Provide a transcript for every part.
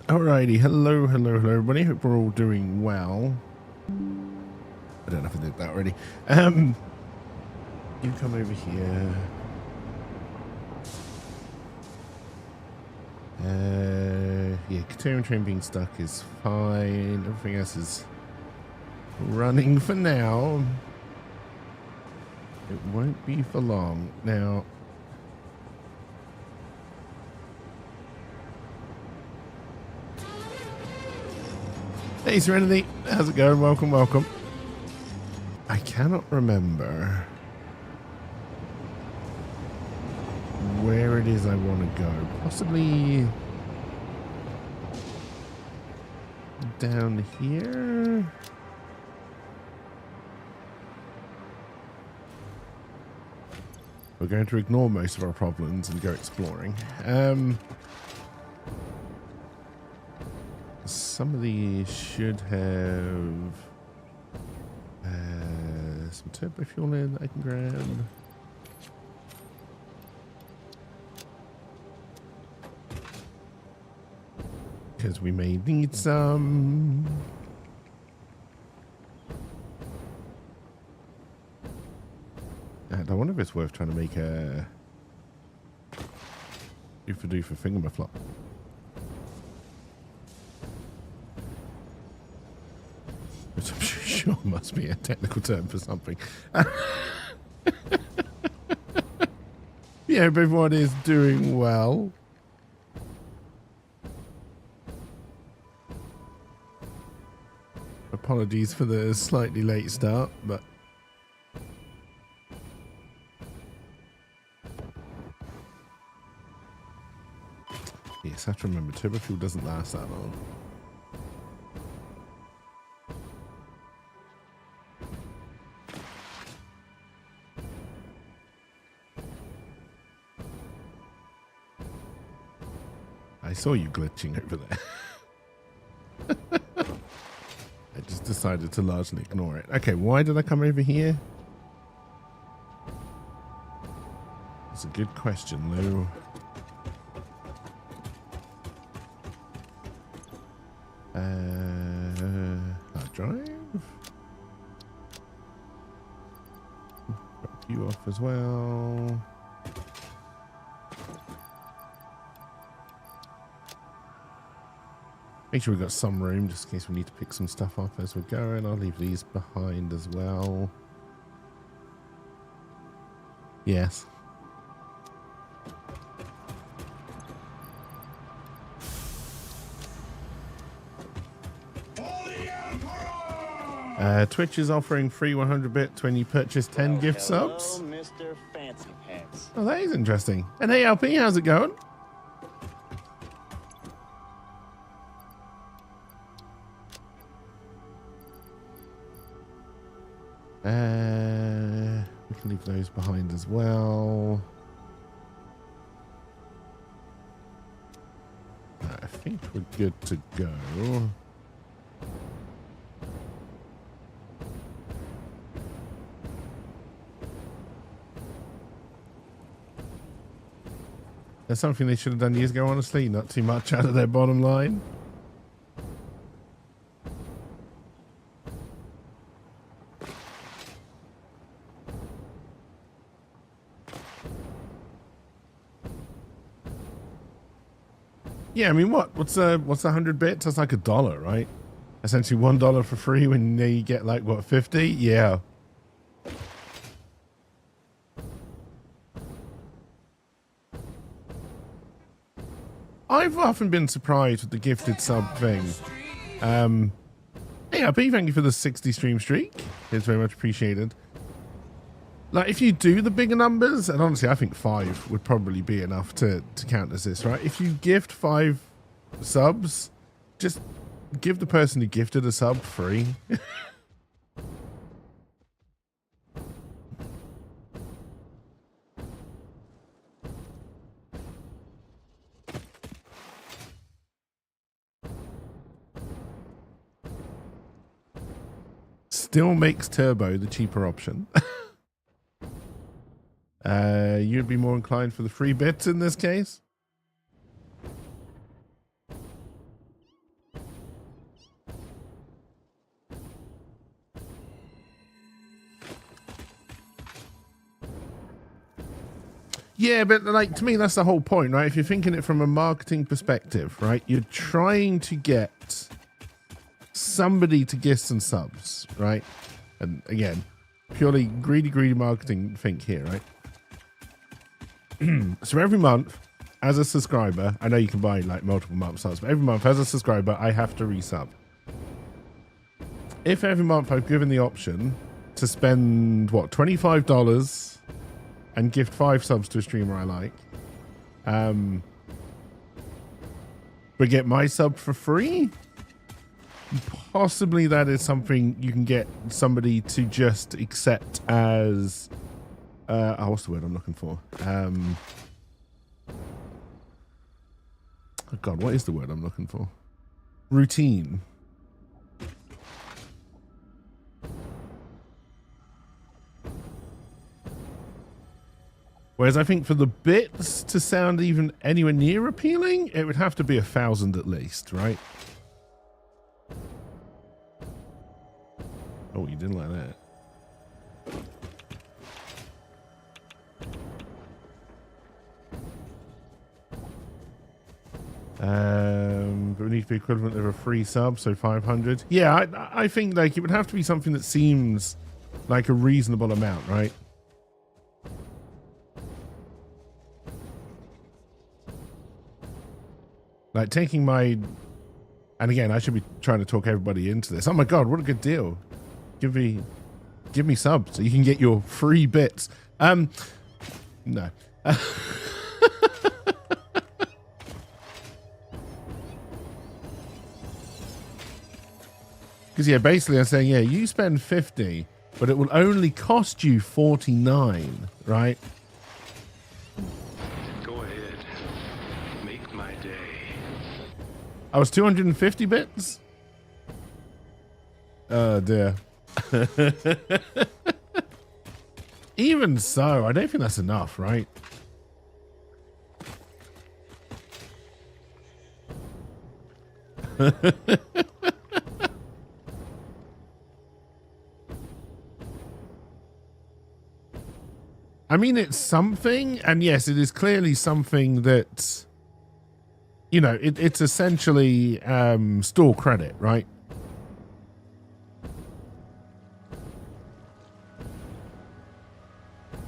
Alrighty, hello, everybody. Hope we're all doing well. I don't know if I did that already. You come over here. Yeah, Caterian train being stuck is fine. Everything else is running for now. It won't be for long. Now, hey Serenity, how's it going? Welcome, welcome. I cannot remember where it is I want to go. Possibly down here. We're going to ignore most of our problems and go exploring. Some of these should have some turbo fuel in that I can grab. Because we may need some. And I wonder if it's worth trying to make a doofa fingerflop. Which I'm sure must be a technical term for something. Yeah, everyone is doing well. Apologies for the slightly late start, but yes, I have to remember turbo fuel doesn't last that long. I saw you glitching over there. I just decided to largely ignore it. Okay, why did I come over here? That's a good question, Lou. Hard drive. Drop you off as well. Make sure we've got some room just in case we need to pick some stuff up as we're going. I'll leave these behind as well. Yes. Twitch is offering free 100 bits when you purchase 10 gift subs. Mr. Fancy Pants. Oh, that is interesting. And hey, LP, how's it going? We can leave those behind as well. I think we're good to go. That's something they should have done years ago, honestly. Not too much out of their bottom line. Yeah, I mean, what's 100 bits? That's like $1, right? Essentially $1 for free when you get like what, 50? Yeah. I've often been surprised with the gifted sub thing. Hey, RP, thank you for the 60 stream streak. It's very much appreciated. Like, if you do the bigger numbers, and honestly, I think 5 would probably be enough to count as this, right? If you gift 5 subs, just give the person who gifted a sub free. Still makes turbo the cheaper option. You'd be more inclined for the free bits in this case? Yeah, but like to me, that's the whole point, right? If you're thinking it from a marketing perspective, right? You're trying to get somebody to gift some subs, right? And again, purely greedy marketing think here, right? So every month, as a subscriber, I know you can buy like multiple month subs, but every month as a subscriber, I have to resub. If every month I've given the option to spend what, $25 and gift 5 subs to a streamer I like, but get my sub for free, possibly that is something you can get somebody to just accept as what's the word I'm looking for? Oh God, what is the word I'm looking for? Routine. Whereas I think for the bits to sound even anywhere near appealing, it would have to be 1,000 at least, right? Oh, you didn't like that. But it needs to be equivalent of a free sub, so 500. Yeah, I think like it would have to be something that seems like a reasonable amount, right? Like taking my, and again, I should be trying to talk everybody into this. Oh my God, what a good deal. Give me subs so you can get your free bits. No. Because yeah, basically I'm saying, yeah, you spend 50, but it will only cost you 49, right? Go ahead. Make my day. I was 250 bits? Oh dear. Even so, I don't think that's enough, right? I mean, it's something, and yes, it is clearly something that, you know, it's essentially store credit, right?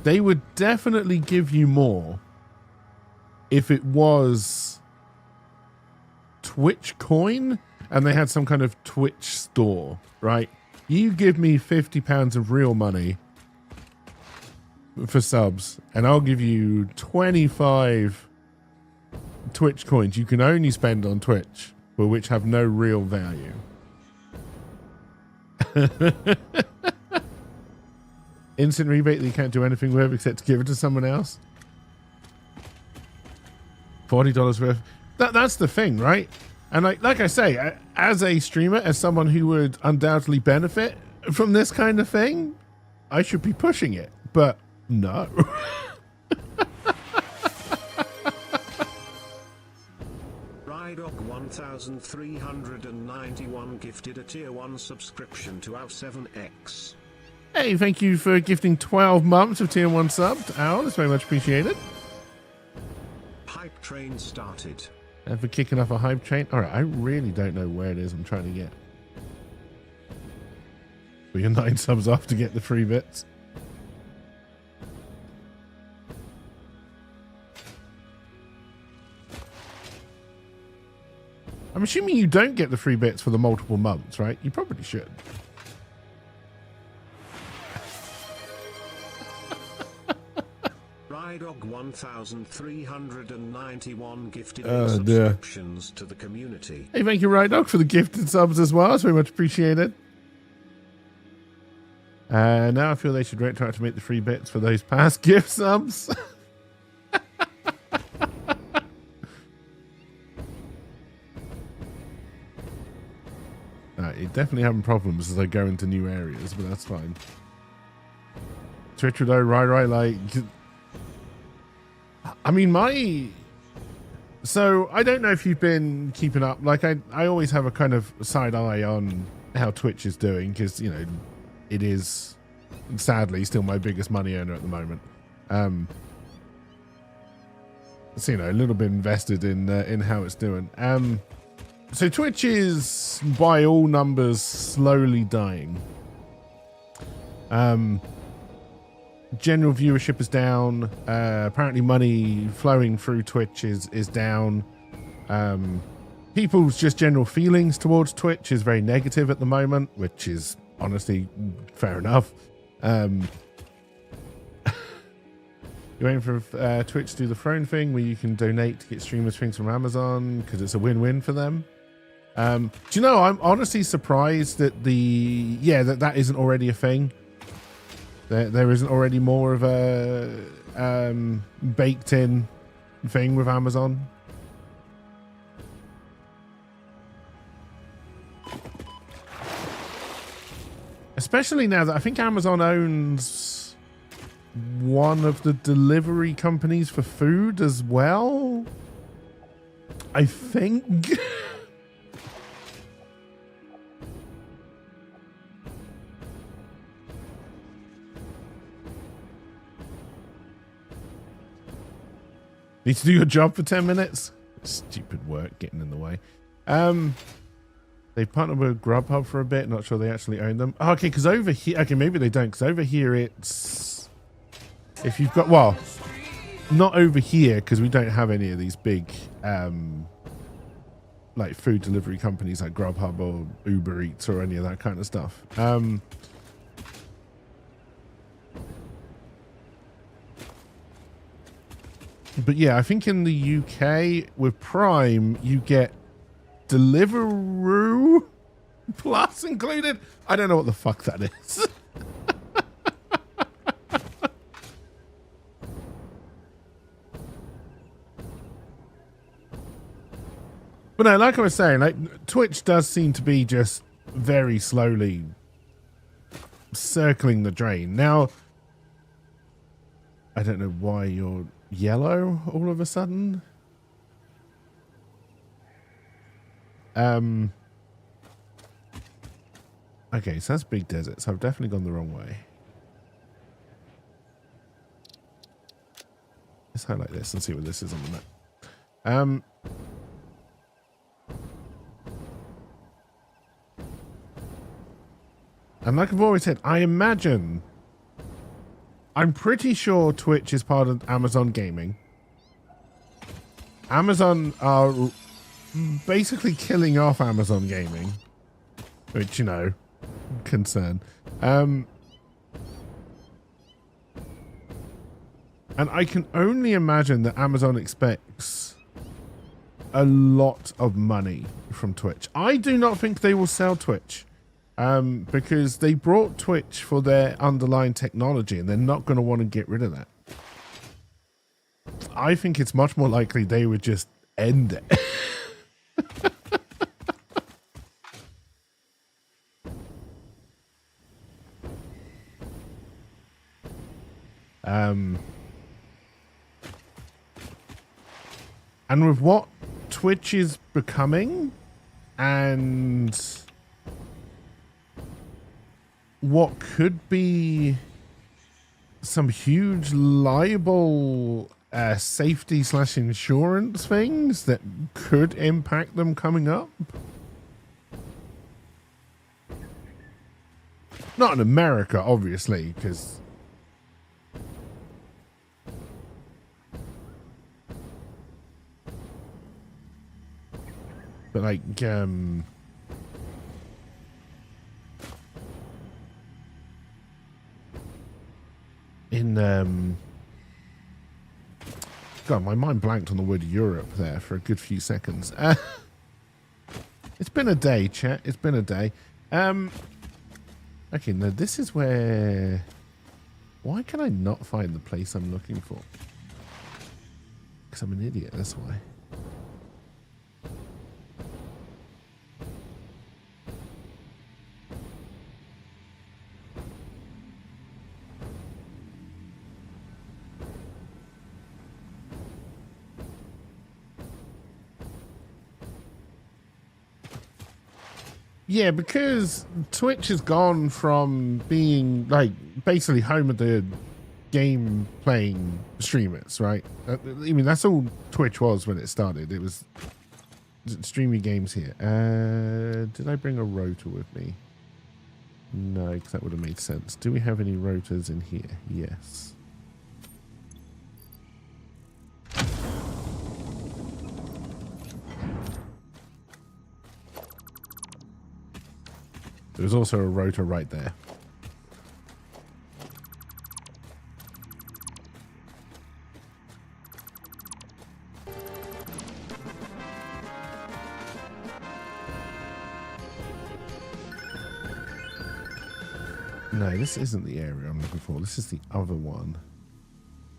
They would definitely give you more if it was Twitch coin and they had some kind of Twitch store, right? You give me £50 of real money for subs and I'll give you 25 Twitch coins you can only spend on Twitch, but which have no real value. Instant rebate that you can't do anything with except to give it to someone else. $40 worth. That's the thing, right? And like I say, as a streamer, as someone who would undoubtedly benefit from this kind of thing, I should be pushing it, but no. Rydog 1391 gifted a tier 1 subscription to AO7X. Hey, thank you for gifting 12 months of tier 1 sub to Owl. It's very much appreciated. Hype train started. And for kicking off a hype train. All right, I really don't know where it is I'm trying to get. Well, you're 9 subs off to get the free bits. I'm assuming you don't get the free bits for the multiple months, right? You probably should. Rydog 1391 gifted dear. subscriptions to the community. Hey, thank you, Rydog, for the gifted subs as well. It's very much appreciated. Now I feel they should try to make the free bits for those past gift subs. You're definitely having problems as I go into new areas, but that's fine. Twitter though, right, like... I mean, so I don't know if you've been keeping up. Like I always have a kind of side eye on how Twitch is doing because, you know, it is sadly still my biggest money earner at the moment. So, you know, a little bit invested in how it's doing. So Twitch is, by all numbers, slowly dying. General viewership is down. Apparently money flowing through Twitch is down. People's just general feelings towards Twitch is very negative at the moment, which is honestly fair enough. You're waiting for Twitch to do the throne thing where you can donate to get streamers things from Amazon because it's a win-win for them. Do you know, I'm honestly surprised that that isn't already a thing. There isn't already more of a baked in thing with Amazon. Especially now that I think Amazon owns one of the delivery companies for food as well. I think. Need to do your job for 10 minutes? Stupid work getting in the way. They partnered with Grubhub for a bit. Not sure they actually own them. Oh, okay, because over here... Okay, maybe they don't. Because over here it's... If you've got... Well, not over here because we don't have any of these big... like food delivery companies like Grubhub or Uber Eats or any of that kind of stuff. But yeah, I think in the UK with Prime, you get Deliveroo Plus included. I don't know what the fuck that is. But no, like I was saying, like Twitch does seem to be just very slowly circling the drain. Now, I don't know why you're yellow all of a sudden. Okay, so that's Big Desert, so I've definitely gone the wrong way. Let's highlight this and see what this is on the map. And like I've always said, I'm pretty sure Twitch is part of Amazon Gaming. Amazon are basically killing off Amazon Gaming, which, you know, concern. And I can only imagine that Amazon expects a lot of money from Twitch. I do not think they will sell Twitch. Because they brought Twitch for their underlying technology and they're not going to want to get rid of that. I think it's much more likely they would just end it. And with what Twitch is becoming and what could be some huge liable safety / insurance things that could impact them coming up. Not in America, obviously, because but like God, my mind blanked on the word Europe there for a good few seconds. It's been a day, chat. It's been a day. Okay, now this is where... Why can I not find the place I'm looking for? Because I'm an idiot, that's why. Yeah, because Twitch has gone from being like basically home of the game playing streamers, right? I mean, that's all Twitch was when it started. It was streaming games here. Did I bring a rotor with me? No, because that would have made sense. Do we have any rotors in here? Yes. There's also a rotor right there. No, this isn't the area I'm looking for. This is the other one.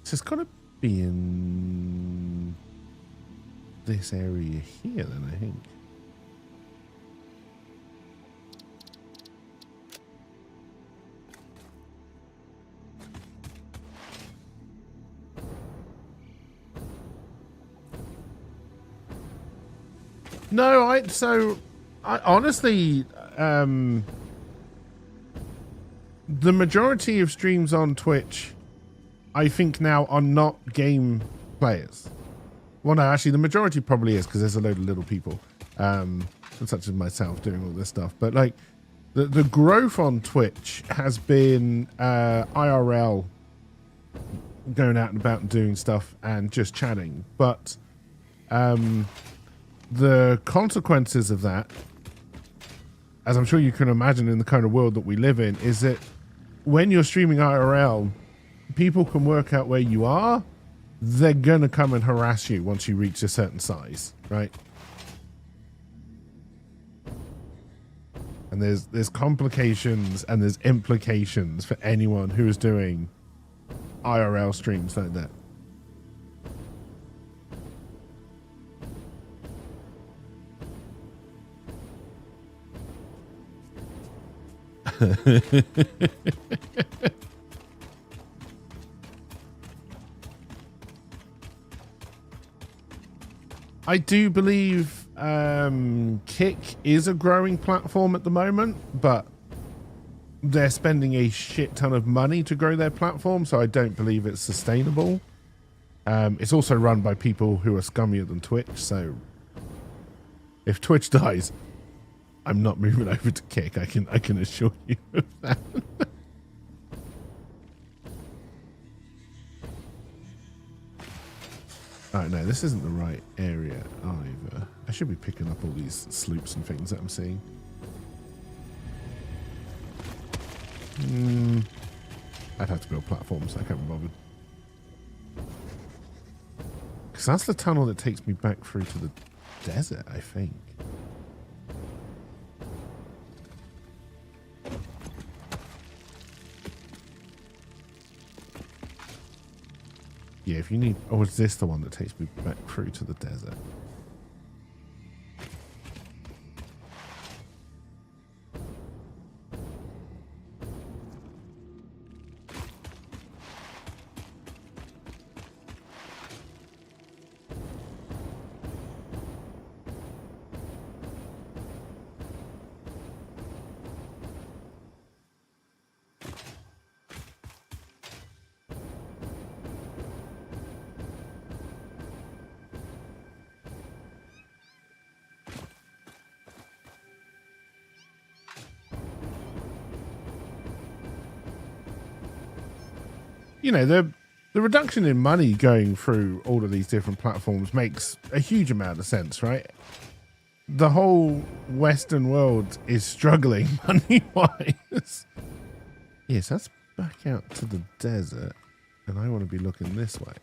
This has got to be in this area here, then, I think. No, I honestly, the majority of streams on Twitch, I think now are not game players. Well, no, actually the majority probably is, because there's a load of little people, such as myself doing all this stuff. But like the growth on Twitch has been IRL, going out and about and doing stuff and just chatting. But the consequences of that, as I'm sure you can imagine in the kind of world that we live in, is that when you're streaming IRL, people can work out where you are. They're going to come and harass you once you reach a certain size, right? And there's complications and there's implications for anyone who is doing IRL streams like that. I do believe Kick is a growing platform at the moment, but they're spending a shit ton of money to grow their platform, so I don't believe it's sustainable. It's also run by people who are scummier than Twitch, so if Twitch dies, I'm not moving over to Kick. I can assure you of that. Alright, no, this isn't the right area either. I should be picking up all these sloops and things that I'm seeing. I'd have to build platforms. I can't be bothered. Because that's the tunnel that takes me back through to the desert, I think. Yeah, if you need... Oh, is this the one that takes me back through to the desert? You know, the reduction in money going through all of these different platforms makes a huge amount of sense, right? The whole Western world is struggling money-wise. Yes, that's back out to the desert, and I want to be looking this way.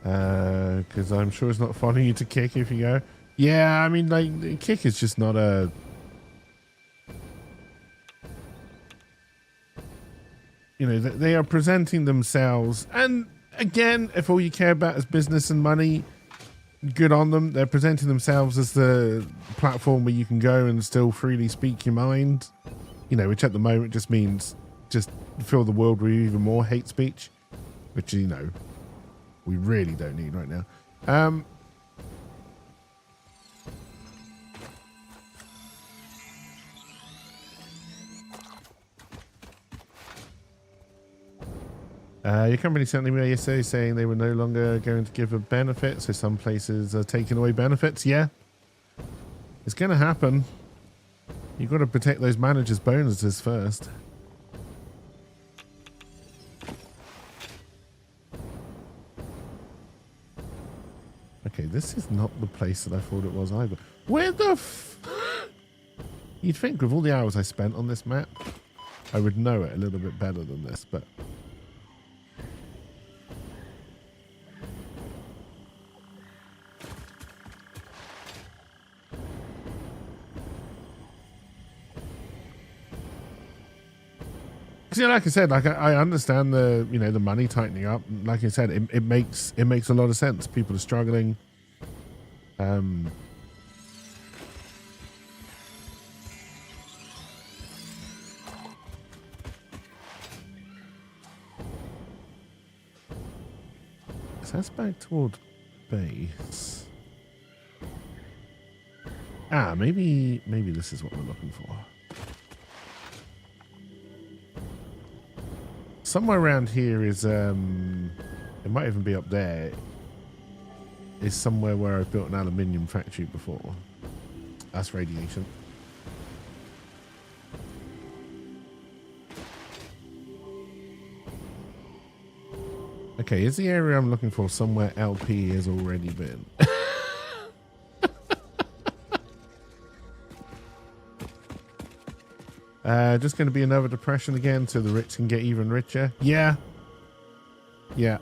Because I'm sure it's not following you to Kick if you go. Yeah, I mean, like, Kick is just not a... You know, they are presenting themselves, and again, if all you care about is business and money, good on them. They're presenting themselves as the platform where you can go and still freely speak your mind, you know, which at the moment just means just fill the world with even more hate speech, which, you know, we really don't need right now. Your company sent an email yesterday saying they were no longer going to give a benefit, so some places are taking away benefits. Yeah, it's going to happen. You've got to protect those managers' bonuses first. Okay, this is not the place that I thought it was either. Where the You'd think with all the hours I spent on this map, I would know it a little bit better than this, but... See, like I said, I understand the the money tightening up. Like I said, it makes a lot of sense. People are struggling. So that's back toward base. Ah, maybe this is what we're looking for. Somewhere around here is, it might even be up there, is somewhere where I've built an aluminium factory before. That's radiation. Okay, is the area I'm looking for somewhere LP has already been? Just going to be another depression again so the rich can get even richer. Yeah. Yeah.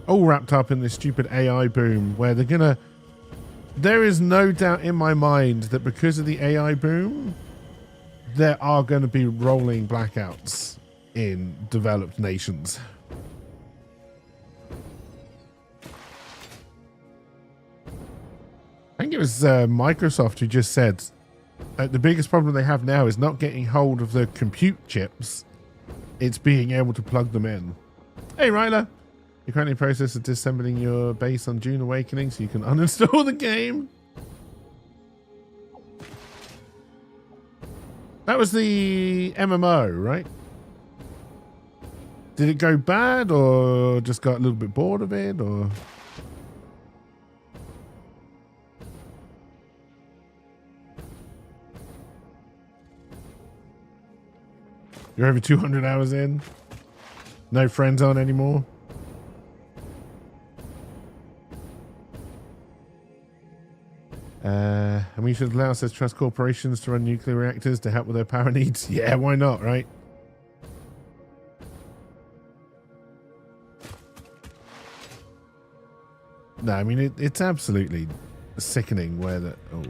All wrapped up in this stupid AI boom where they're going to... There is no doubt in my mind that because of the AI boom, there are going to be rolling blackouts in developed nations. I think it was Microsoft who just said the biggest problem they have now is not getting hold of the compute chips. It's being able to plug them in. Hey, Ryla. You're currently in the process of disassembling your base on Dune Awakening so you can uninstall the game. That was the MMO, right? Did it go bad or just got a little bit bored of it or... You're over 200 hours in. No friends on anymore. And we should allow us as trust corporations to run nuclear reactors to help with their power needs. Yeah, why not, right? No, I mean, it's absolutely sickening where the... Oh.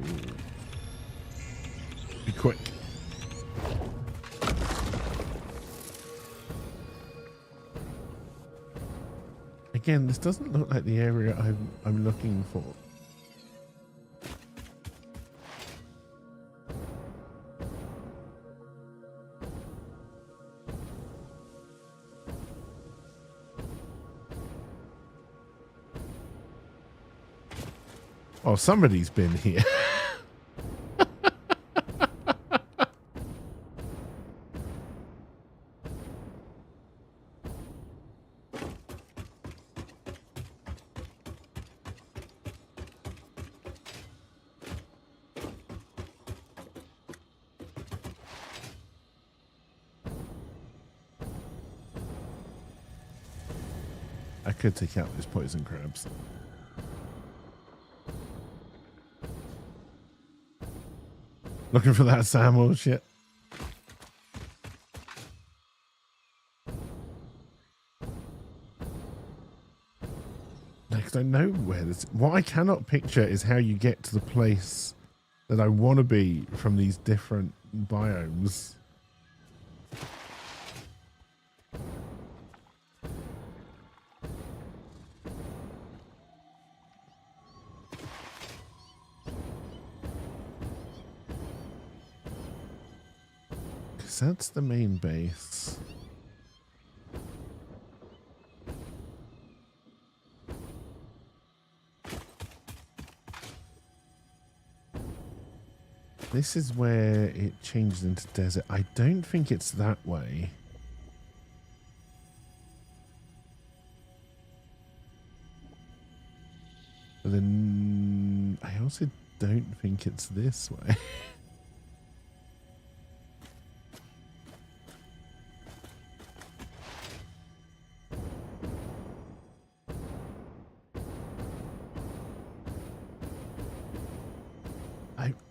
Be quick. Again, this doesn't look like the area I'm looking for. Oh, somebody's been here. I could take out those poison crabs. Looking for that Samuel shit. Next, I know where this... What I cannot picture is how you get to the place that I want to be from these different biomes. That's the main base. This is where it changed into desert. I don't think it's that way. But then I also don't think it's this way.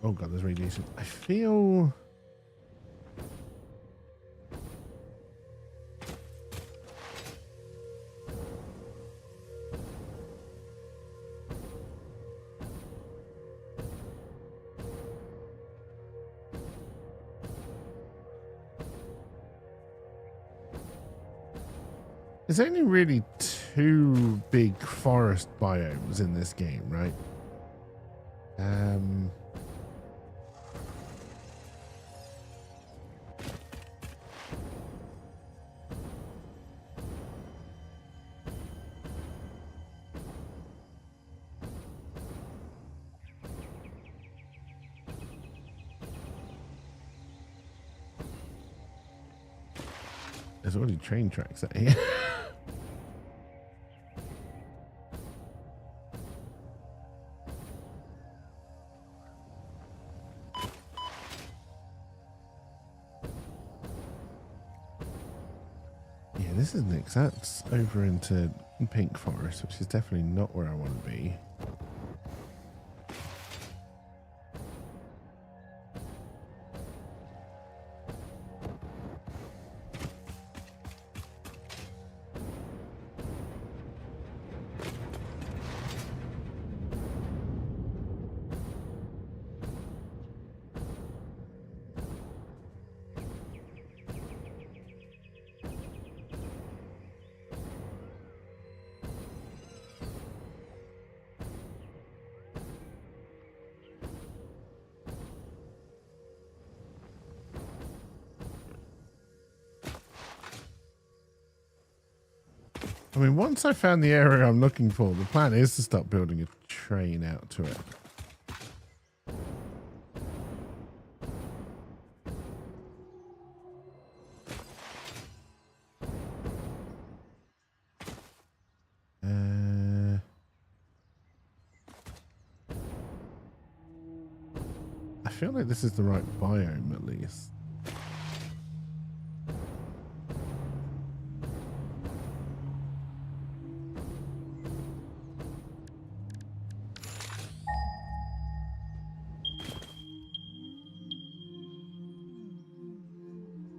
Oh god, there's radiation. I feel... There's only really 2 big forest biomes in this game, right? There's already train tracks out here. Yeah, this is Nyx. That's over into Pink Forest, which is definitely not where I want to be. I mean, once I found the area I'm looking for, the plan is to start building a train out to it. I feel like this is the right biome, at least.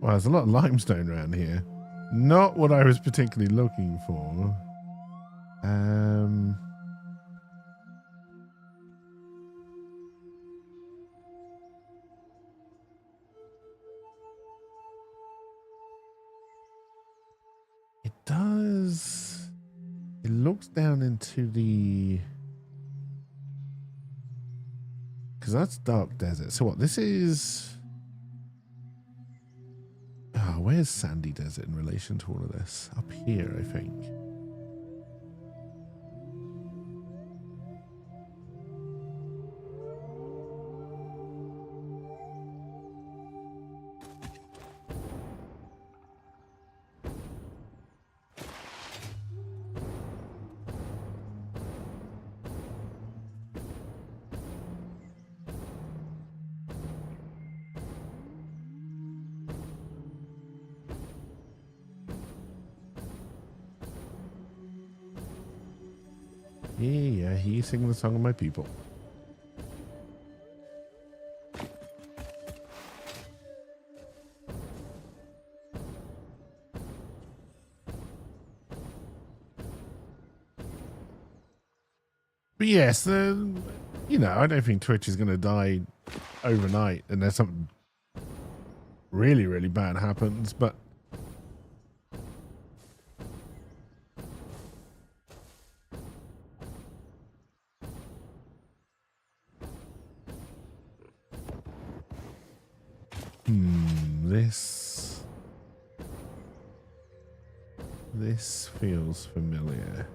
Wow, there's a lot of limestone around here. Not what I was particularly looking for. It does. It looks down into the... Because that's dark desert. So what, this is... Ah, where's Sandy Desert in relation to all of this? Up here, I think. Yeah, he's singing the song of my people. But yes, you know, I don't think Twitch is going to die overnight unless something really, really bad happens, but this feels familiar.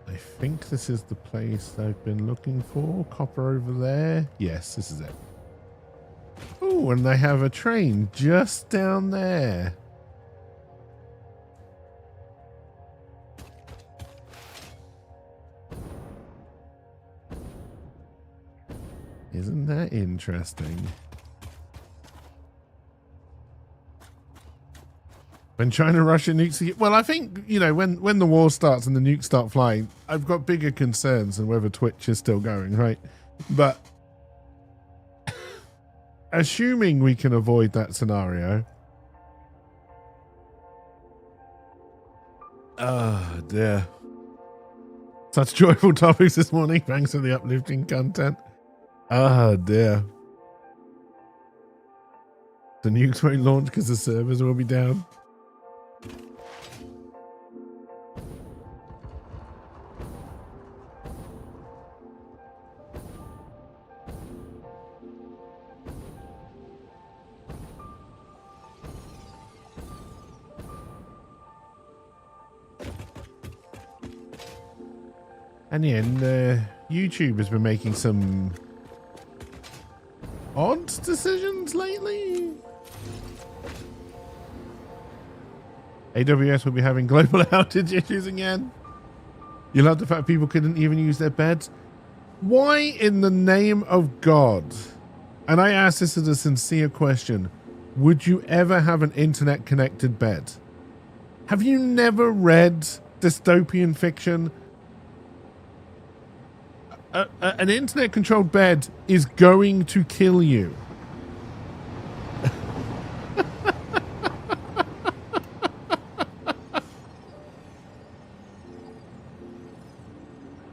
I think this is the place I've been looking for. Copper over there. Yes, this is it. Ooh, Oh, and they have a train just down there. Isn't that interesting? When China, Russia nukes the... Well, I think, you know, when the war starts and the nukes start flying, I've got bigger concerns than whether Twitch is still going, right? But assuming we can avoid that scenario... Oh, dear. Such joyful topics this morning. Thanks for the uplifting content. Oh, dear. The nukes won't launch because the servers will be down. And yeah, YouTube has been making some odd decisions lately. AWS will be having global outage issues again. You love the fact people couldn't even use their beds. Why in the name of God, and I ask this as a sincere question, would you ever have an internet connected bed? Have you never read dystopian fiction? An internet controlled bed is going to kill you.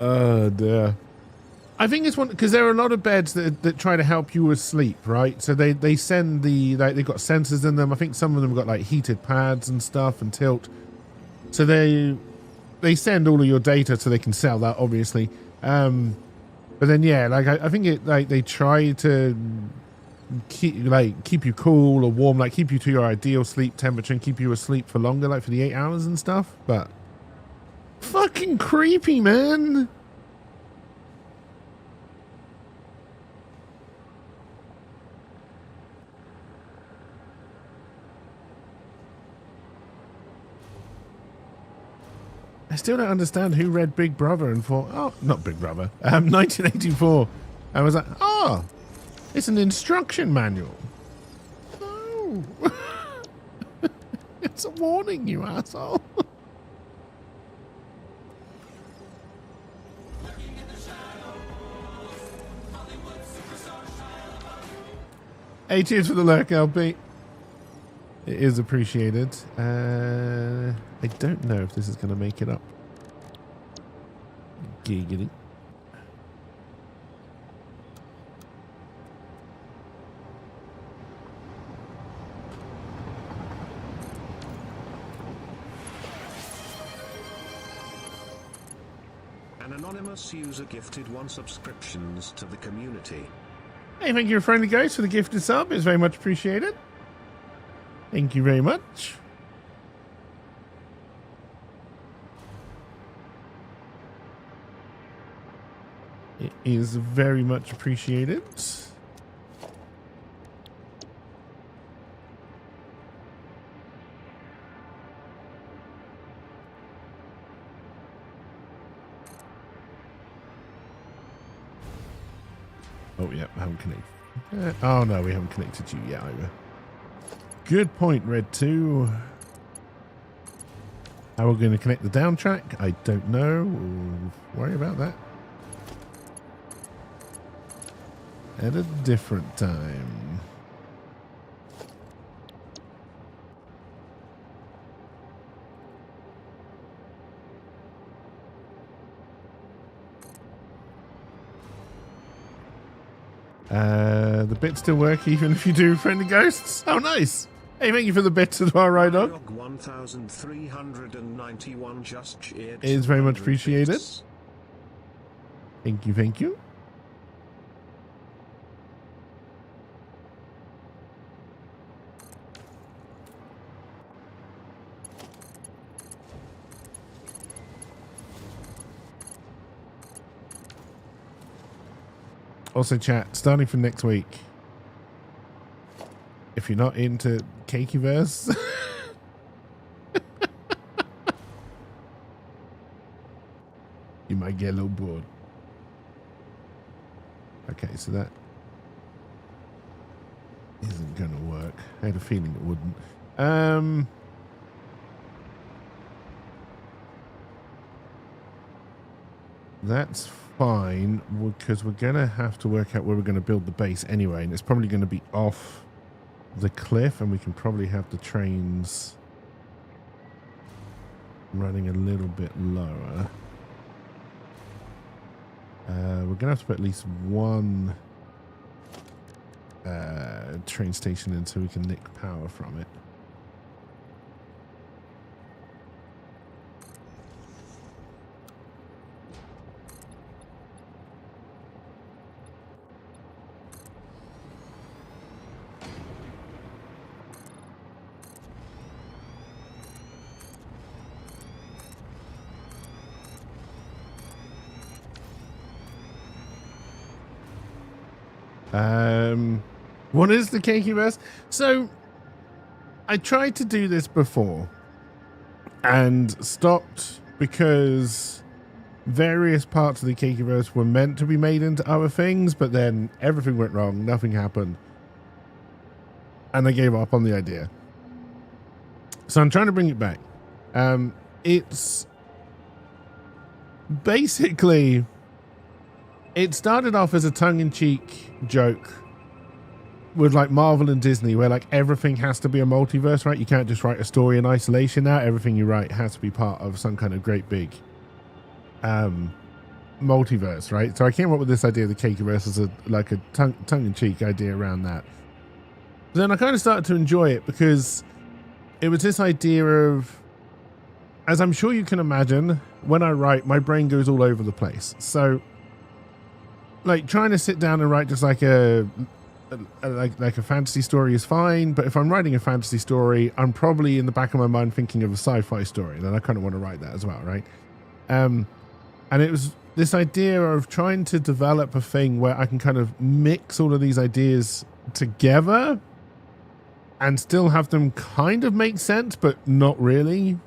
Oh dear. I think it's one because there are a lot of beds that try to help you with sleep, right? So they send they've got sensors in them. I think some of them have got like heated pads and stuff and tilt. So they send all of your data so they can sell that, obviously. But then yeah, like I think it like they try to keep you cool or warm, like keep you to your ideal sleep temperature and keep you asleep for longer, like for the 8 hours and stuff. But fucking creepy, man. I still don't understand who read Big Brother and thought, oh, not Big Brother, 1984. I was like, oh, it's an instruction manual. No. It's a warning, you asshole. Hey, cheers for the lurk, LP. It is appreciated. I don't know if this is going to make it up. Giggity. An anonymous user gifted 1 subscriptions to the community. Hey, thank you, Friendly Ghost, for the gifted sub. It's very much appreciated. Thank you very much. It is very much appreciated. Oh, yeah, I haven't connected. Oh, no, we haven't connected you yet either. Good point, Red 2. How we're going to connect the down track, I don't know. We'll worry about that at a different time. The bits still work even if you do Friendly Ghosts. Oh, nice. Hey, thank you for the bits as well, Rydog. 1391 just cheered. It is very much appreciated. Thank you, thank you. Also, chat, starting from next week, you're not into Cakeverse. You might get a little bored. Okay, so that isn't going to work. I had a feeling it wouldn't. That's fine, because we're going to have to work out where we're going to build the base anyway, and it's probably going to be off the cliff, and we can probably have the trains running a little bit lower. We're going to have to put at least one train station in so we can nick power from it. What is the Cakeverse? So I tried to do this before and stopped because various parts of the Cakeverse were meant to be made into other things, but then everything went wrong, nothing happened, and I gave up on the idea. So I'm trying to bring it back. It's basically, it started off as a tongue-in-cheek joke with like Marvel and Disney, where like everything has to be a multiverse, right? You can't just write a story in isolation now. Everything you write has to be part of some kind of great big multiverse, right? So I came up with this idea of the Cakeverse as a tongue-in-cheek idea around that. But then I kind of started to enjoy it because it was this idea of, as I'm sure you can imagine, when I write, my brain goes all over the place. So like trying to sit down and write just like a fantasy story is fine, but if I'm writing a fantasy story, I'm probably in the back of my mind thinking of a sci-fi story, and then I kind of want to write that as well, right? And it was this idea of trying to develop a thing where I can kind of mix all of these ideas together and still have them kind of make sense, but not really.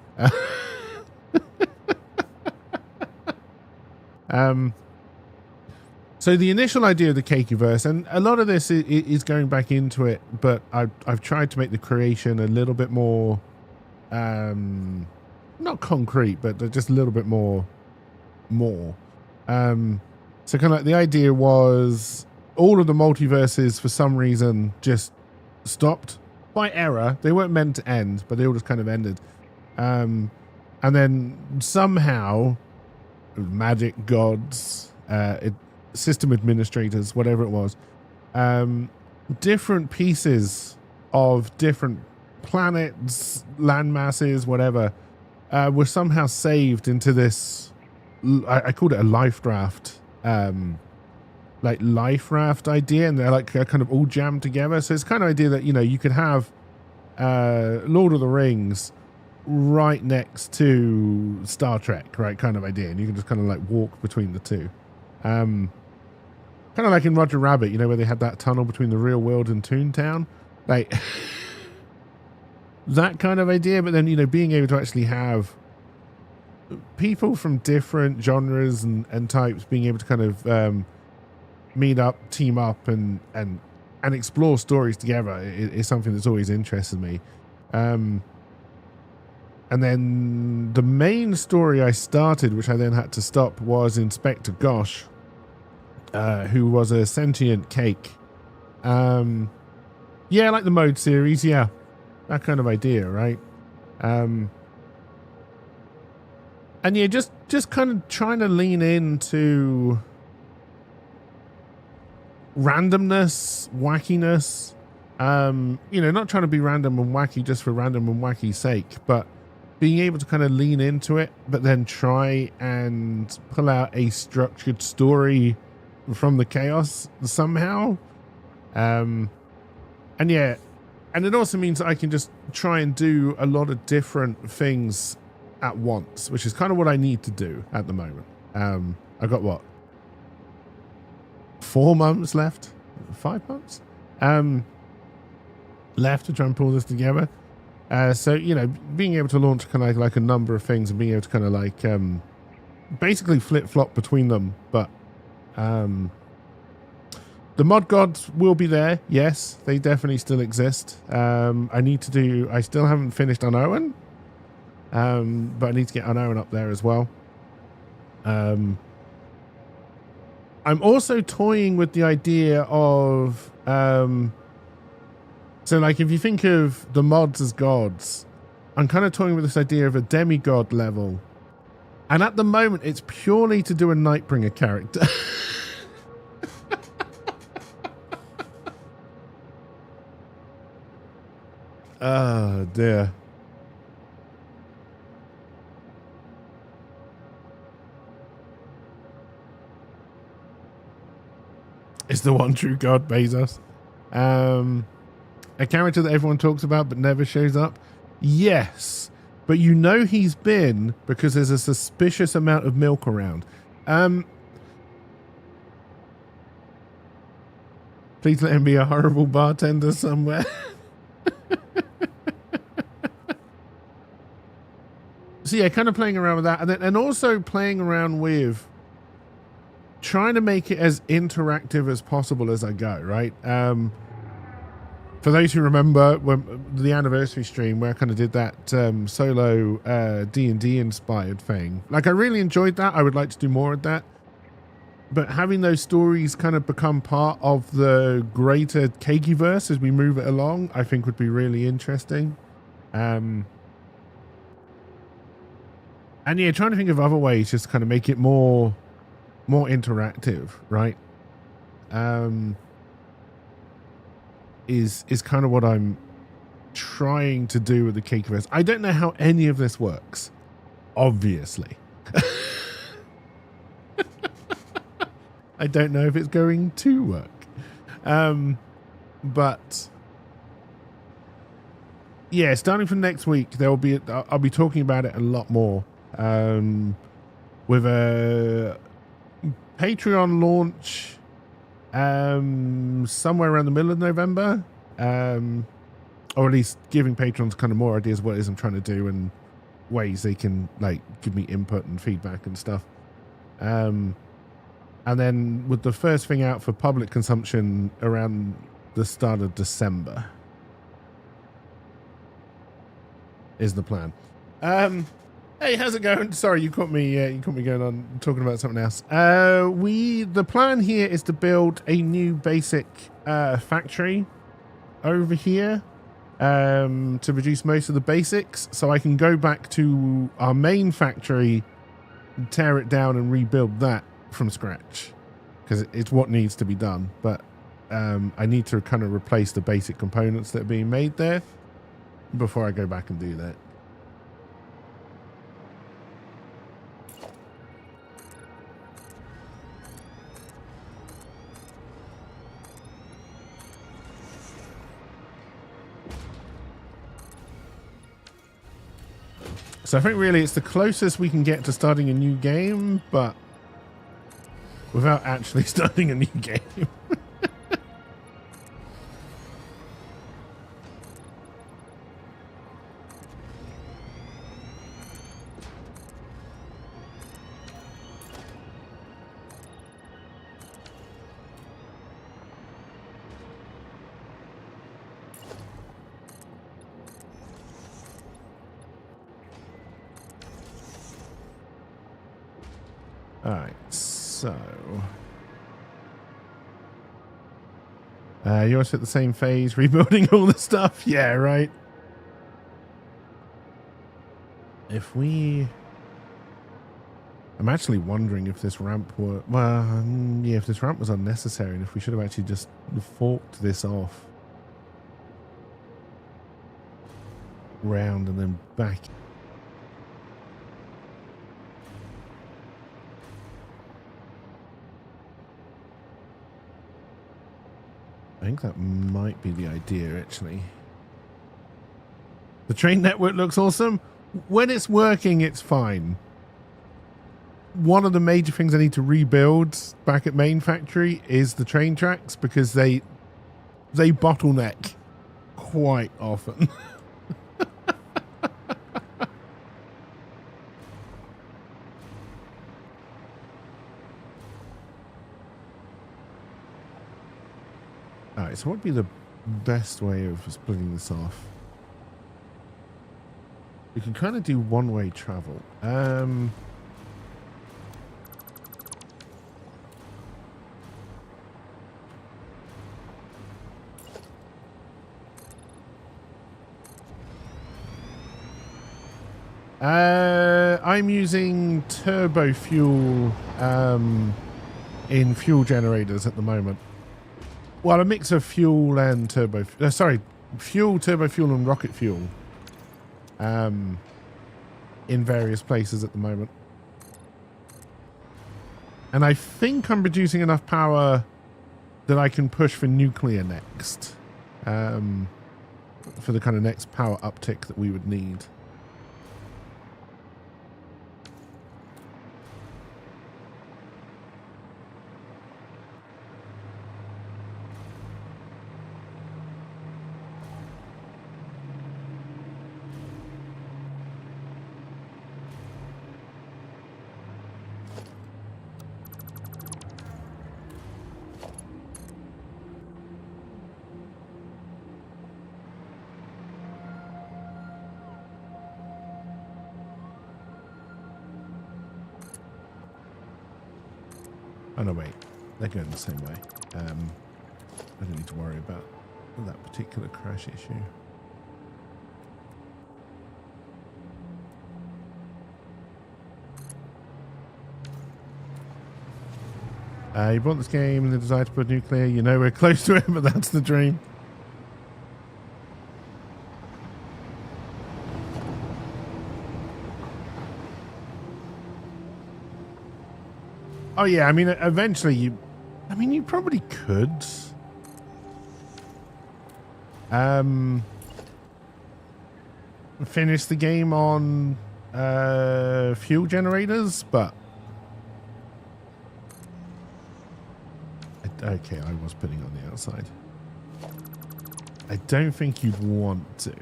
So the initial idea of the Cakeverse, and a lot of this is going back into it, but I've tried to make the creation a little bit more, not concrete, but just a little bit more. So kind of like the idea was all of the multiverses for some reason just stopped by error. They weren't meant to end, but they all just kind of ended. And then somehow magic gods, system administrators, whatever it was, different pieces of different planets, land masses, whatever, were somehow saved into this, I called it a life raft, like life raft idea, and they're like kind of all jammed together. So it's kind of idea that, you know, you could have Lord of the Rings right next to Star Trek, right, kind of idea, and you can just kind of like walk between the two. Kind of like in Roger Rabbit, you know, where they had that tunnel between the real world and Toontown, like that kind of idea. But then, you know, being able to actually have people from different genres and types being able to kind of meet up, team up, and explore stories together is something that's always interested me. And then the main story I started, which I then had to stop, was Inspector Gosh, who was a sentient cake. Yeah, like the mode series, yeah. That kind of idea, right? And yeah, just kind of trying to lean into randomness, wackiness. You know, not trying to be random and wacky just for random and wacky sake, but being able to kind of lean into it, but then try and pull out a structured story from the chaos somehow. And yeah, and it also means that I can just try and do a lot of different things at once, which is kind of what I need to do at the moment. I've got what, 4 months left? 5 months? left to try and pull this together. So, you know, being able to launch kind of like a number of things and being able to kind of like basically flip-flop between them. But the mod gods will be there. Yes, they definitely still exist. I still haven't finished Unowen, but I need to get Unowen up there as well. I'm also toying with the idea of so like if you think of the mods as gods, I'm kind of toying with this idea of a demigod level, and at the moment it's purely to do a Nightbringer character. Oh dear. It's the one true god, Bezos. A character that everyone talks about but never shows up? Yes. But you know he's been because there's a suspicious amount of milk around. Please let him be a horrible bartender somewhere. So yeah, kind of playing around with that. And also playing around with trying to make it as interactive as possible as I go, right? For those who remember when the anniversary stream where I kind of did that solo D&D inspired thing, like I really enjoyed that. I would like to do more of that, but having those stories kind of become part of the greater Kekiverse as we move it along, I think would be really interesting. And yeah, trying to think of other ways just to kind of make it more interactive, right? Is kind of what I'm trying to do with the Kekiverse. I don't know how any of this works, obviously. I don't know if it's going to work. But yeah, starting from next week, I'll be talking about it a lot more. With a Patreon launch somewhere around the middle of November, or at least giving patrons kind of more ideas what it is I'm trying to do and ways they can like give me input and feedback and stuff. And then with the first thing out for public consumption around the start of December is the plan. Hey, how's it going? Sorry, you caught me going on talking about something else. The plan here is to build a new basic factory over here to produce most of the basics, so I can go back to our main factory, tear it down, and rebuild that from scratch because it's what needs to be done. But I need to kind of replace the basic components that are being made there before I go back and do that. So I think really it's the closest we can get to starting a new game, but without actually starting a new game. Alright, so you also at the same phase, rebuilding all the stuff? Yeah, right. I'm actually wondering if this ramp were, yeah, if this ramp was unnecessary and if we should have actually just forked this off round and then back. I think that might be the idea, actually. The train network looks awesome. When it's working, it's fine. One of the major things I need to rebuild back at main factory is the train tracks because they bottleneck quite often. Alright, so what would be the best way of splitting this off? We can kind of do one-way travel. I'm using turbo fuel in fuel generators at the moment. Well, a mix of fuel and turbo. Fuel, turbo fuel, and rocket fuel. In various places at the moment. And I think I'm producing enough power that I can push for nuclear next. For the kind of next power uptick that we would need. Oh no, wait. They're going the same way. I don't need to worry about that particular crash issue. You bought this game and the desire to put nuclear. You know we're close to it, but that's the dream. Oh yeah, I mean, eventually you probably could. Finish the game on fuel generators, but okay, I was putting it on the outside. I don't think you'd want to.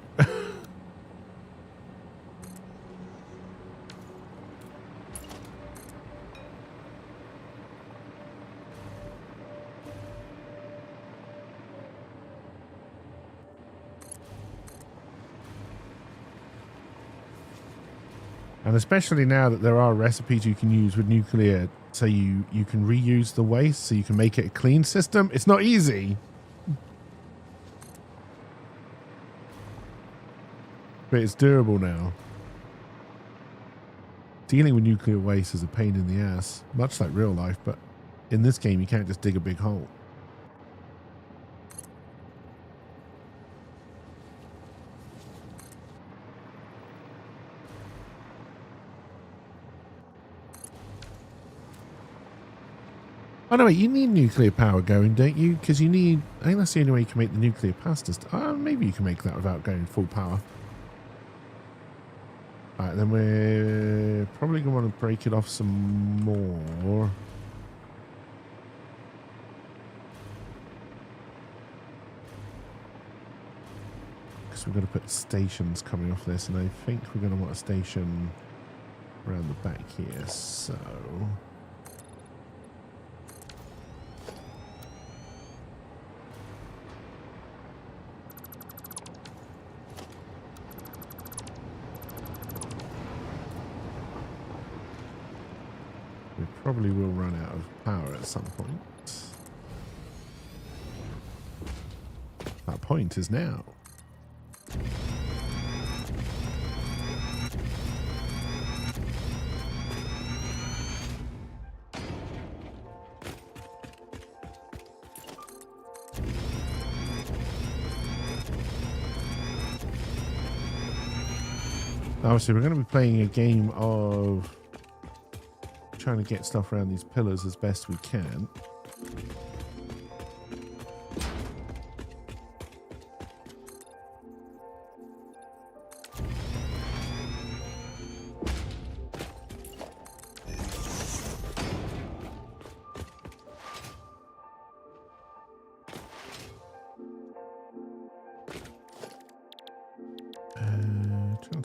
And especially now that there are recipes you can use with nuclear, so you can reuse the waste, so you can make it a clean system. It's not easy, but it's durable now. Dealing with nuclear waste is a pain in the ass, much like real life, but in this game you can't just dig a big hole. Oh no, wait, you need nuclear power going, don't you? Because you need... I think that's the only way you can make the nuclear pasta. Maybe you can make that without going full power. Alright, then we're probably going to want to break it off some more. Because we're going to put stations coming off this, and I think we're going to want a station around the back here, so... We probably will run out of power at some point. That point is now. Obviously, we're going to be playing a game of trying to get stuff around these pillars as best we can.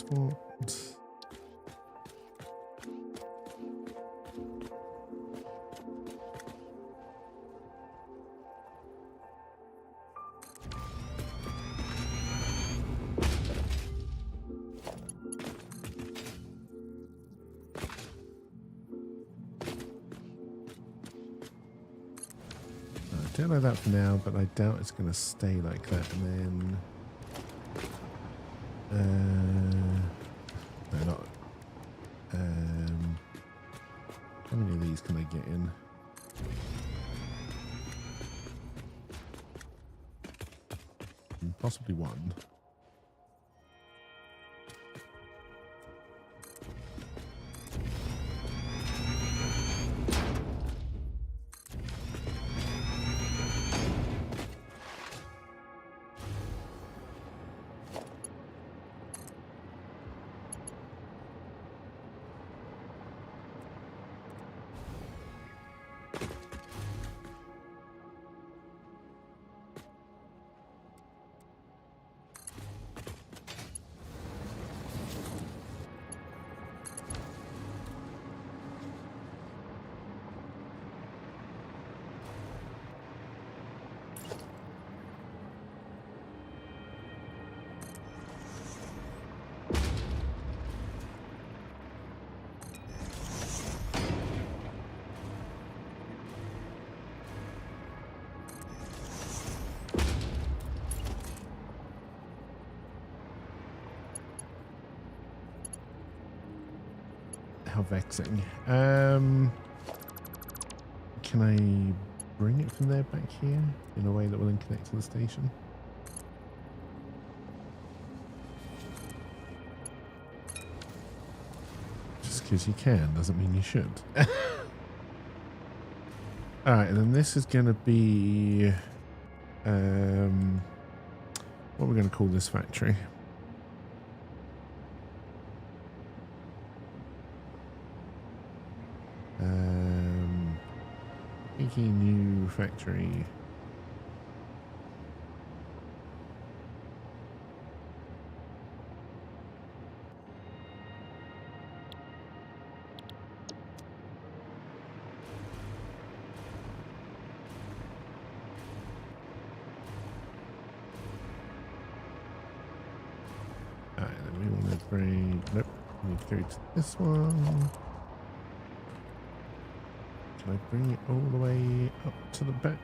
transport. I don't know that for now, but I doubt it's going to stay like that. And then, no, not. How many of these can I get in? Possibly one. How vexing. Can I bring it from there back here in a way that will then connect to the station? Just because you can doesn't mean you should. Alright, and then this is going to be... what are we going to call this factory? Making new factory. Alright, then we want to bring. Nope, we need to go to this one. Can I bring it all the way up to the back?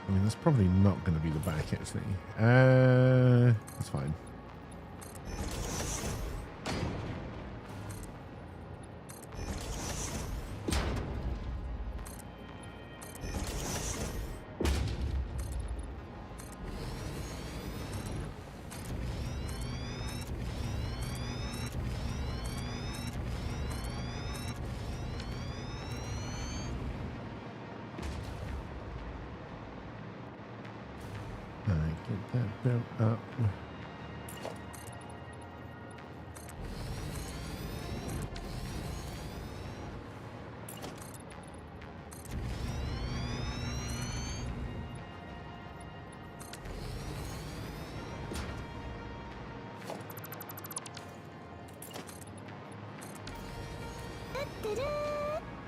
I mean, that's probably not going to be the back, actually. That's fine. Get that built up.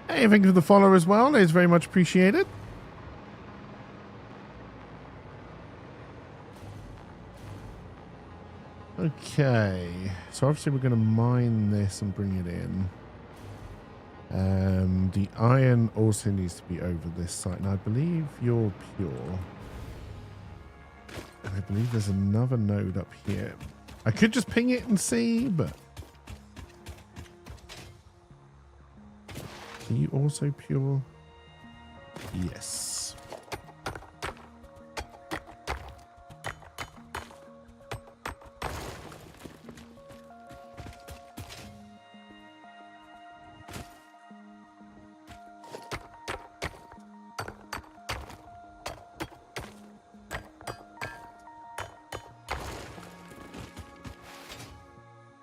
Hey, thank you for the follow as well. It's very much appreciated. Okay, so obviously we're going to mine this and bring it in. The iron also needs to be over this site. Now, I believe you're pure. And I believe there's another node up here. I could just ping it and see, but... Are you also pure? Yes.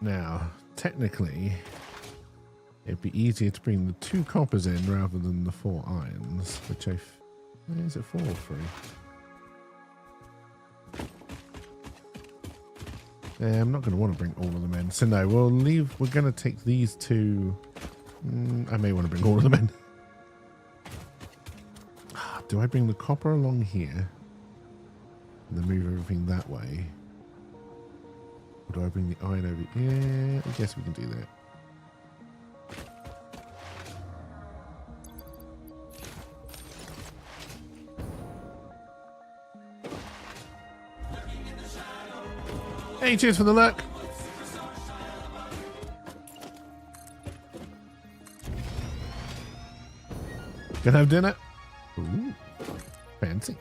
Now, technically, it'd be easier to bring the 2 coppers in rather than the 4 irons, which is it 4 or 3? Yeah, I'm not going to want to bring all of them in. So no, we'll leave. We're going to take these 2. I may want to bring all of them in. Do I bring the copper along here and then move everything that way? Or do I bring the iron over? Yeah, I guess we can do that. Hey, cheers for the look. Gonna have dinner? Ooh, fancy.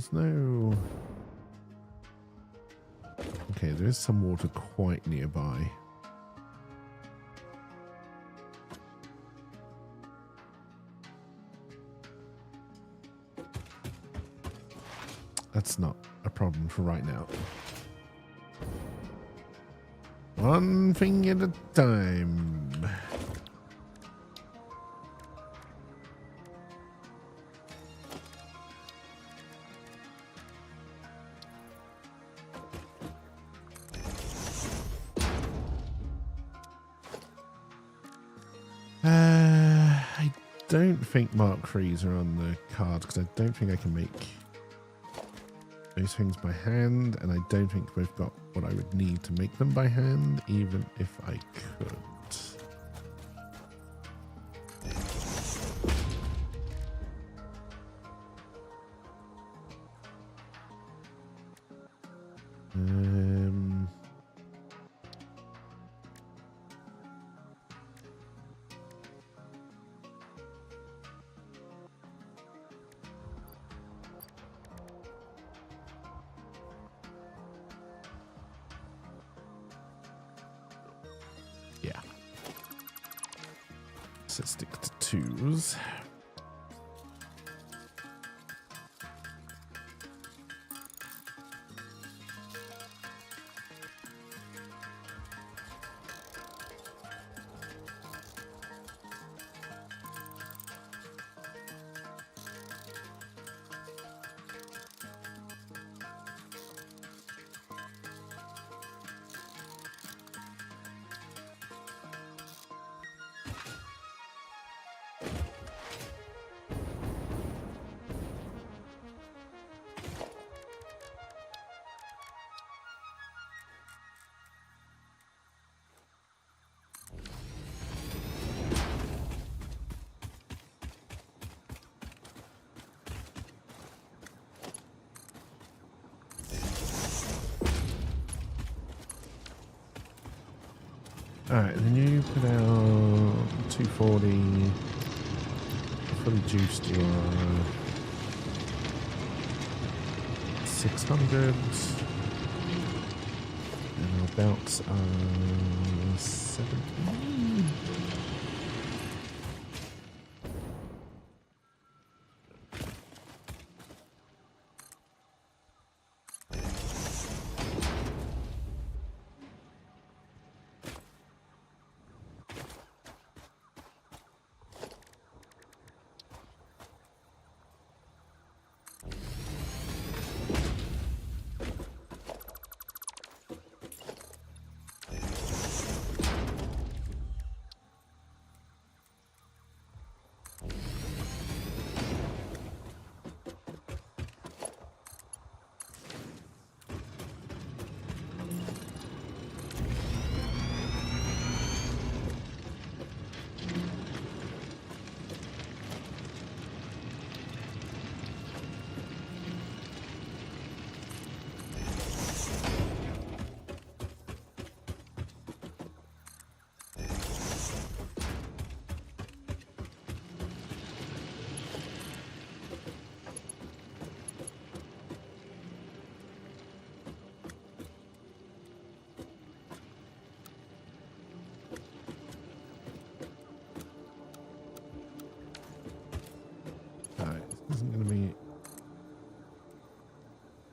There's no... Okay, there is some water quite nearby. That's not a problem for right now. One thing at a time. I don't think Mark III's are on the cards because I don't think I can make those things by hand, and I don't think we've got what I would need to make them by hand, even if I could. Yeah. So stick to 2s. Alright, then you put out 240, fully juiced you are 600, and our belts are 70.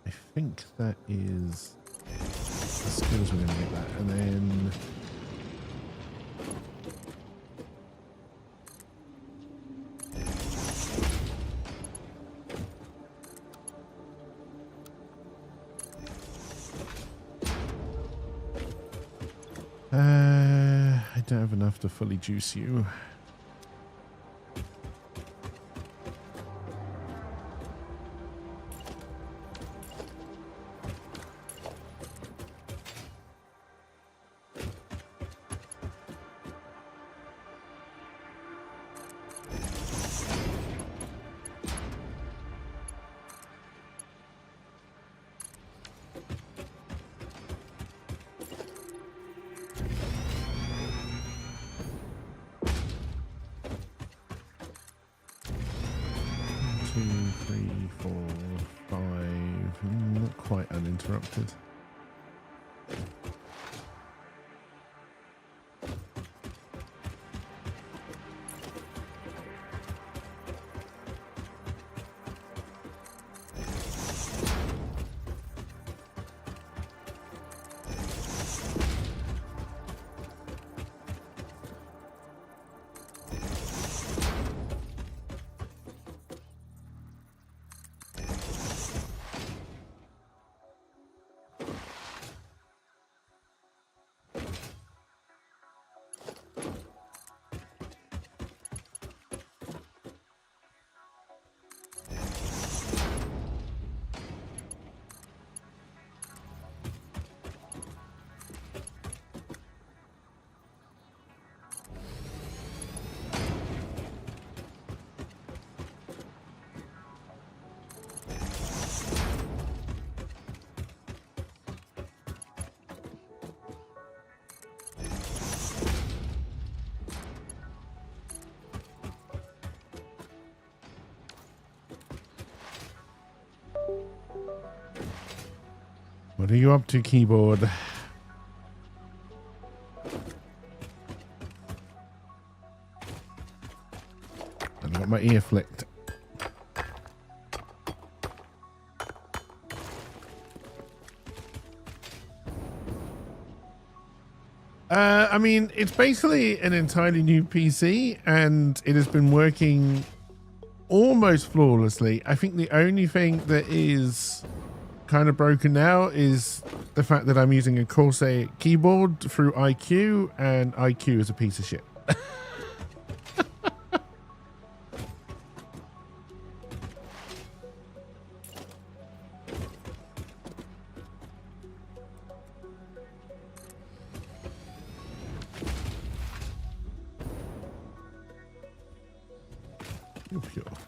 I think that is the skills we're going to get that. And then... I don't have enough to fully juice you. Not quite uninterrupted. What are you up to, keyboard? I got my ear flicked. I mean, it's basically an entirely new PC, and it has been working almost flawlessly. I think the only thing that is kind of broken now is the fact that I'm using a Corsair keyboard through IQ, and IQ is a piece of shit.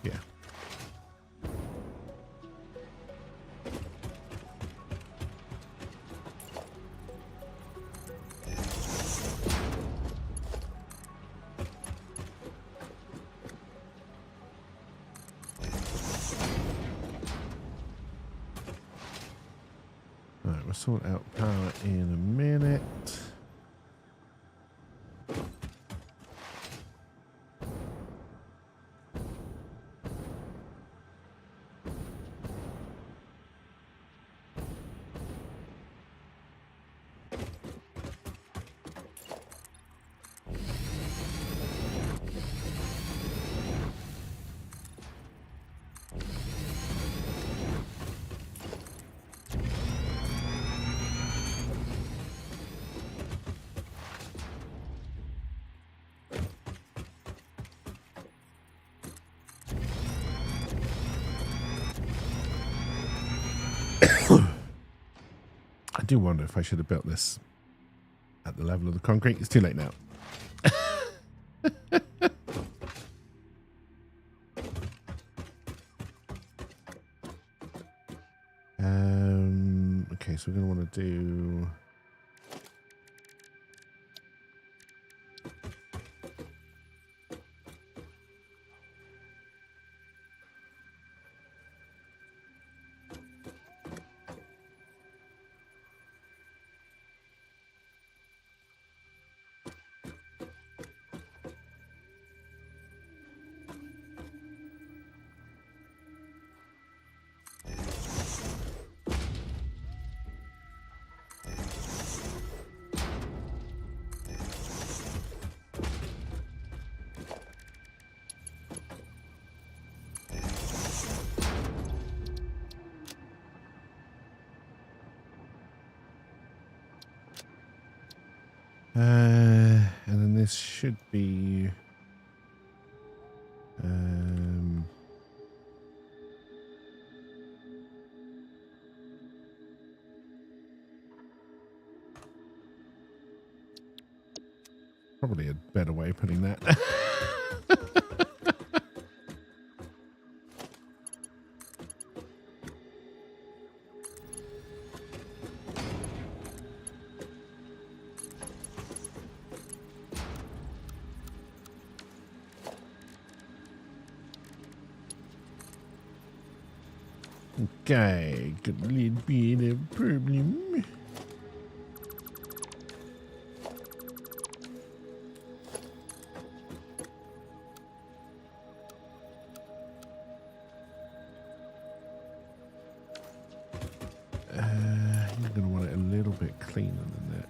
Yeah. All right, we'll sort out power in a minute. I do wonder if I should have built this at the level of the concrete. It's too late now. Okay, so we're going to want to do... And then this should be probably a better way of putting that. Okay, got a little bit of problem. You're going to want it a little bit cleaner than that.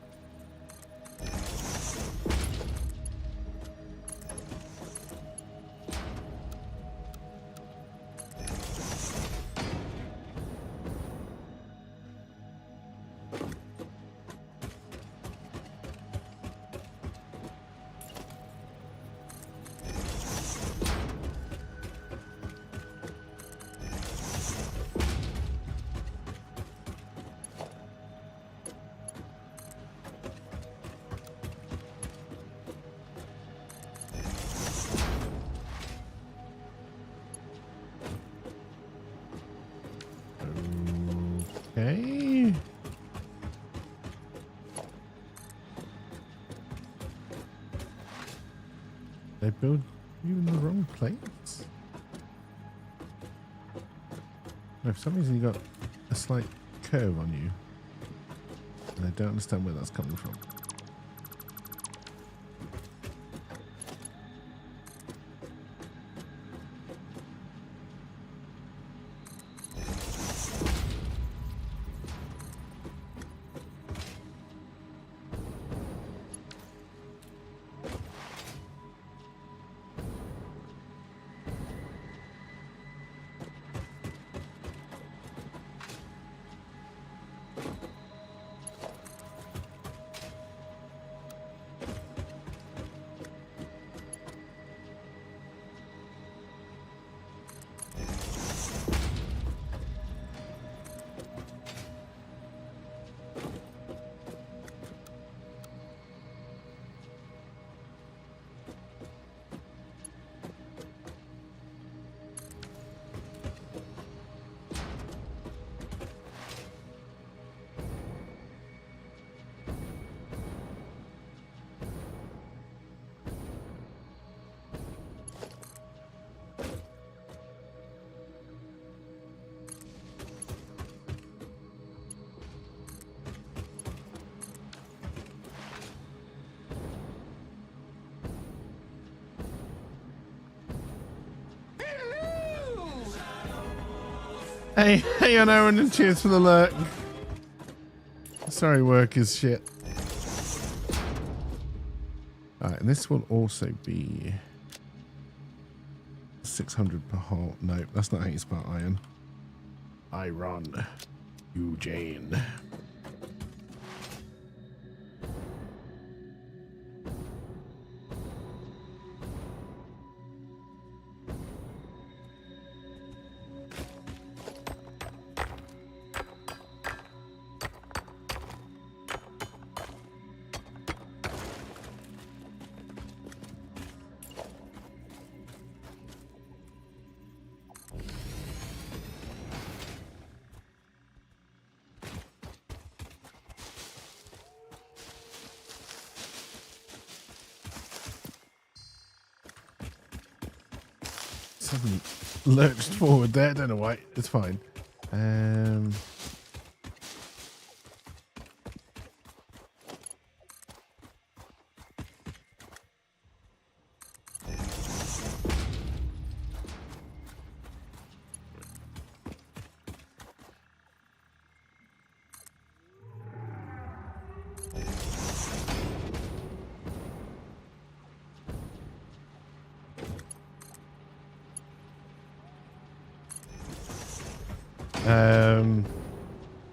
Okay. They build you in the wrong place? No, for some reason you got a slight curve on you. And I don't understand where that's coming from. Hey on Aaron, and cheers for the lurk. Sorry, work is shit. Alright, and this will also be 600 per hole. No, that's not how you spell iron. Iron. Eugene. Suddenly lurched forward there. Don't know why. It's fine.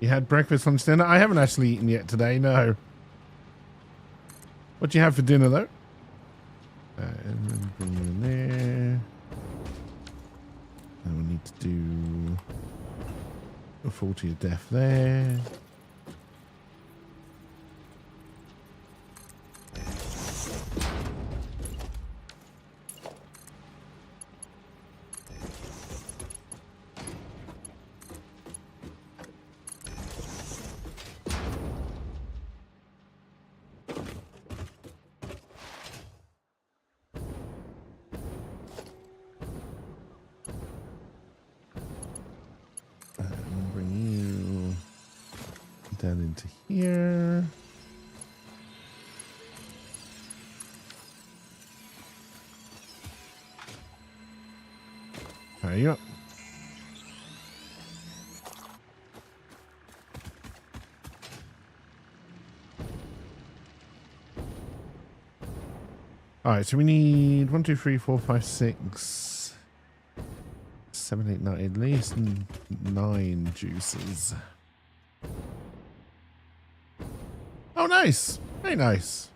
You had breakfast, lunch, dinner? I haven't actually eaten yet today, no. What do you have for dinner, though? And then bring you in there. And we need to do a 40 of death there. Down into here. There you go. All right, so we need 1, 2, 3, 4, 5, 6, 7, 8, 9, at least 9 juices. Oh, nice. Very nice.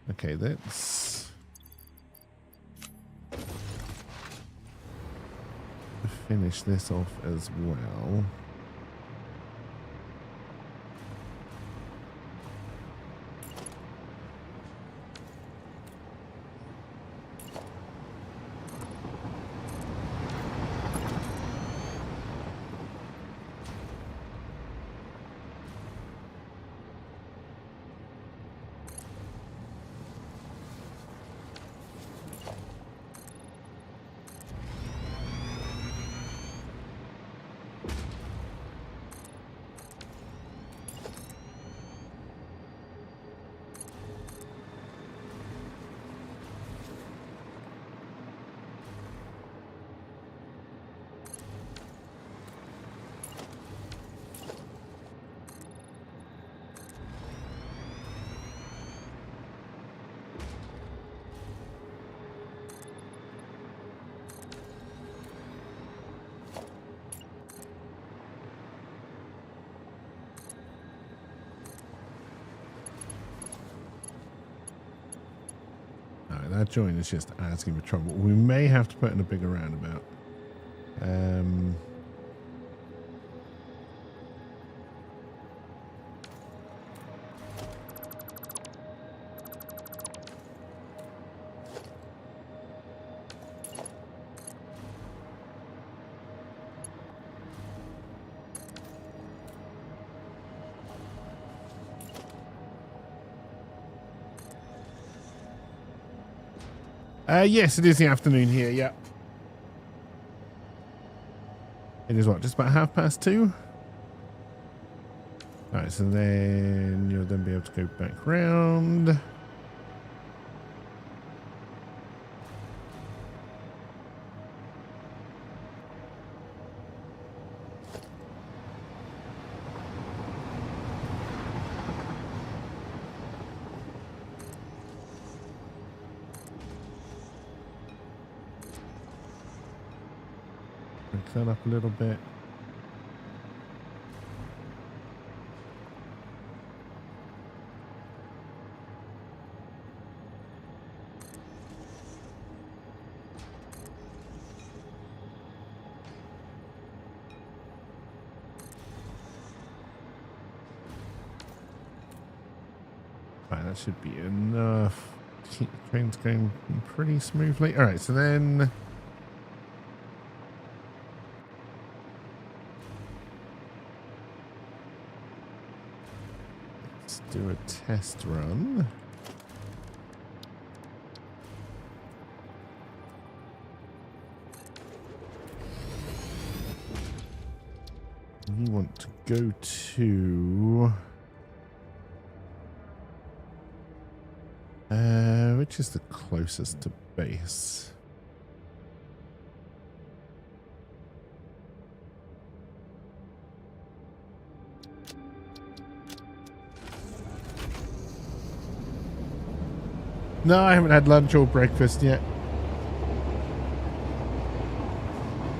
Okay, let's finish this off as well. That joint is just asking for trouble. We may have to put in a bigger roundabout. Yes, it is the afternoon here, yeah. It is what, just about 2:30? Alright, so then you'll then be able to go back round. That up a little bit. Right, that should be enough. Keep the trains going pretty smoothly. All right, so then do a test run. We want to go to which is the closest to base? No, I haven't had lunch or breakfast yet.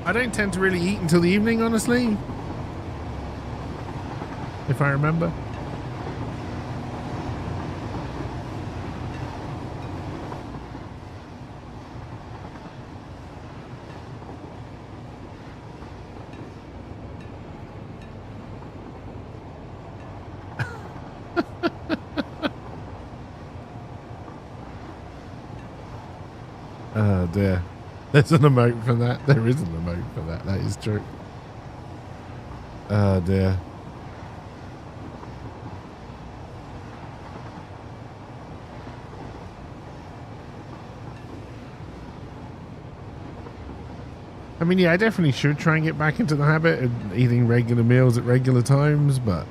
I don't tend to really eat until the evening, honestly. If I remember. Oh dear. There's an emote for that. There is an emote for that. That is true. Oh dear. I mean, yeah, I definitely should try and get back into the habit of eating regular meals at regular times, but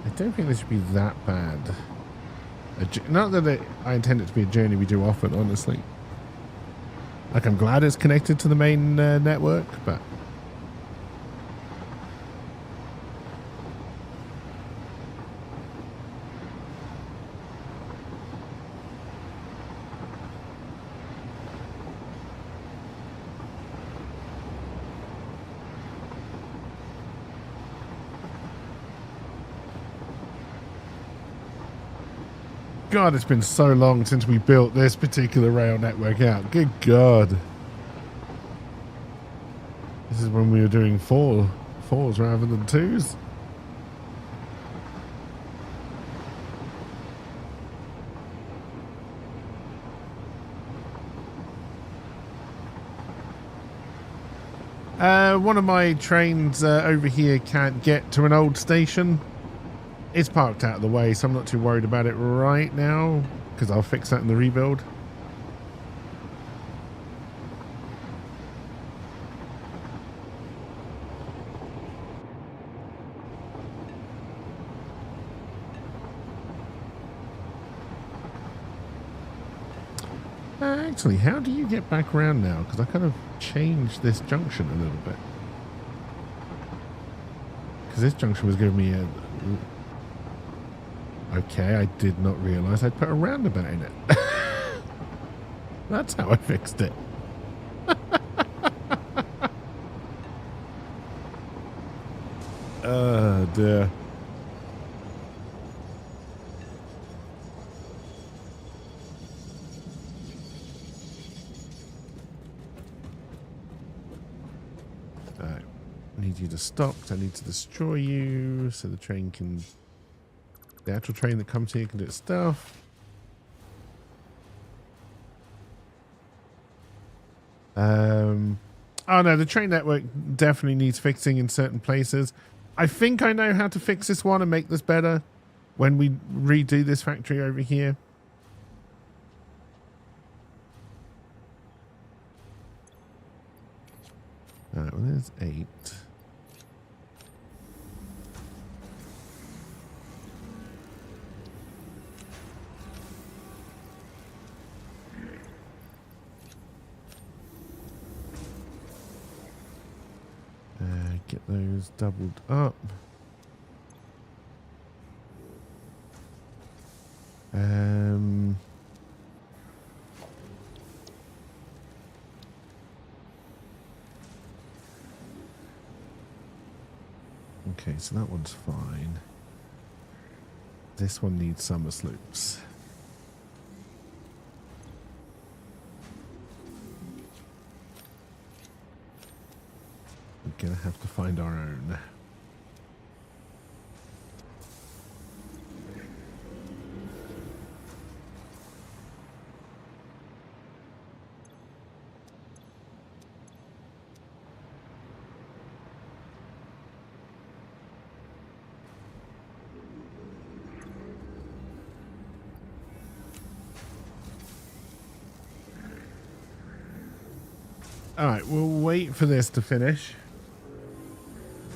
I don't think this should be that bad. Not that I intend it to be a journey we do often, honestly. Like, I'm glad it's connected to the main network, but... God, it's been so long since we built this particular rail network out. Good God. This is when we were doing fours rather than twos. One of my trains over here can't get to an old station. It's parked out of the way, so I'm not too worried about it right now, because I'll fix that in the rebuild. Actually, how do you get back around now? Because I kind of changed this junction a little bit. Because this junction was giving me a... Okay, I did not realise I'd put a roundabout in it. That's how I fixed it. Oh dear. I need you to stop. I need to destroy you so the train can... The actual train that comes here can do its stuff. Oh no, the train network definitely needs fixing in certain places. I think I know how to fix this one and make this better when we redo this factory over here. Alright, well there's 8. Get those doubled up. Okay, so that one's fine. This one needs summer sloops. We're gonna have to find our own. All right, we'll wait for this to finish,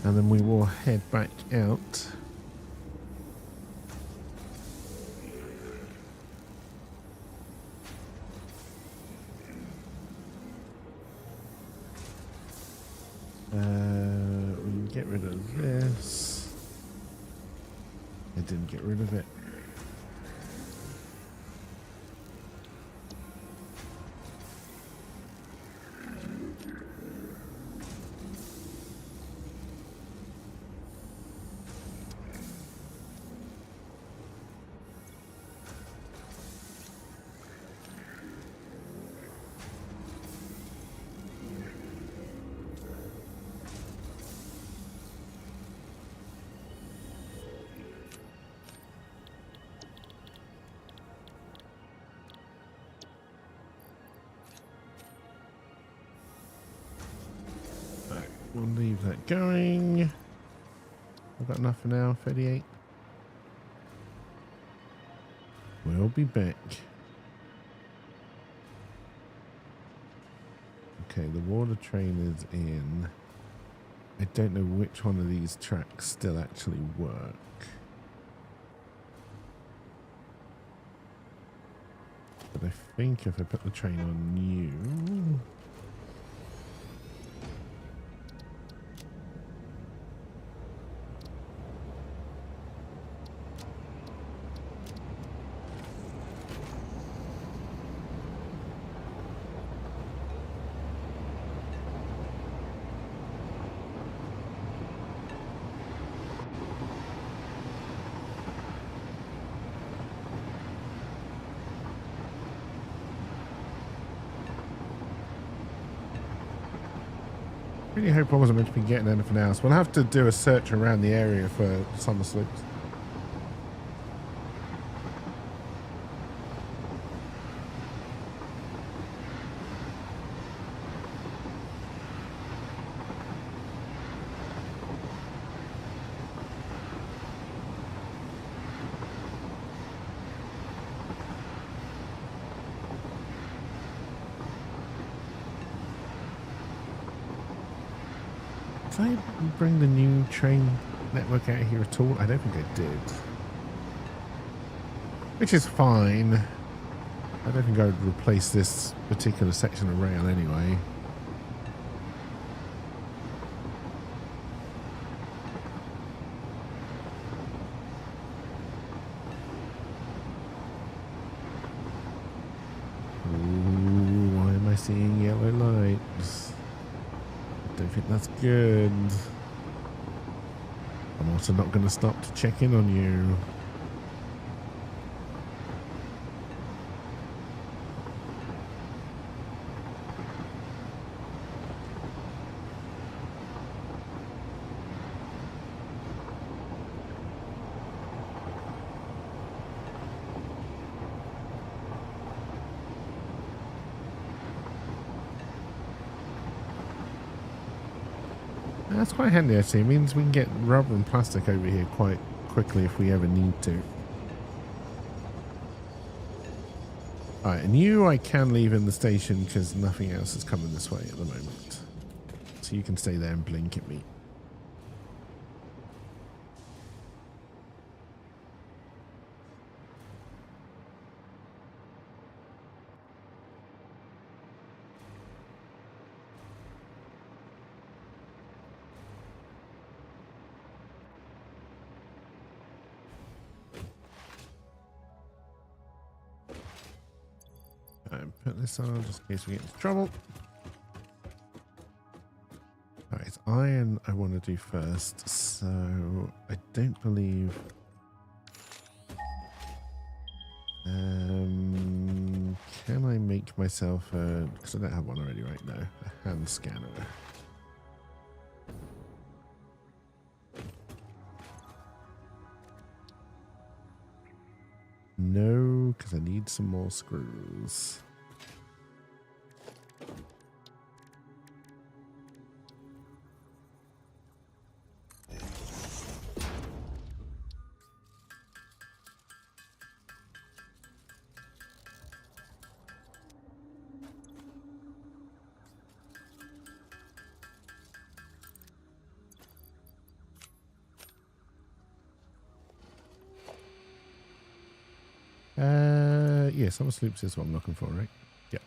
and then we will head back out. We can get rid of this. I didn't get rid of it. We'll leave that going. I've got enough for now, 38. We'll be back. Okay, the water train is in. I don't know which one of these tracks still actually work. But I think if I put the train on new... really hope I wasn't meant to be getting anything else. We'll have to do a search around the area for summer slips. Did I bring the new train network out here at all? I don't think I did. Which is fine. I don't think I would replace this particular section of rail anyway. Ooh, why am I seeing yellow lights? I don't think that's good. I'm also not going to stop to check in on you. That's quite handy actually. It means we can get rubber and plastic over here quite quickly if we ever need to. Alright, and you I can leave in the station because nothing else is coming this way at the moment. So you can stay there and blink at me. Put this on just in case we get into trouble. Alright, it's iron I want to do first, so I don't believe... can I make myself a... because I don't have one already right now, a hand scanner. No, because I need some more screws. Yeah, Summer Sloops is what I'm looking for, right? Yeah.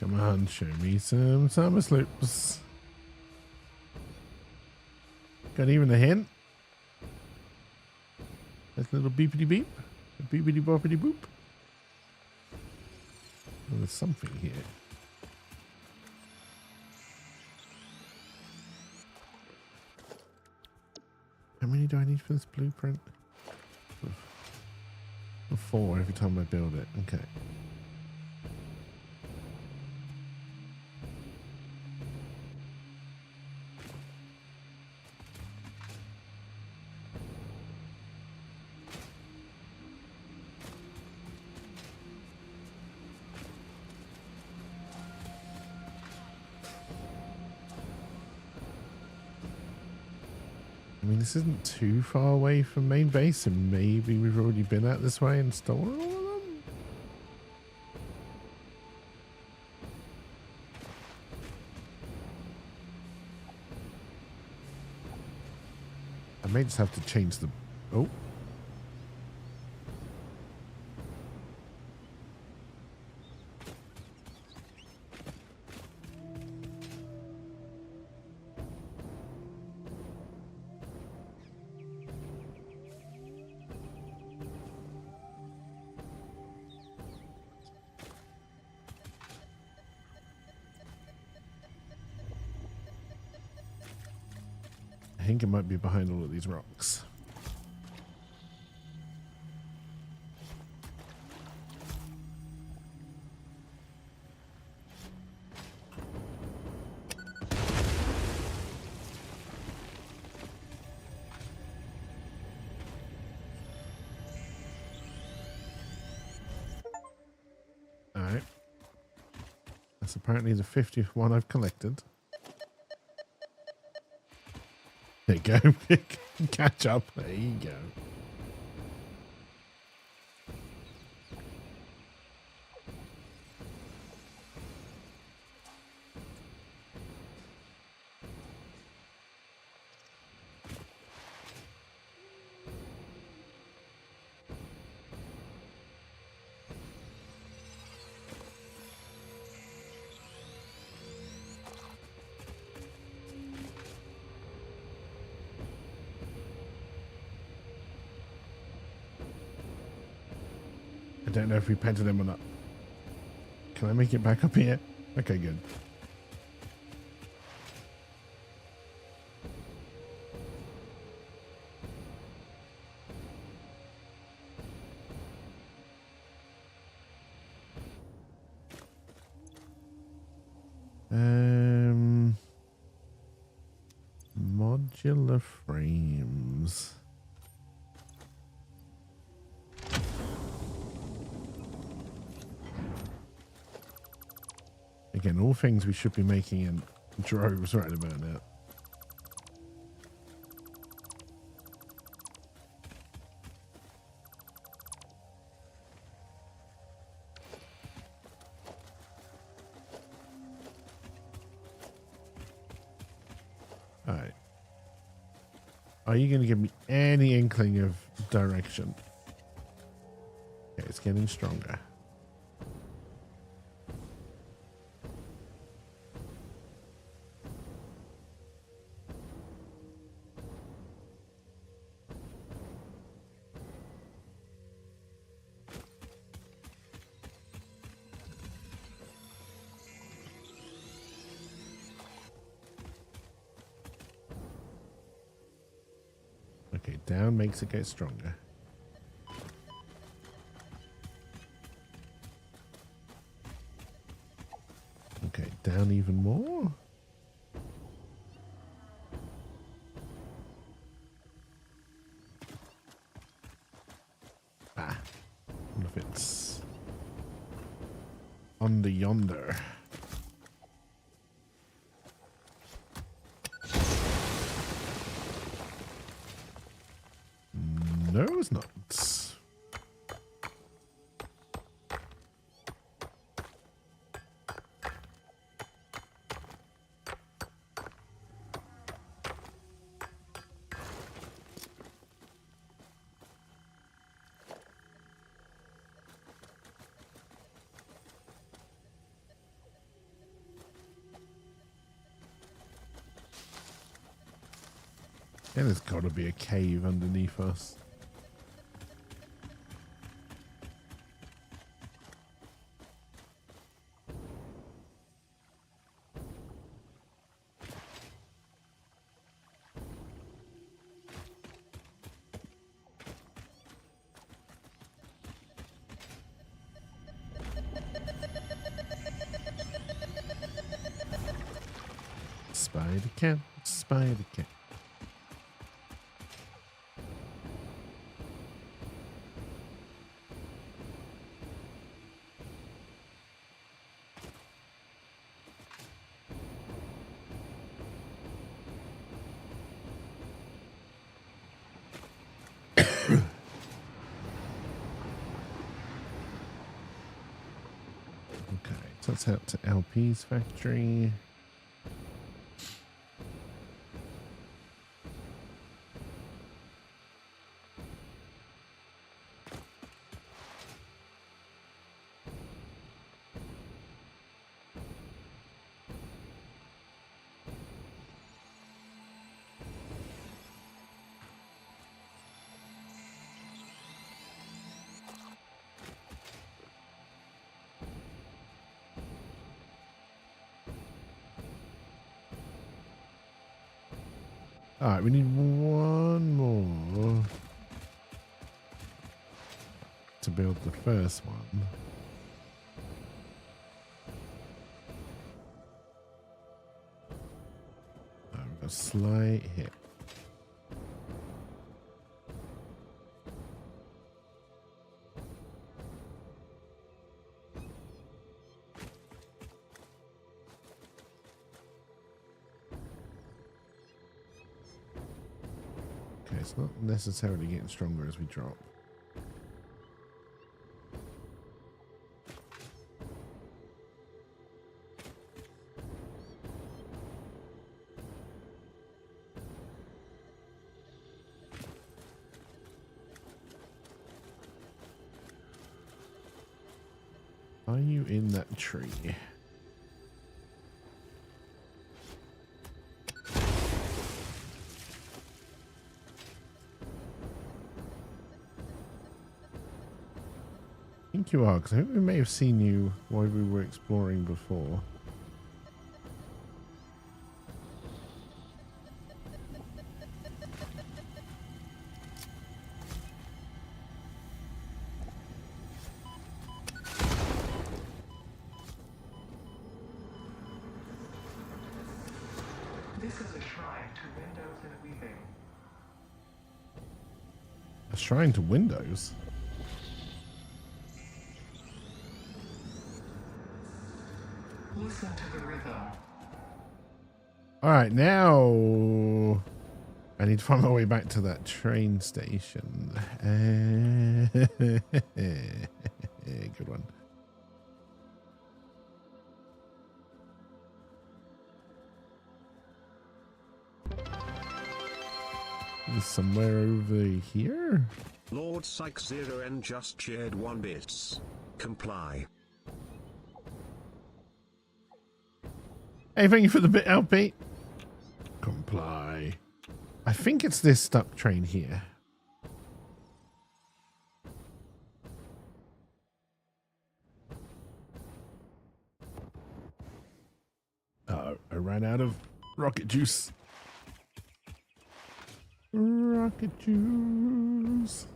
Come on, show me some Summer Sloops. Got even a hint. That's a little beepity beep. Beepity boppity boop. Oh, there's something here. How many do I need for this blueprint? 4 every time I build it. Okay. I mean, this isn't too far away from main base, and maybe we've already been out this way and stolen all of them. I may just have to change the... Oh. I think it might be behind all of these rocks. All right. That's apparently the 50th one I've collected. There you go. Catch up. There you go. I don't know if we painted them or not. Can I make it back up here? Okay, good. Modular frames. Again, all things we should be making in droves right about now. All right. Are you going to give me any inkling of direction? Okay, it's getting stronger. Okay, down makes it get stronger. Okay, down even more. Ah, I'm gonna if it's under yonder. No, it's not. Yeah, there's got to be a cave underneath us. Spider cat, spider cat. Okay, so let's head up to LP's factory. All right, we need one more to build the first one. We've got a slight hit. Okay, it's not necessarily getting stronger as we drop. Are you in that tree? I think you are, because I think we may have seen you while we were exploring before. This is a shrine to Windows and Weaving. A shrine to Windows? Listen to the rhythm. Alright, now I need to find my way back to that train station. Good one. Is somewhere over here? Lord Psych0N just shared 1 bits. Comply. Hey, thank you for the bit, LP. Comply. I think it's this stuck train here. I ran out of rocket juice. Rocket juice.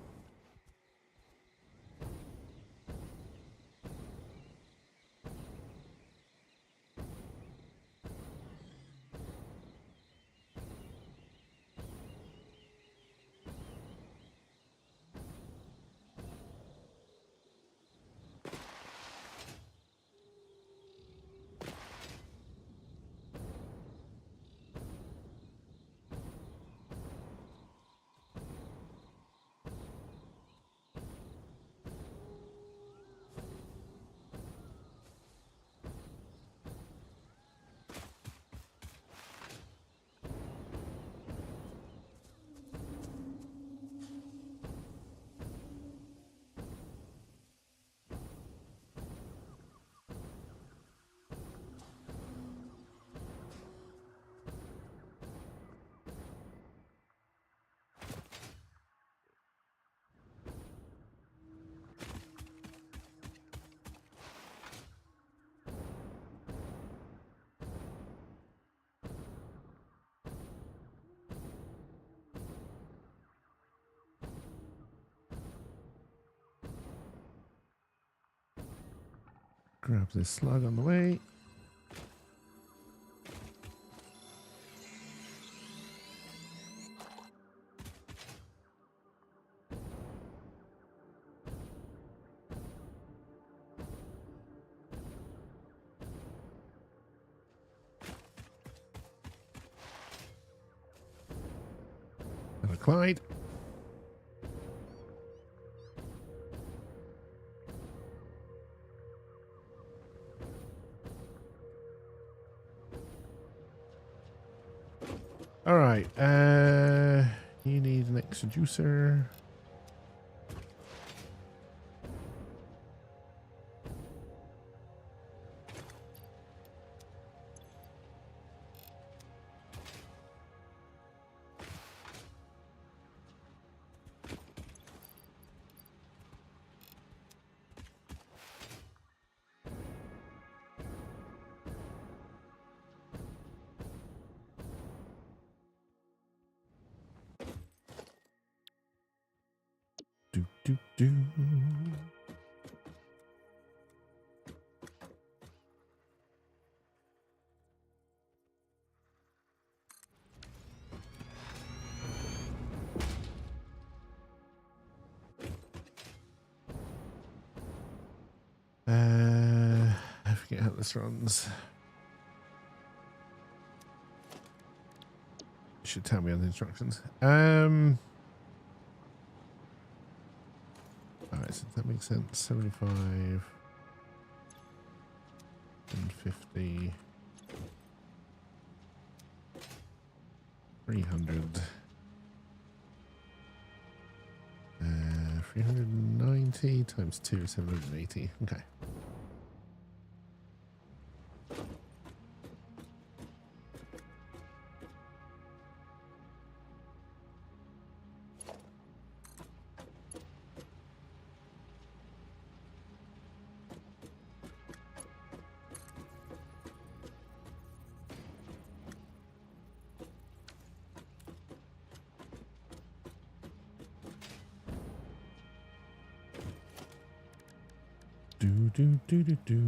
grab this slug on the way. And a Clyde. All right. You need an extra juicer. Do. I forget how this runs. You should tell me on the instructions. Alright, so that makes sense. 75 and 50. 300. 390 times 2, 780. Okay. Do.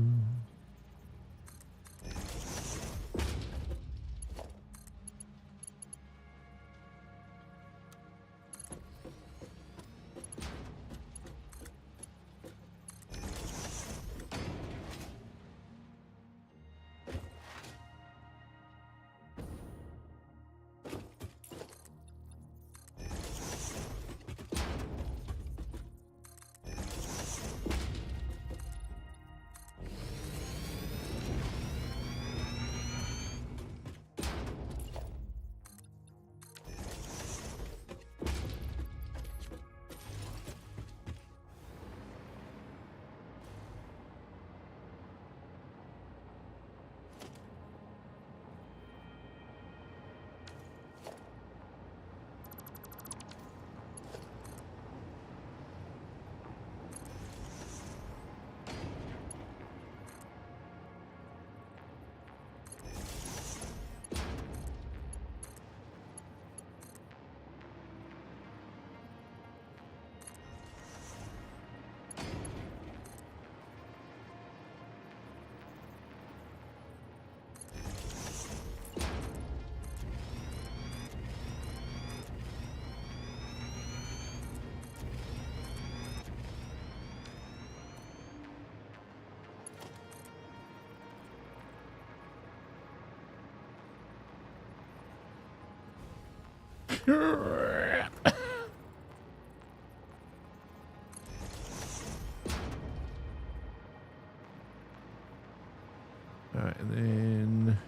Alright, and then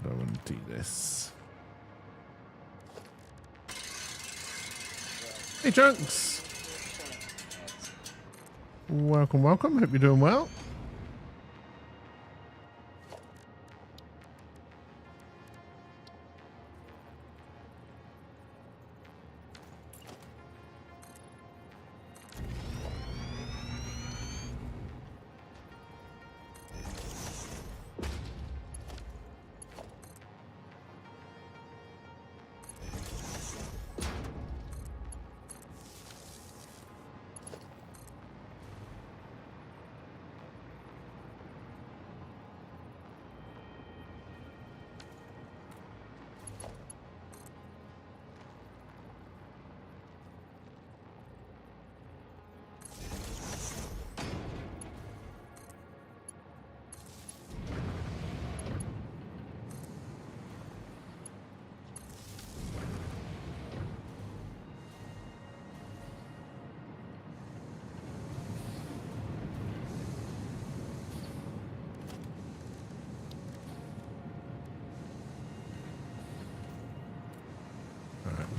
I want to do this. Hey, Chunks! Welcome, welcome. Hope you're doing well.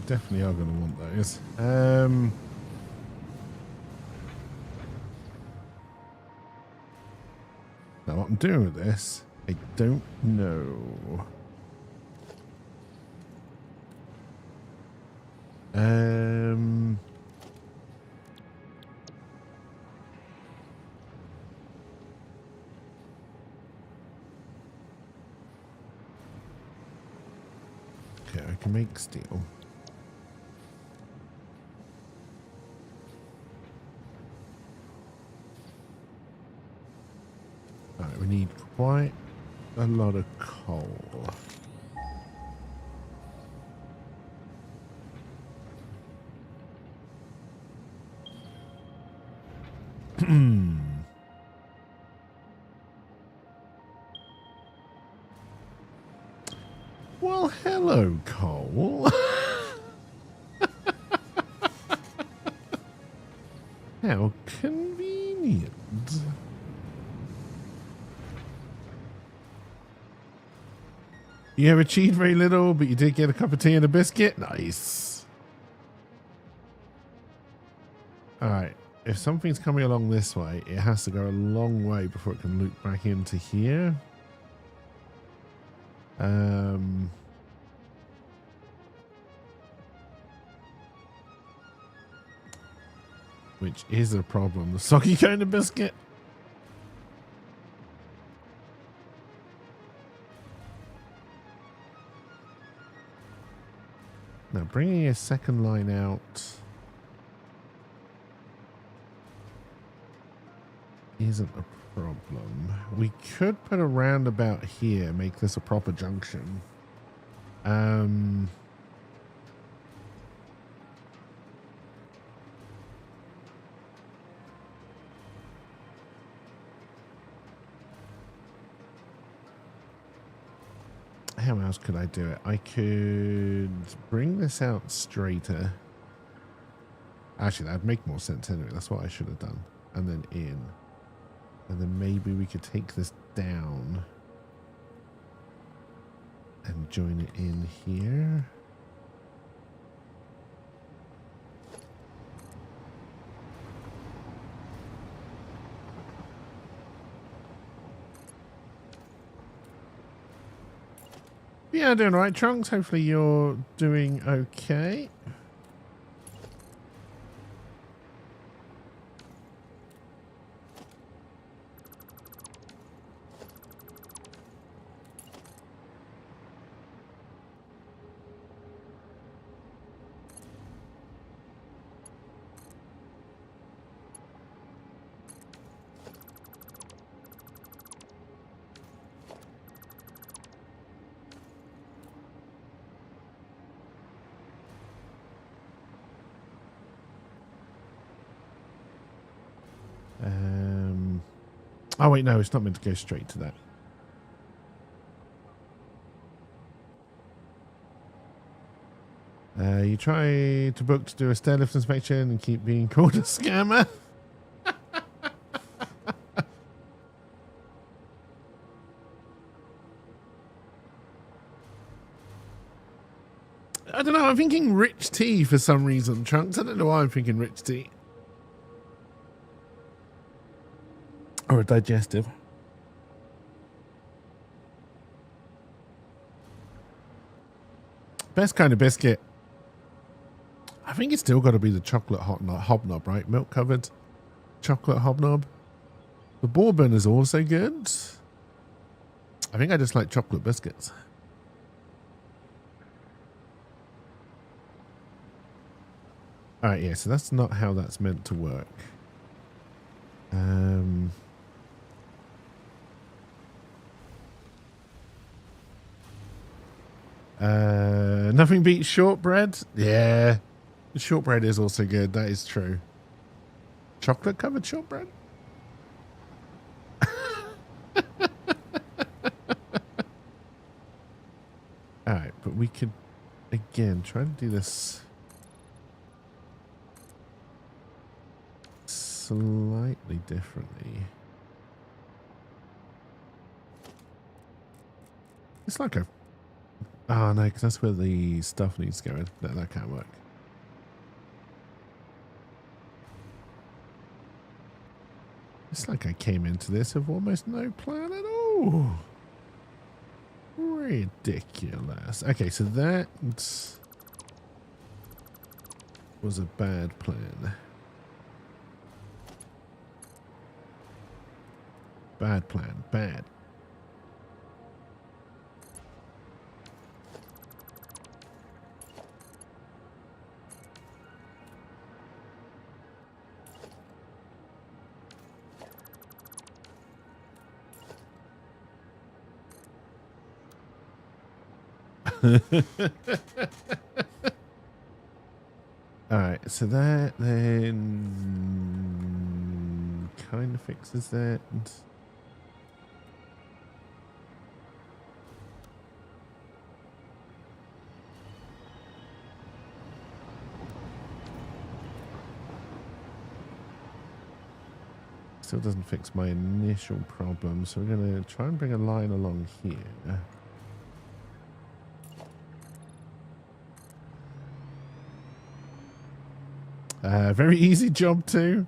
definitely are going to want those. Now, what I'm doing with this, I don't know. Okay, I can make steel. Alright, we need quite a lot of coal. Well, hello, coal. How convenient. You have achieved very little, but you did get a cup of tea and a biscuit. Nice. Alright, if something's coming along this way, it has to go a long way before it can loop back into here. Which is a problem. The soggy kind of biscuit. Now bringing a second line out isn't a problem. We could put a roundabout here, make this a proper junction. How else could I do it? I could bring this out straighter. Actually, that'd make more sense anyway. That's what I should have done. And then in. And then maybe we could take this down and join it in here. Yeah, doing all right, Trunks. Hopefully you're doing okay. Oh wait, no, it's not meant to go straight to that. You try to book to do a stairlift inspection and keep being called a scammer. I don't know, I'm thinking rich tea for some reason, Trunks. I don't know why I'm thinking rich tea. Or a digestive. Best kind of biscuit. I think it's still got to be the chocolate hobnob, right? Milk covered chocolate hobnob. The bourbon is also good. I think I just like chocolate biscuits. Alright, yeah, so that's not how that's meant to work. Nothing beats shortbread. Yeah. Shortbread is also good. That is true. Chocolate covered shortbread? Alright, but we could, again, try to do this slightly differently. It's like a Oh no, because that's where the stuff needs to go in. No, that can't work. It's like I came into this with almost no plan at all. Ridiculous. Okay, so that was a bad plan. Bad plan. Bad. Alright, so that then kind of fixes that. Still doesn't fix my initial problem, so we're going to try and bring a line along here. Very easy job too.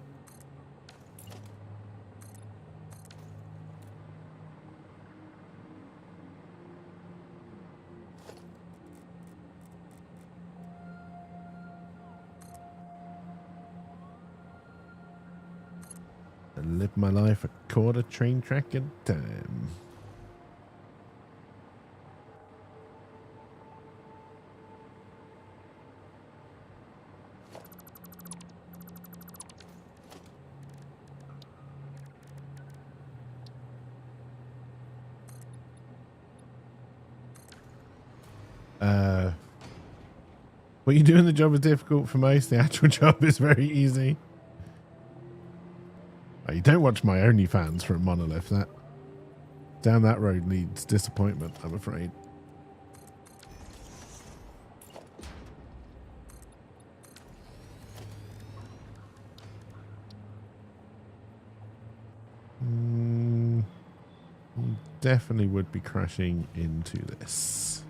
I live my life a quarter train track at a time. What you do in the job is difficult for most. The actual job is very easy. Oh, you don't watch my OnlyFans for a monolith. That down that road leads disappointment, I'm afraid. Definitely would be crashing into this.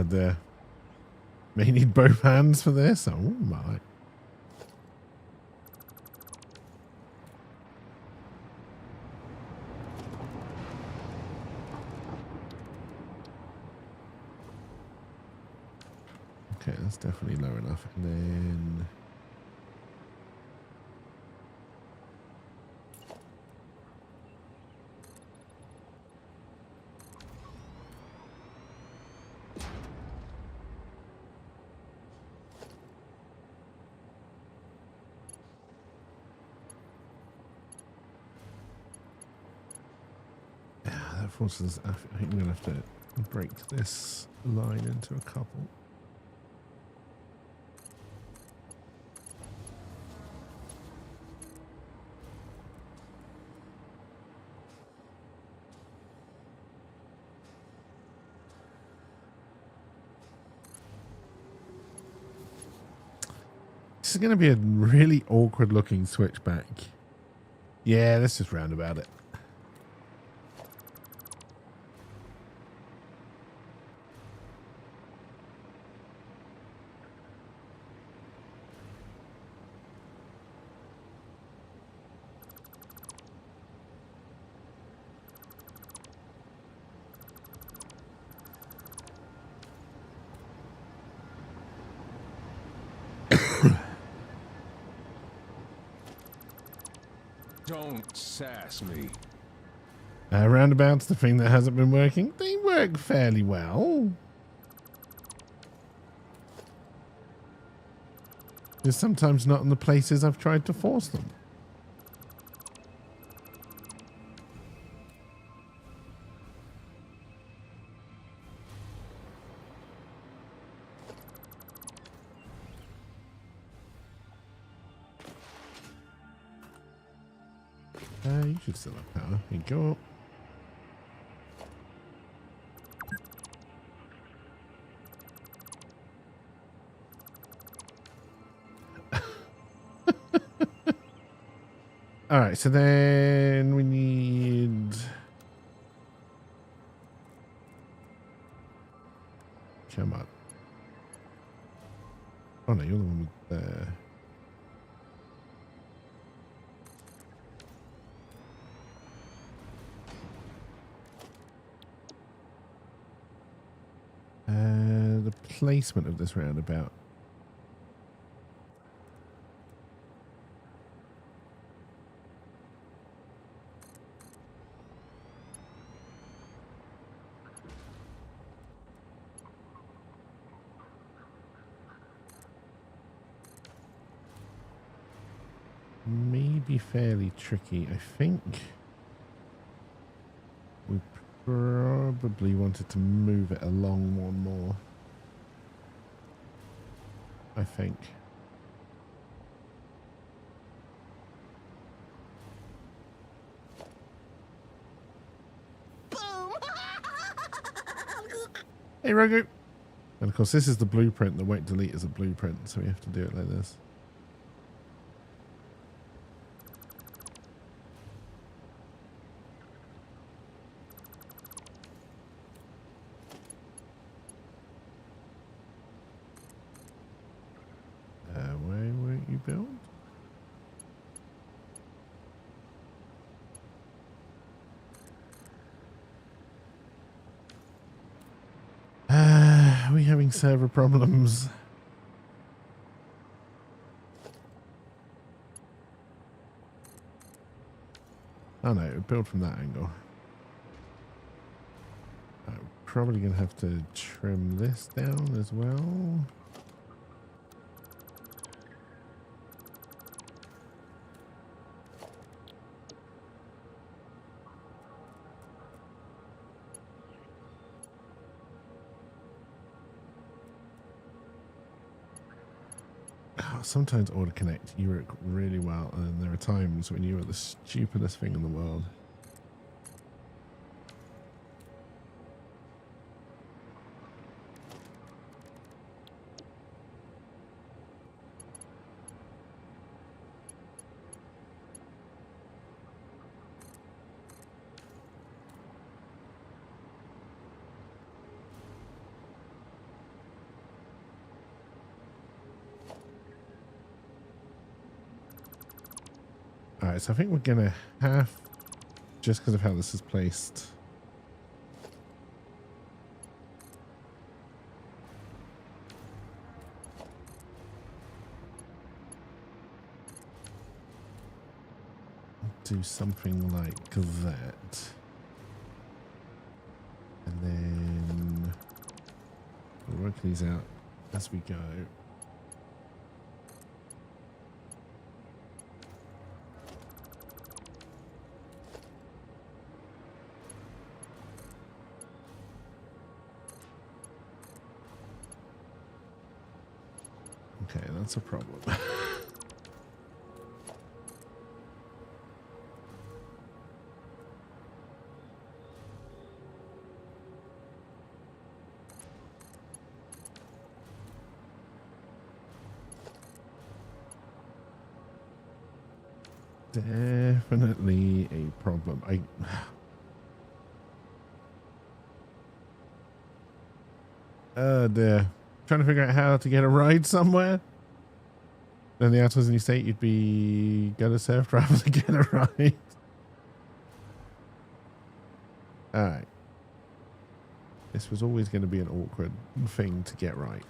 There. May need both hands for this. Oh my. Okay, that's definitely low enough. And then forces. I think I'm gonna have to break this line into a couple. This is gonna be a really awkward looking switchback. Yeah, let's just round about it. Don't sass me. Roundabout's the thing that hasn't been working. They work fairly well. They're sometimes not in the places I've tried to force them. You should still have power. Here you go. All right, so then we need. Come on. Oh no, you're the one with the. The placement of this roundabout. May be fairly tricky. I think we probably wanted to move it along one more. I think. Hey, Rogu. And of course, this is the blueprint. The wait delete is a blueprint, so we have to do it like this. Why won't you build? Are we having server problems? Oh no, build from that angle. I'm probably going to have to trim this down as well. Sometimes Auto Connect you work really well, and there are times when you are the stupidest thing in the world. Alright, so I think we're going to have, just because of how this is placed, do something like that. And then we'll work these out as we go. Okay, that's a problem. Definitely a problem. Oh dear. Trying to figure out how to get a ride somewhere. Then the answer was in your state, you'd be gonna surf rather than get a ride. Alright. This was always going to be an awkward thing to get right.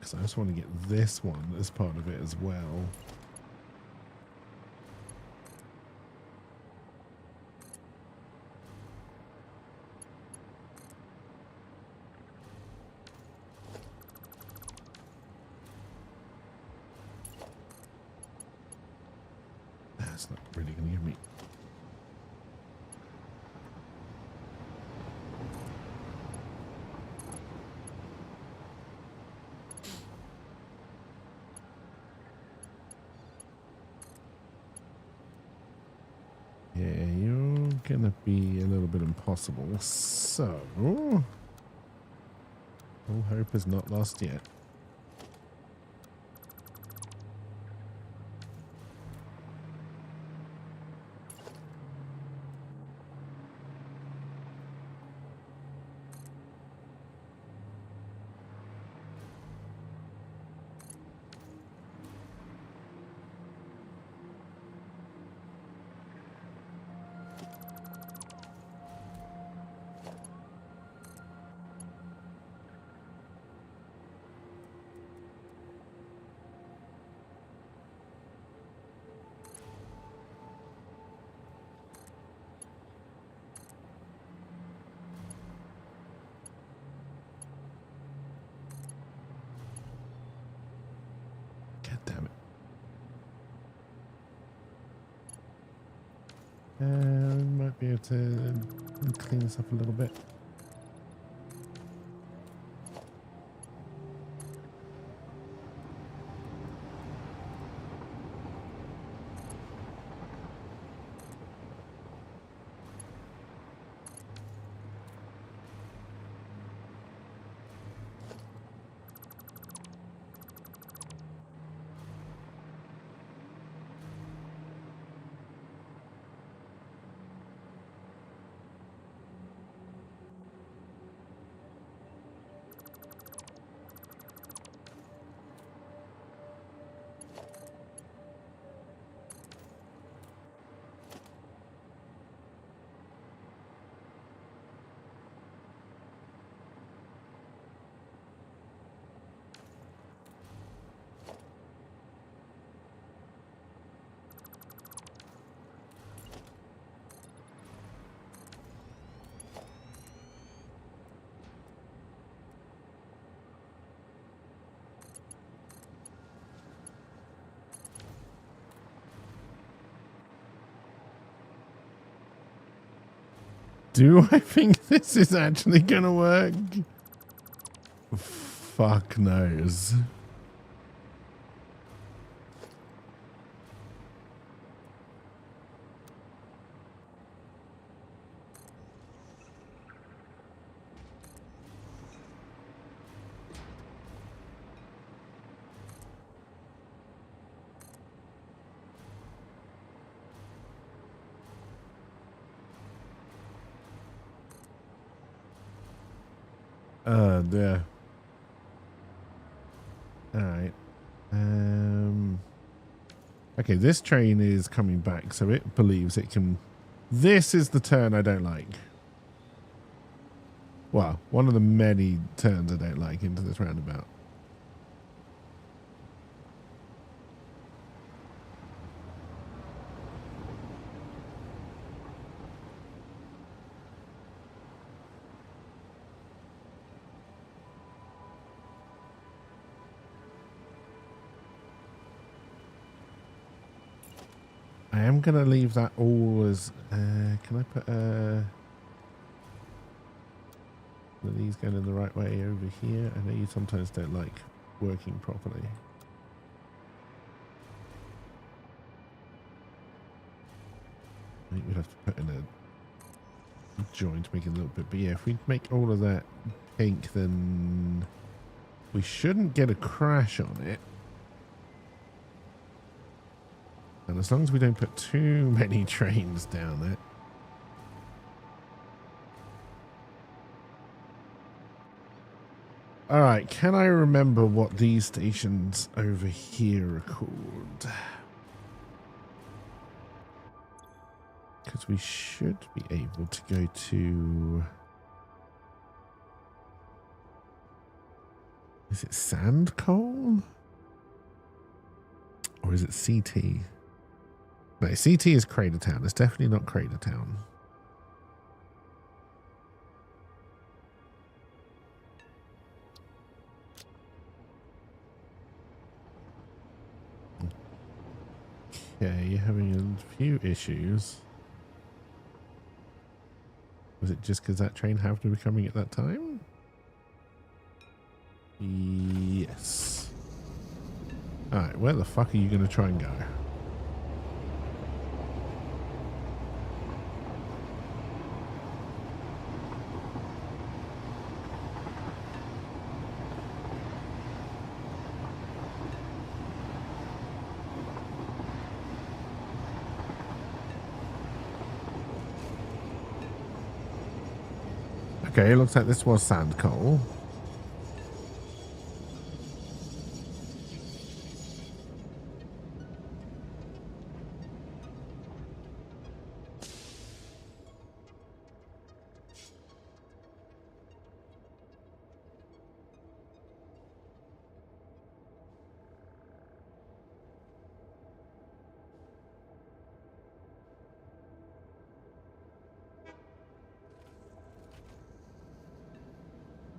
Because I just want to get this one as part of it as well. That's not really going to give me. Yeah, you're gonna be a little bit impossible. So, all hope is not lost yet. God damn it. We might be able to clean this up a little bit. Do I think this is actually gonna work? Fuck knows. There. Alright. Okay, this train is coming back, so it believes it can... This is the turn I don't like. Well, one of the many turns I don't like into this roundabout. I am going to leave that all as... can I put one of these going in the right way over here? I know you sometimes don't like working properly. I think we'd have to put in a joint to make it a little bit... But yeah, if we make all of that pink, then we shouldn't get a crash on it. And as long as we don't put too many trains down it. Alright, can I remember what these stations over here are called? Because we should be able to go to Is it sand coal? Or is it CT? No, CT is Crater Town. It's definitely not Crater Town. Okay, you're having a few issues. Was it just because that train happened to be coming at that time? Yes. Alright, where the fuck are you going to try and go? Okay, it looks like this was sand coal.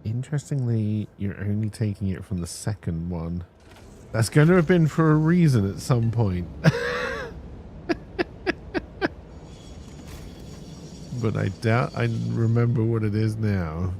Interestingly, you're only taking it from the second one. That's going to have been for a reason at some point. But I doubt I remember what it is now.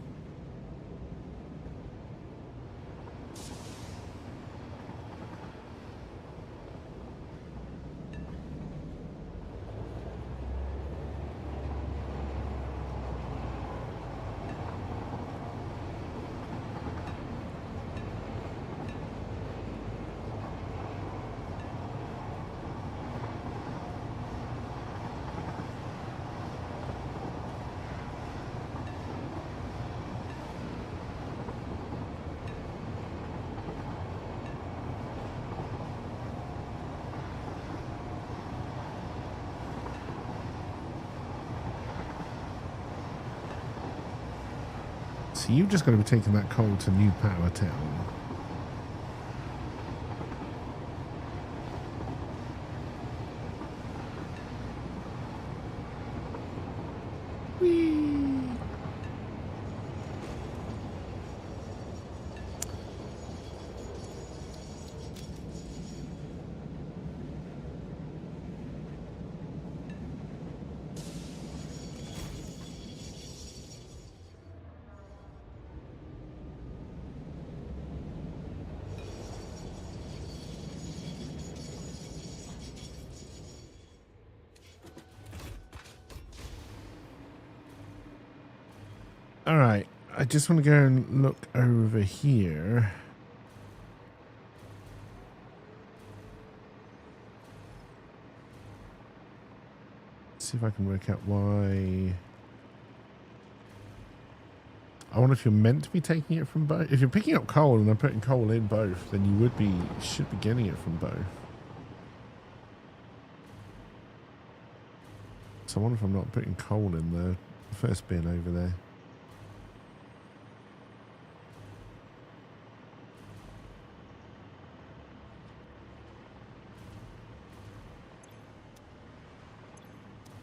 So you've just got to be taking that coal to New Power Town. Whee! All right, I just want to go and look over here. See if I can work out why. I wonder if you're meant to be taking it from both. If you're picking up coal and I'm putting coal in both, then you should be getting it from both. So I wonder if I'm not putting coal in the first bin over there.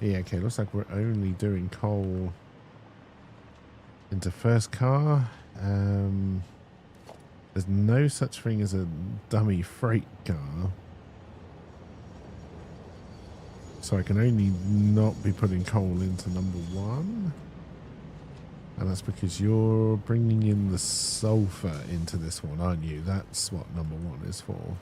Yeah, okay, looks like we're only doing coal into first car. There's no such thing as a dummy freight car. So I can only not be putting coal into number one. And that's because you're bringing in the sulfur into this one, aren't you? That's what number one is for.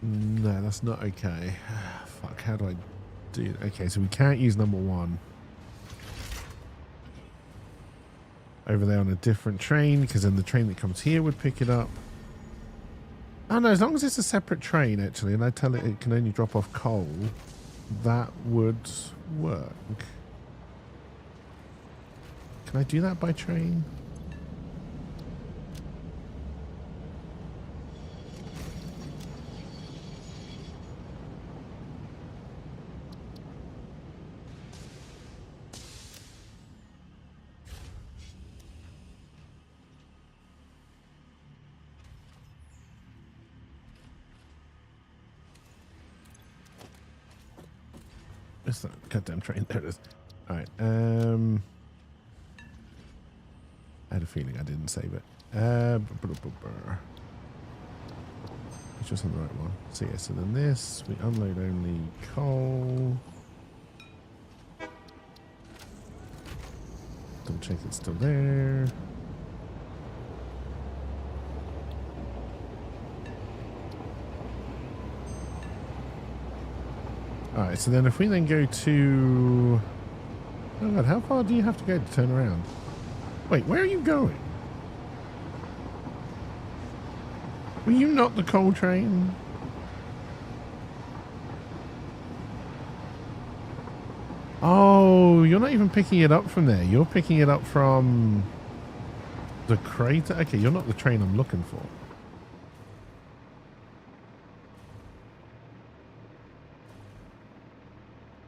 No, that's not okay. Fuck, how do I do it? Okay, so we can't use number one over there on a different train, because then the train that comes here would pick it up. Oh no, as long as it's a separate train actually, and I tell it it can only drop off coal, that would work. Can I do that by train? It's that goddamn train. There it is. All right. I had a feeling I didn't save it. It's just on the right one. So yeah, so then this, we unload only coal. Double check it's still there. Alright, so then if we then go to... Oh god, how far do you have to go to turn around? Wait, where are you going? Were you not the coal train? Oh, you're not even picking it up from there. You're picking it up from the crater. Okay, you're not the train I'm looking for.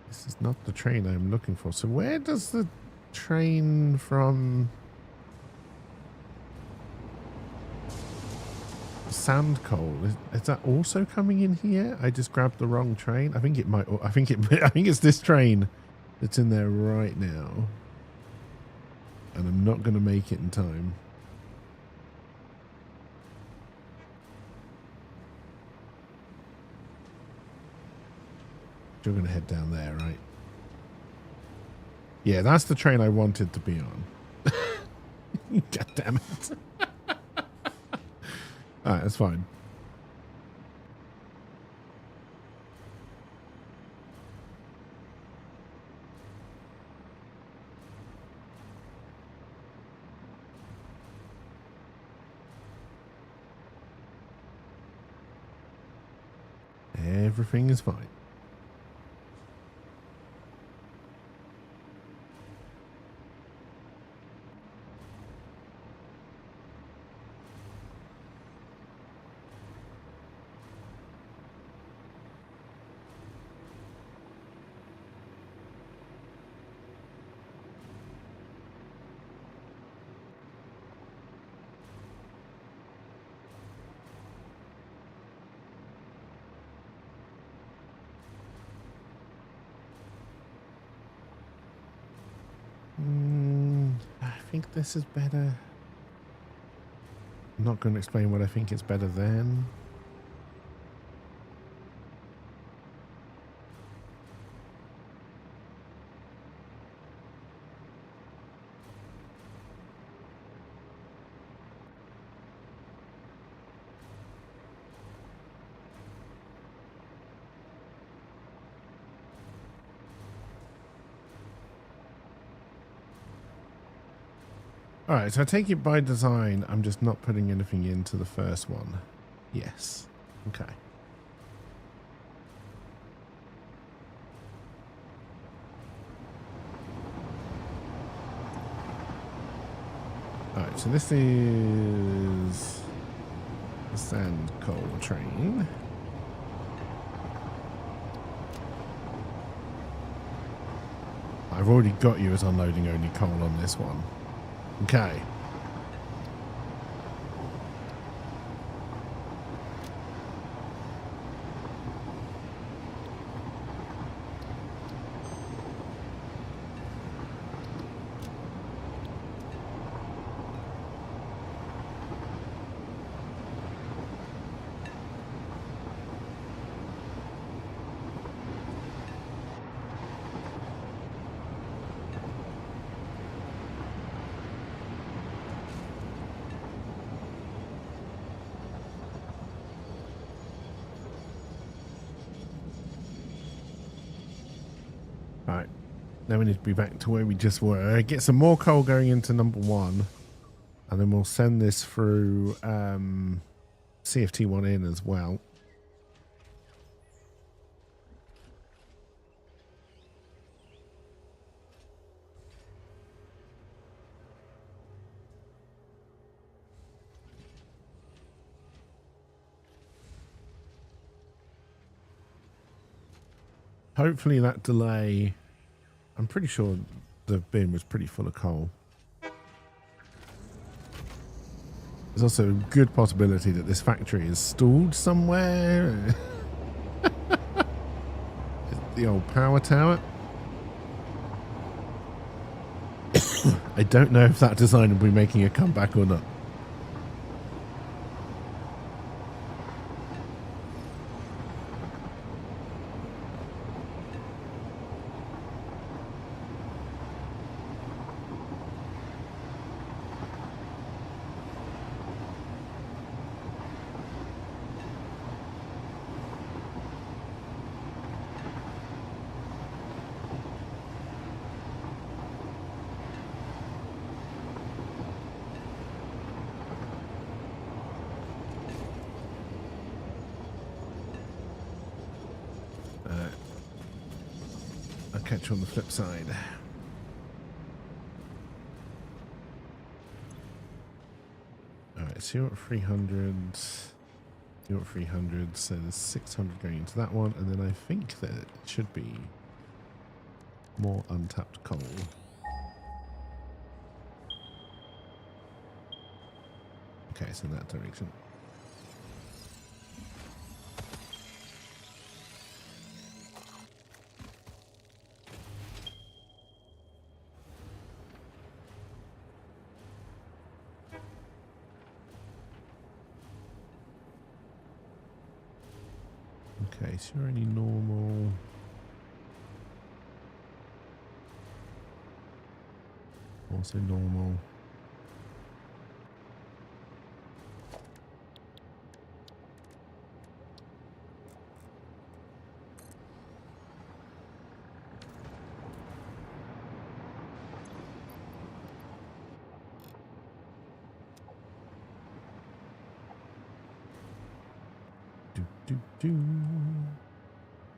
This is not the train I'm looking for. So where does the train from sand coal is that also coming in here? I just grabbed the wrong train. I think it might. I think it's this train that's in there right now, and I'm not going to make it in time. You're going to head down there, right? Yeah, that's the train I wanted to be on. God damn it. Alright, that's fine. Everything is fine. I think this is better. I'm not going to explain what I think it's better than. Alright, so I take it by design, I'm just not putting anything into the first one. Yes. Okay. Alright, so this is the sand coal train. I've already got you as unloading only coal on this one. Okay. Right, now we need to be back to where we just were. Get some more coal going into number one, and then we'll send this through CFT1 in as well. Hopefully that delay, I'm pretty sure the bin was pretty full of coal. There's also a good possibility that this factory is stalled somewhere. the old power tower. I don't know if that design will be making a comeback or not. I'll catch you on the flip side. Alright, so you're at 300. You're at 300, so there's 600 going into that one, and then I think that it should be more untapped coal. Okay, so in that direction. Okay, so you're only normal. Also normal.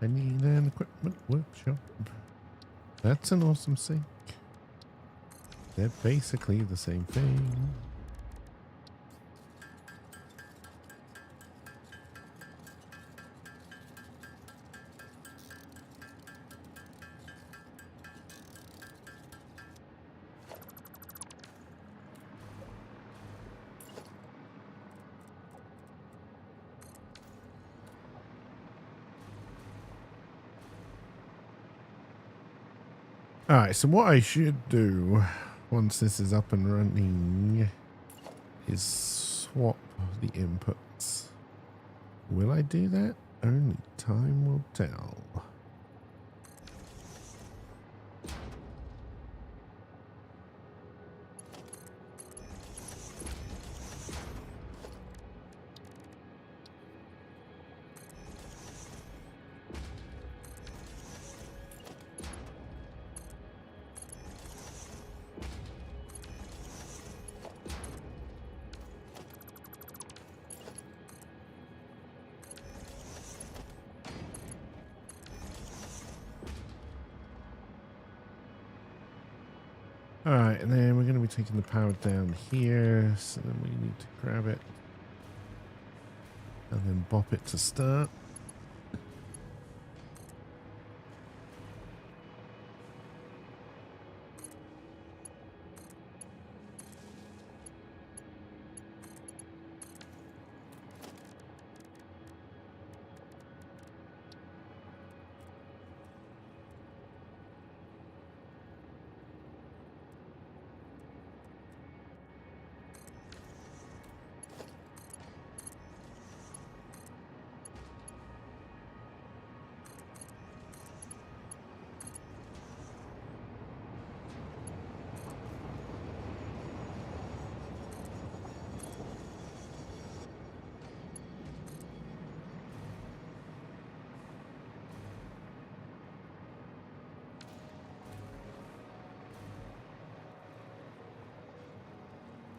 I need an equipment workshop. That's an awesome sink. They're basically the same thing. Alright, so what I should do once this is up and running is swap the inputs. Will I do that? Only time will tell. Alright, and then we're going to be taking the power down here, so then we need to grab it and then bop it to start.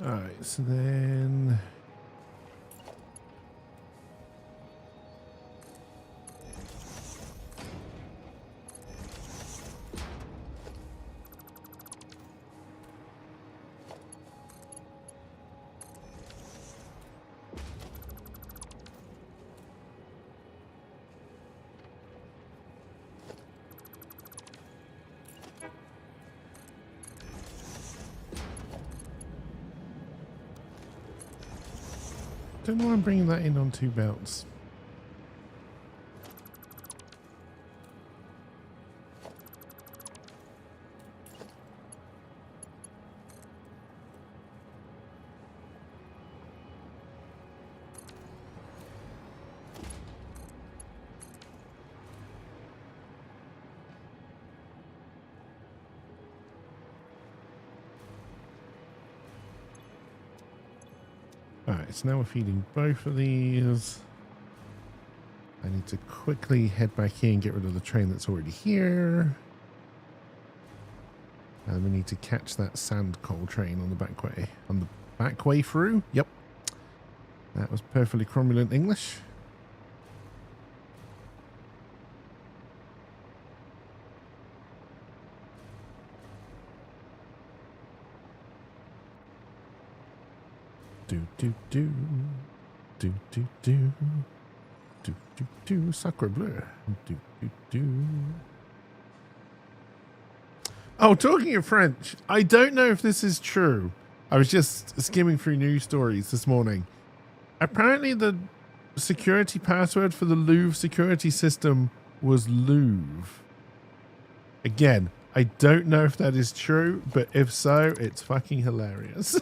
Alright, so then don't know why I'm bringing that in on 2 belts. Right, so now we're feeding both of these. I need to quickly head back here and get rid of the train that's already here. And we need to catch that sand coal train on the back way. On the back way through? Yep. That was perfectly cromulent English. Do do do. Do do do. Do do do. Sacre bleu. Do do do. Oh, talking of French, I don't know if this is true. I was just skimming through news stories this morning. Apparently the security password for the Louvre security system was Louvre. Again, I don't know if that is true, but if so, it's fucking hilarious.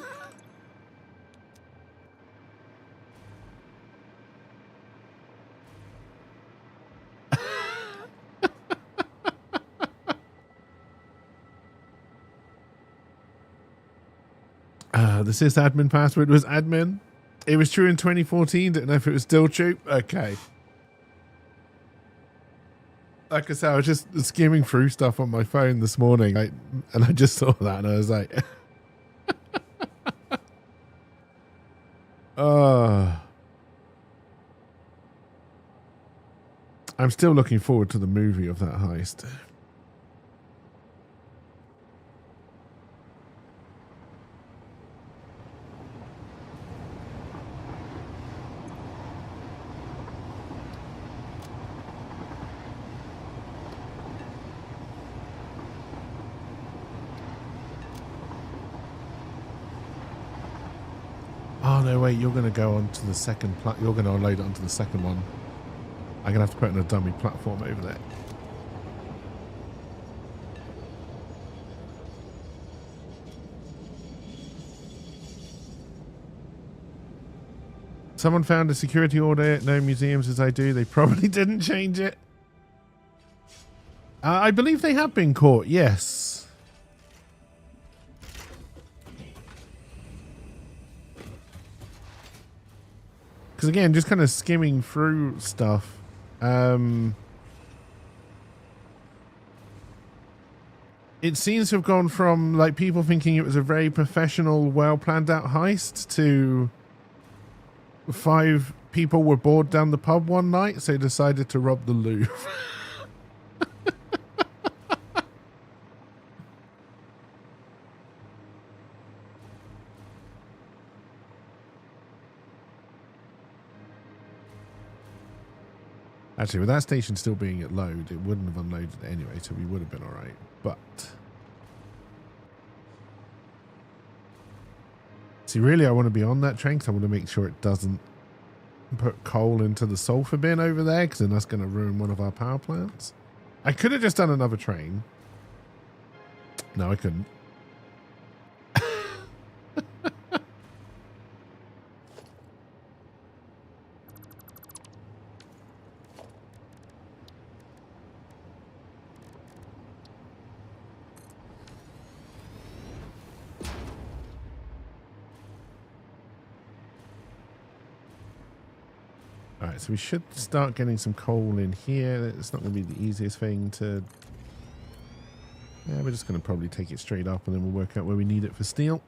The sysadmin password was admin. It was true in 2014. Don't know if it was still true. Okay. Like I said, I was just skimming through stuff on my phone this morning, and I just saw that, and I was like, I'm still looking forward to the movie of that heist. Oh, no, wait, you're going to go onto the second you're going to unload it onto the second one. I'm going to have to put in a dummy platform over there. Someone found a security audit. No museums as I do. They probably didn't change it. I believe they have been caught, yes. Because again, just kind of skimming through stuff. It seems to have gone from like people thinking it was a very professional, well planned out heist to 5 people were bored down the pub one night, so decided to rob the Louvre. Actually, with that station still being at load, it wouldn't have unloaded anyway, so we would have been all right. But see, really, I want to be on that train because I want to make sure it doesn't put coal into the sulfur bin over there, because then that's going to ruin one of our power plants. I could have just done another train. No, I couldn't. Alright, so we should start getting some coal in here. It's not going to be the easiest thing to... Yeah, we're just going to probably take it straight up and then we'll work out where we need it for steel.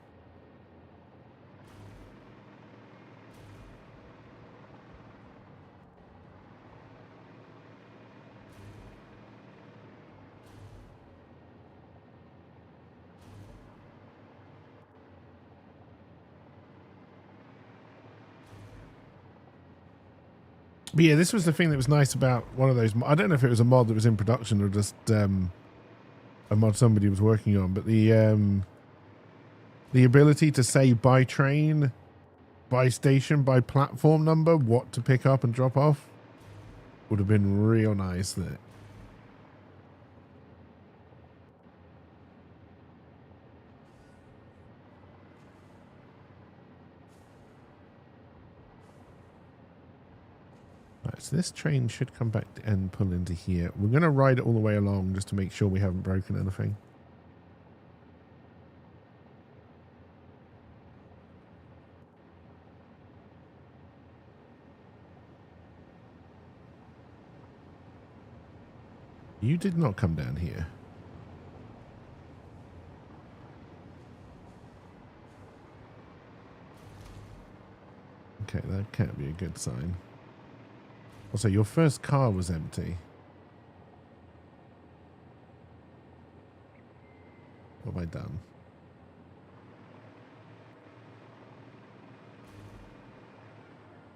But yeah, this was the thing that was nice about one of those. I don't know if it was a mod that was in production or just a mod somebody was working on, but the ability to say by train, by station, by platform number, what to pick up and drop off would have been real nice there. So this train should come back and pull into here. We're going to ride it all the way along just to make sure we haven't broken anything. you did not come down here. Okay, that can't be a good sign. Also, your first car was empty. What have I done?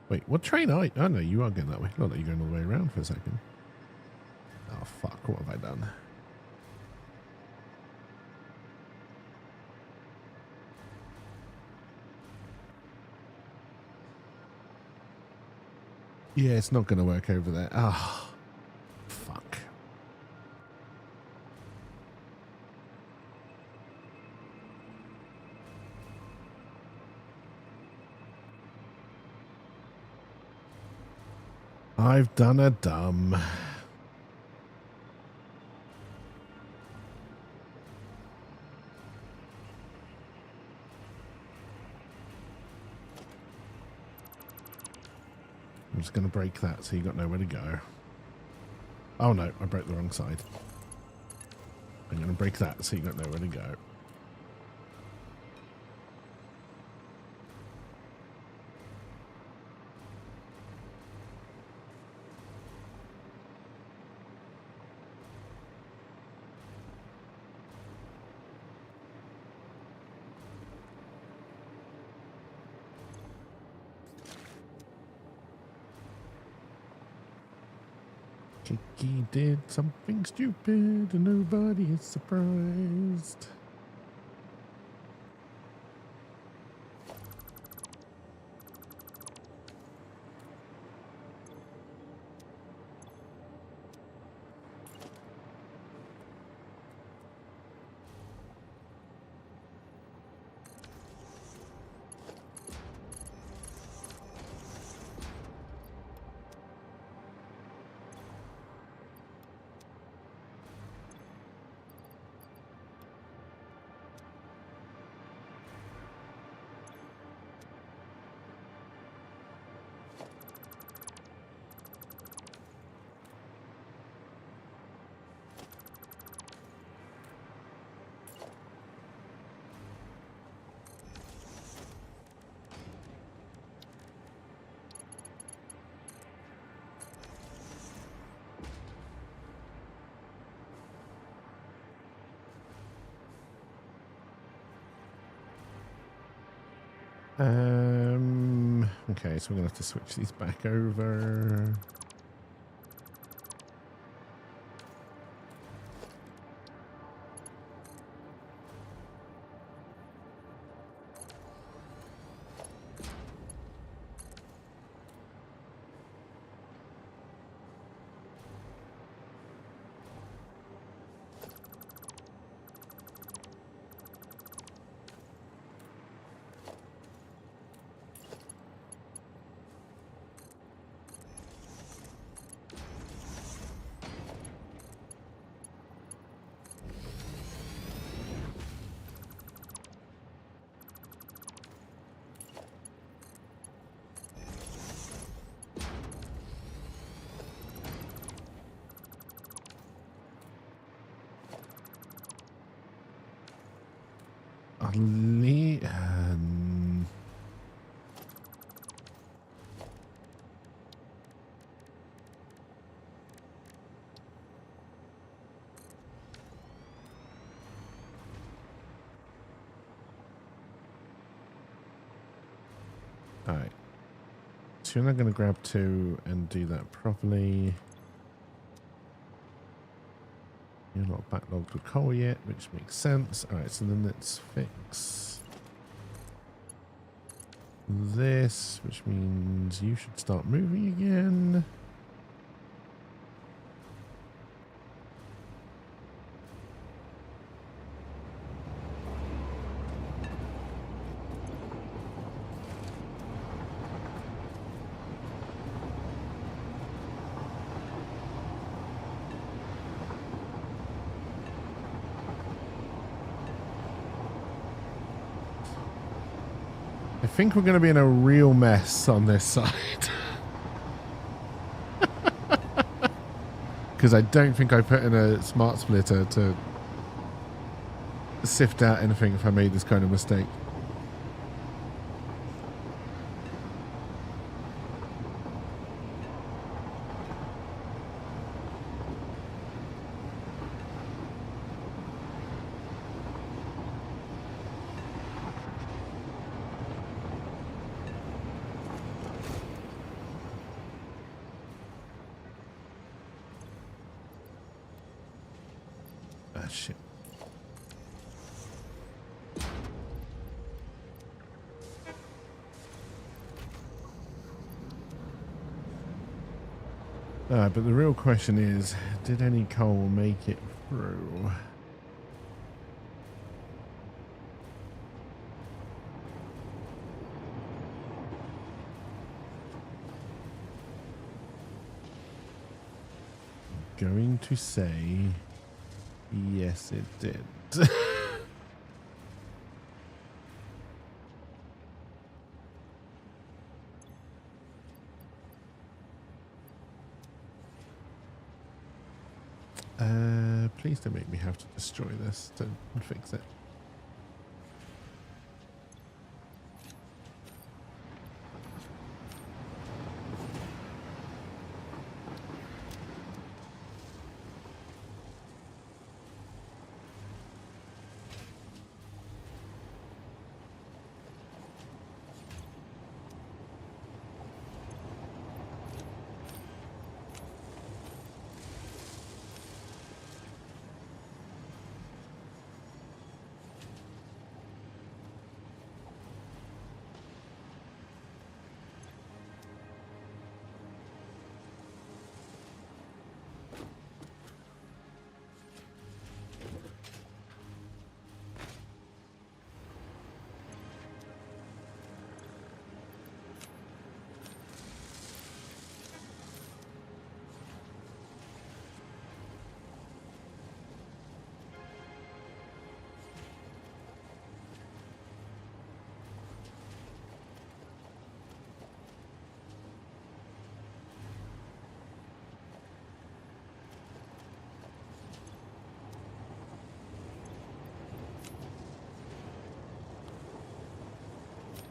Wait, what train are you? Oh, no, you are going that way. Not that you're going all the way around for a second. Oh, fuck. What have I done? Yeah, it's not going to work over there. Ah, fuck. I've done a dumb. I'm just going to break that so you got nowhere to go. Oh no, I broke the wrong side. I'm going to break that so you got nowhere to go. Kiki did something stupid and nobody is surprised. Okay, so we're gonna have to switch these back over. Alright. So you're not going to grab two and do that properly. You're not backlogged with coal yet, which makes sense. Alright, so then let's fix this, which means you should start moving again. I think we're going to be in a real mess on this side. because I don't think I put in a smart splitter to sift out anything if I made this kind of mistake. Ah, shit. But the real question is, did any coal make it through? Going to say, yes, it did. Please don't make me have to destroy this to fix it.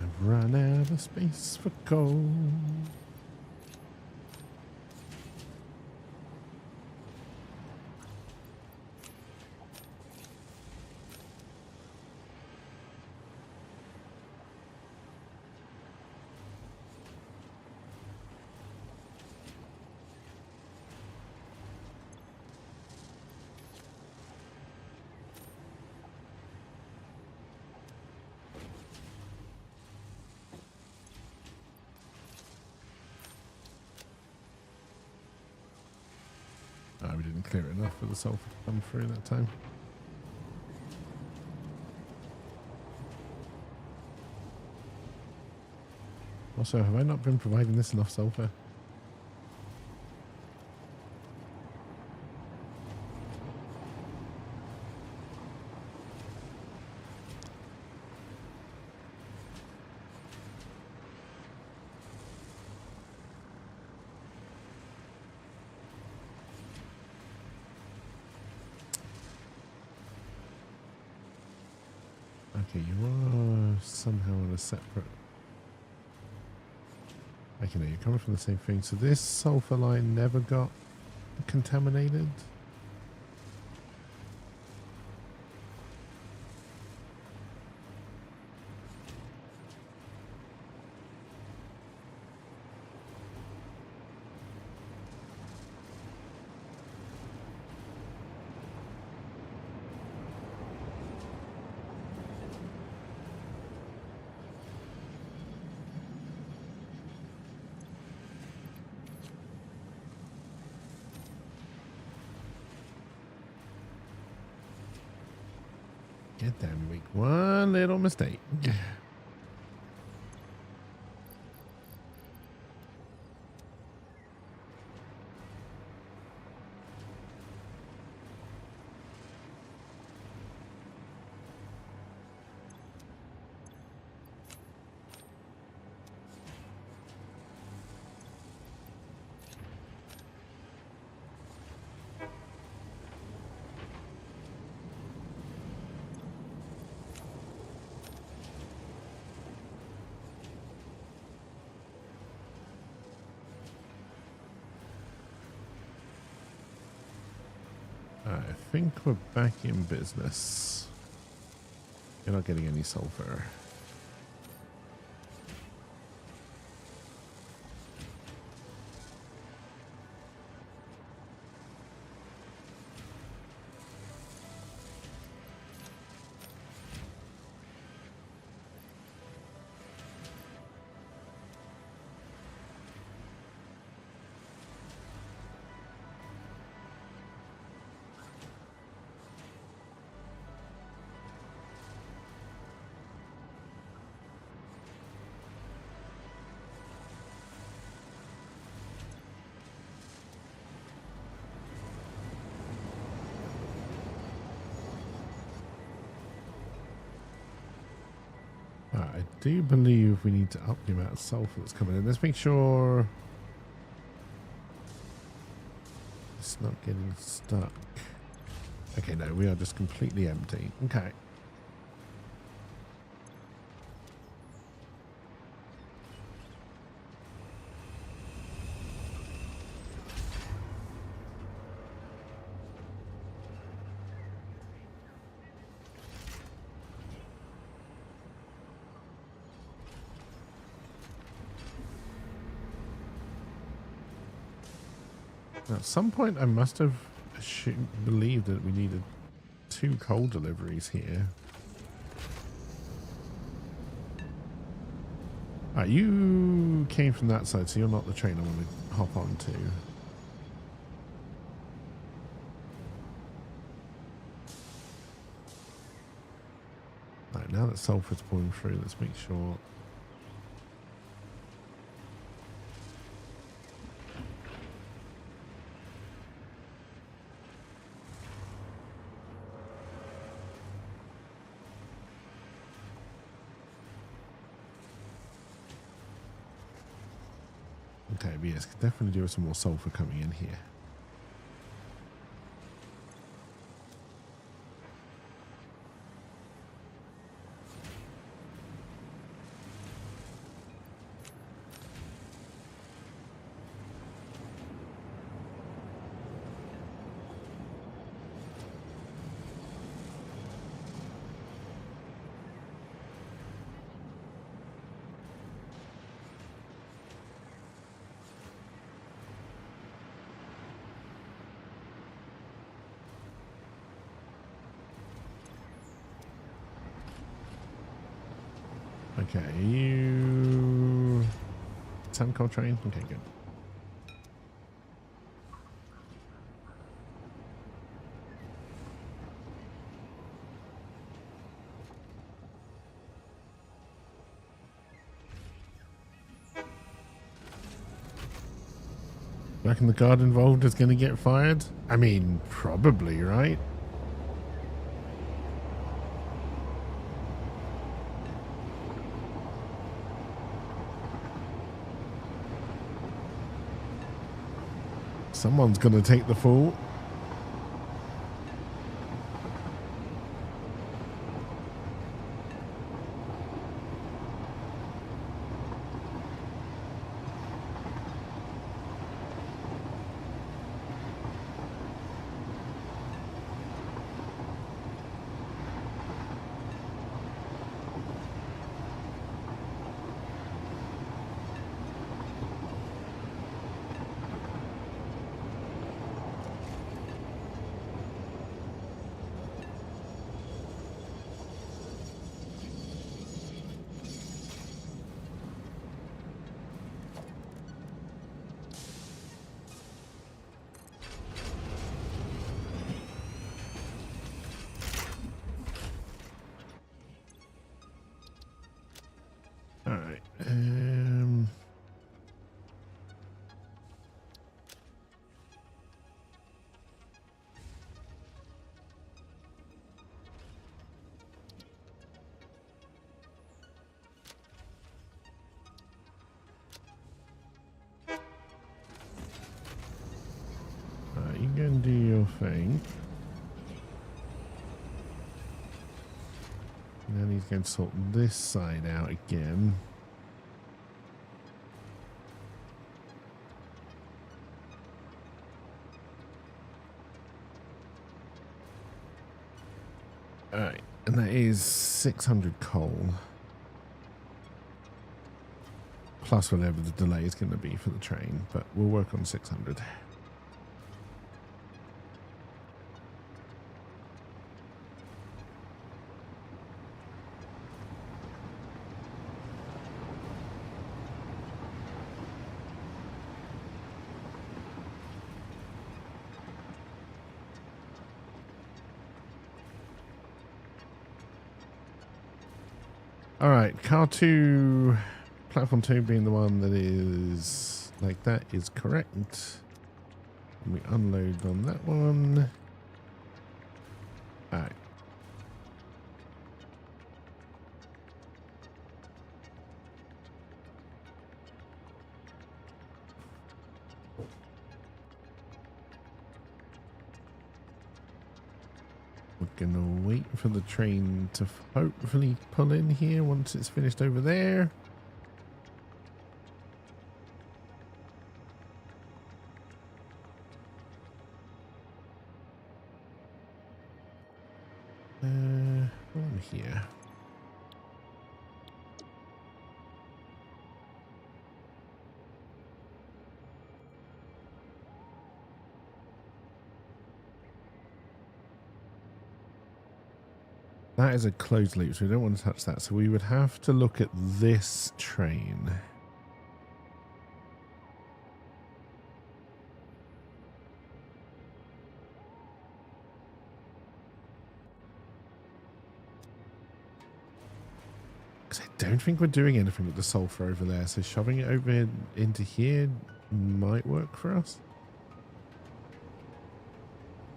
I've run out of space for coal. Oh, we didn't clear enough for the sulfur to come through that time. Also, have I not been providing this enough sulfur? Okay, you are somehow on a separate... Okay, no, you're coming from the same thing. So this sulfur line never got contaminated? Get down, we make one little mistake. I think we're back in business. You're not getting any sulfur. I do believe we need to up the amount of sulfur that's coming in. Let's make sure it's not getting stuck. Okay, no, we are just completely empty. Okay. Now, at some point, I must have believed that we needed 2 coal deliveries here. You came from that side, so you're not the train I want to hop onto. Right, now that sulfur's pouring through, let's make sure. Okay, but yes, definitely do have some more sulfur coming in here. Okay, you... Sand coal train? Okay, good. Reckon the guard involved is going to get fired? I mean, probably, right? Someone's going to take the fall. All right. You can do your thing. And then he's going to sort this side out again. Alright, and that is 600 coal. Plus whatever the delay is going to be for the train, but we'll work on 600. All right, car 2, platform 2 being the one that is like that is correct. And we unload on that one. All right. We're gonna wait for the train to hopefully pull in here once it's finished over there. On here. That is a closed loop, so we don't want to touch that. So we would have to look at this train. Because I don't think we're doing anything with the sulfur over there, so shoving it over into here might work for us.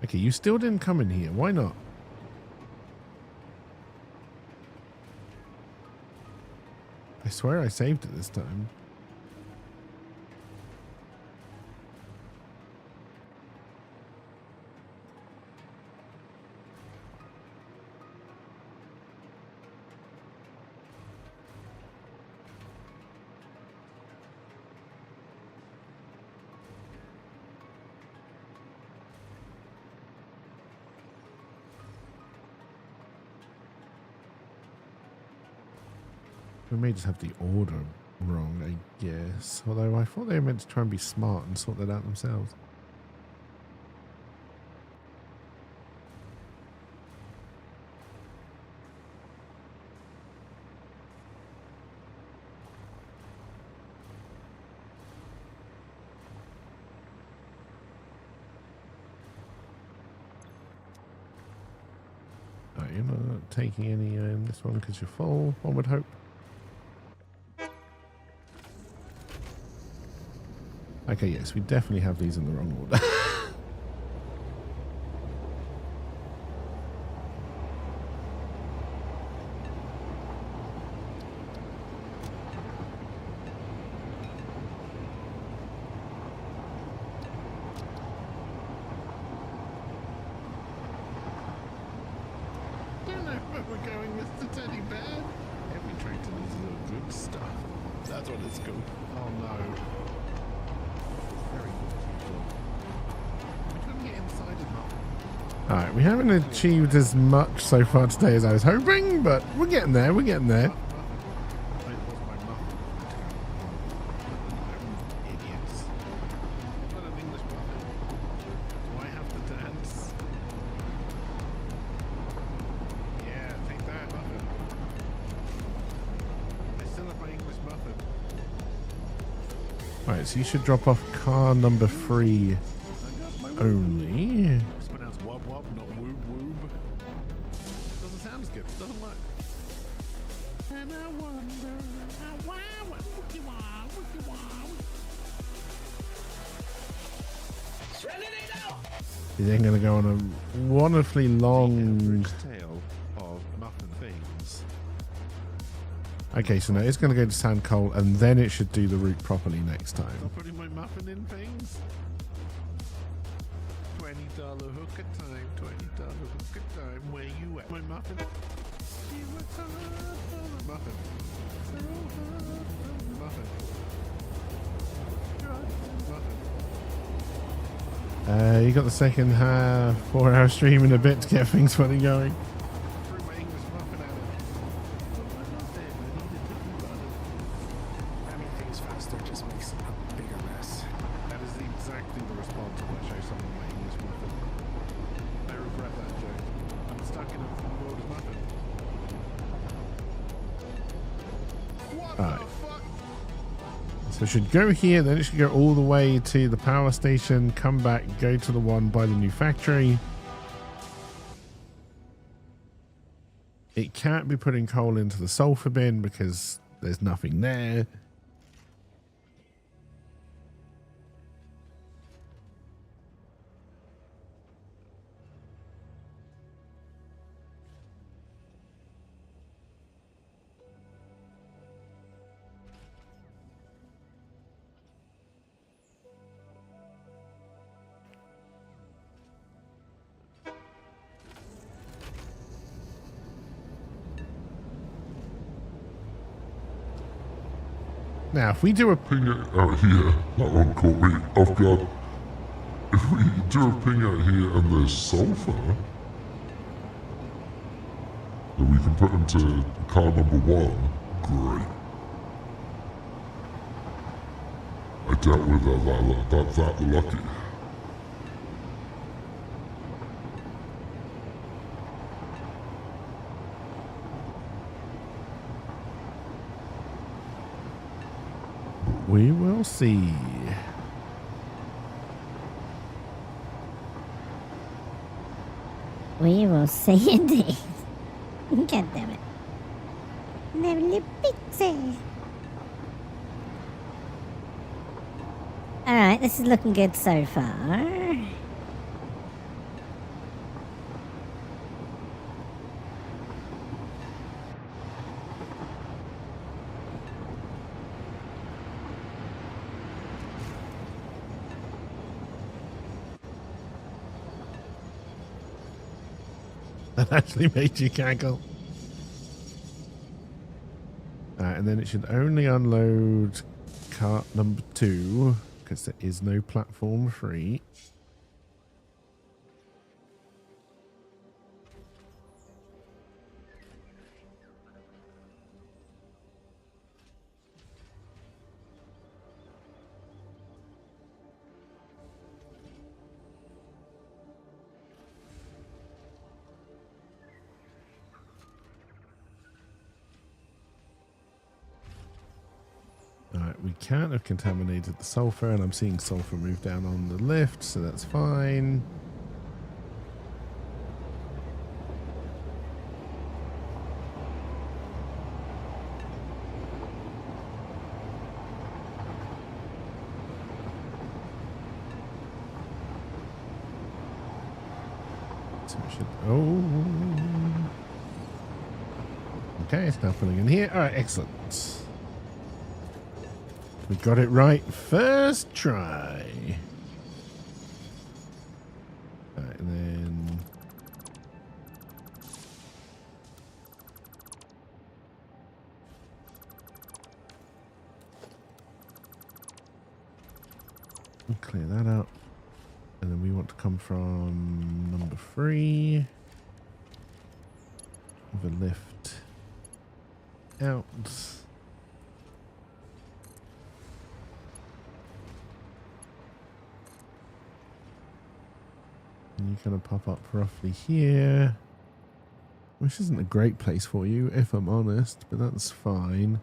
Okay, you still didn't come in here. Why not? I swear I saved it this time. We may just have the order wrong, I guess. Although I thought they were meant to try and be smart and sort that out themselves. Right, you're not taking any in this one because you're full, one would hope. Okay, yes, we definitely have these in the wrong order. Don't know where we're going, Mr. Teddy Bear. Every tractor needs a little good stuff. That's what it's called. Oh no. Alright, we haven't achieved as much so far today as I was hoping, but we're getting there, we're getting there. Alright, so you should drop off car number 3 only. It's pronounced wub wub, not woob woob. Doesn't sound as good. Doesn't work. And I wonder, He's then going to go on a wonderfully long tale of muffin things. Okay, so now it's going to go to sand coal, and then it should do the route properly next time. Stop putting my muffin in things. $20 hook a time, $20 hook a time. Where you at? My muffin. See what's hot for the muffin. So hot for the muffin. Hot for the muffin. You got the second half 4-hour stream in a bit to get things funny going. So it should go here, then it should go all the way to the power station, come back, go to the one by the new factory. It can't be putting coal into the sulfur bin because there's nothing there. Now, if we do a Ping it out here. That one caught me off guard. If we do a ping out here and there's sulfur, then we can put into car number 1. Great. I doubt we're that lucky. we will see. We will see indeed. God damn it. Lovely pixie. Alright, this is looking good so far. That actually made you cackle. And then it should only unload cart number 2 because there is no platform free. Alright, we can't have contaminated the sulfur, and I'm seeing sulfur move down on the lift, so that's fine. So we should, okay, it's now filling in here. Alright, excellent. We got it right first try. Right, and then we'll clear that up. And then we want to come from number 3 with a lift out. And you kind of pop up roughly here, which isn't a great place for you, if I'm honest, but that's fine.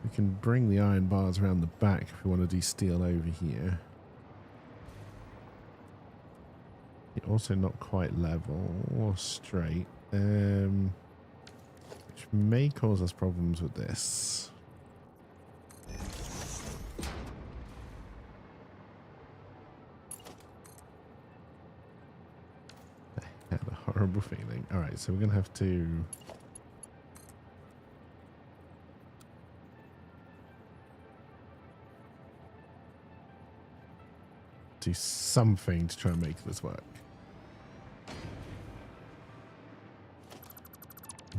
We can bring the iron bars around the back if we want to do steel over here. You're also not quite level or straight, which may cause us problems with this. I had a horrible feeling. Alright, so we're going to have to do something to try and make this work.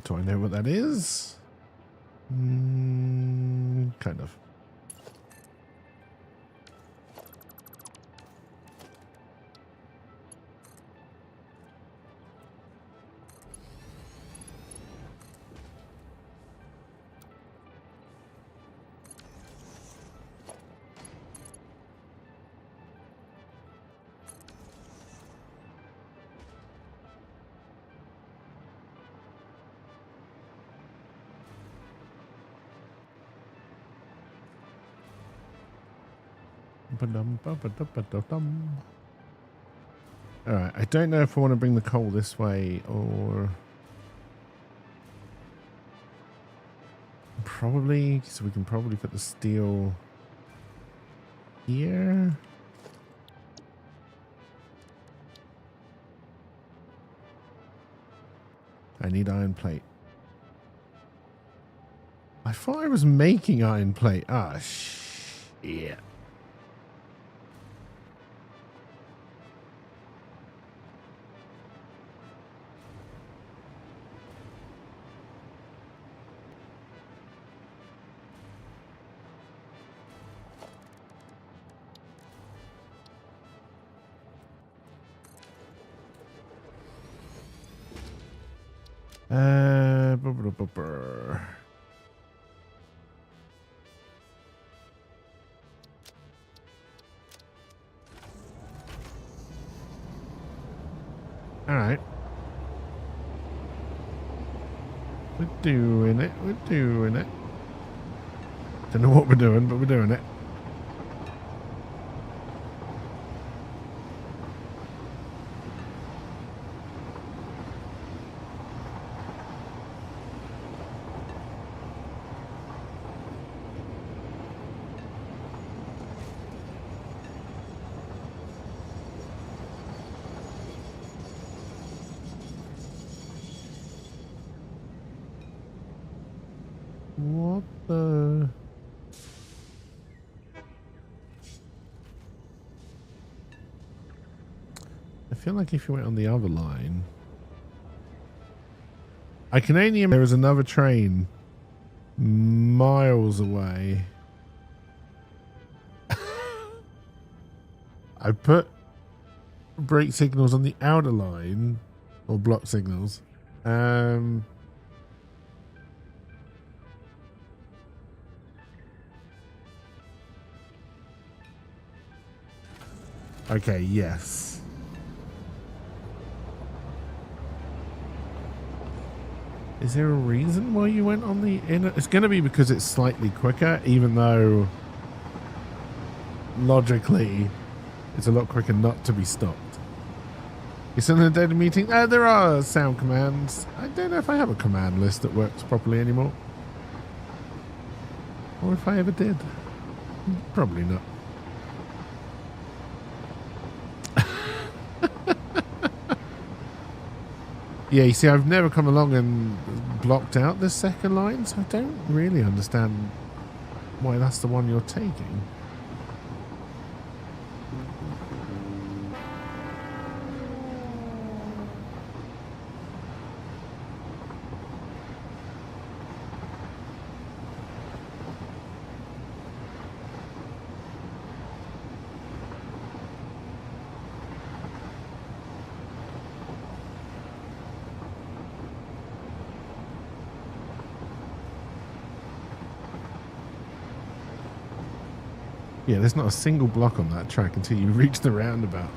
Do I know what that is? Kind of. Alright, I don't know if I want to bring the coal this way or... Probably, so we can probably put the steel here. I need iron plate. I thought I was making iron plate. Ah, shit. All right. We're doing it. We're doing it. Don't know what we're doing, but we're doing it. What the... I feel like if you went on the other line... I can only... There is another train miles away. I put brake signals on the outer line, or block signals. Okay, yes. Is there a reason why you went on the inner? It's going to be because it's slightly quicker, even though logically it's a lot quicker not to be stopped. It's in a data meeting. There are sound commands. I don't know if I have a command list that works properly anymore. Or if I ever did. Probably not. Yeah, you see, I've never come along and blocked out this second line, so I don't really understand why that's the one you're taking. Yeah, there's not a single block on that track until you reach the roundabout.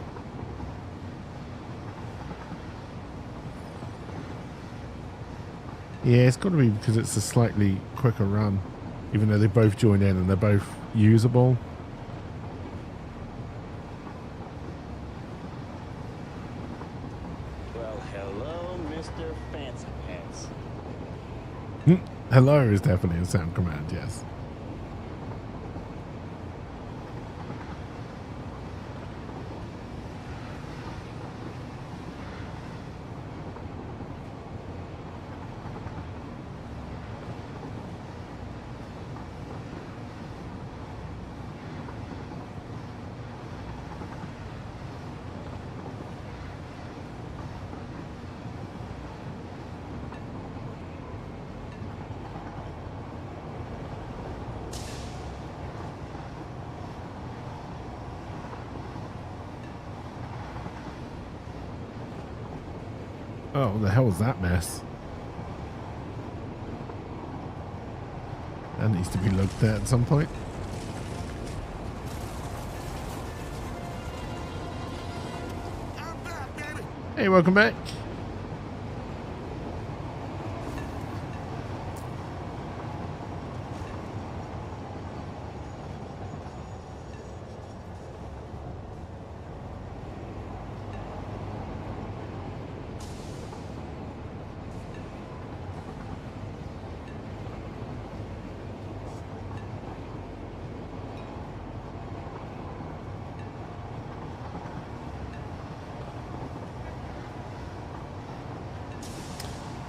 Yeah, it's got to be because it's a slightly quicker run, even though they both join in and they're both usable. Well, hello, Mr. Fancy Pants. Hello is definitely a sound command, yes. Oh, what the hell was that mess? That needs to be looked at some point. Hey, welcome back.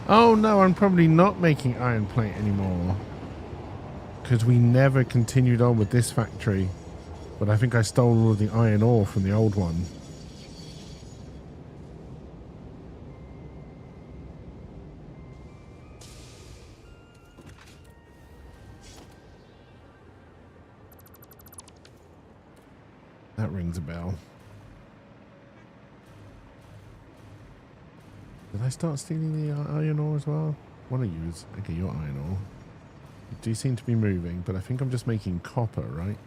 Oh no, I'm probably not making iron plate anymore. Because we never continued on with this factory. But I think I stole all of the iron ore from the old one. That rings a bell. Did I start stealing the iron ore as well? One of you is... Okay, your iron ore. You do seem to be moving, but I think I'm just making copper, right?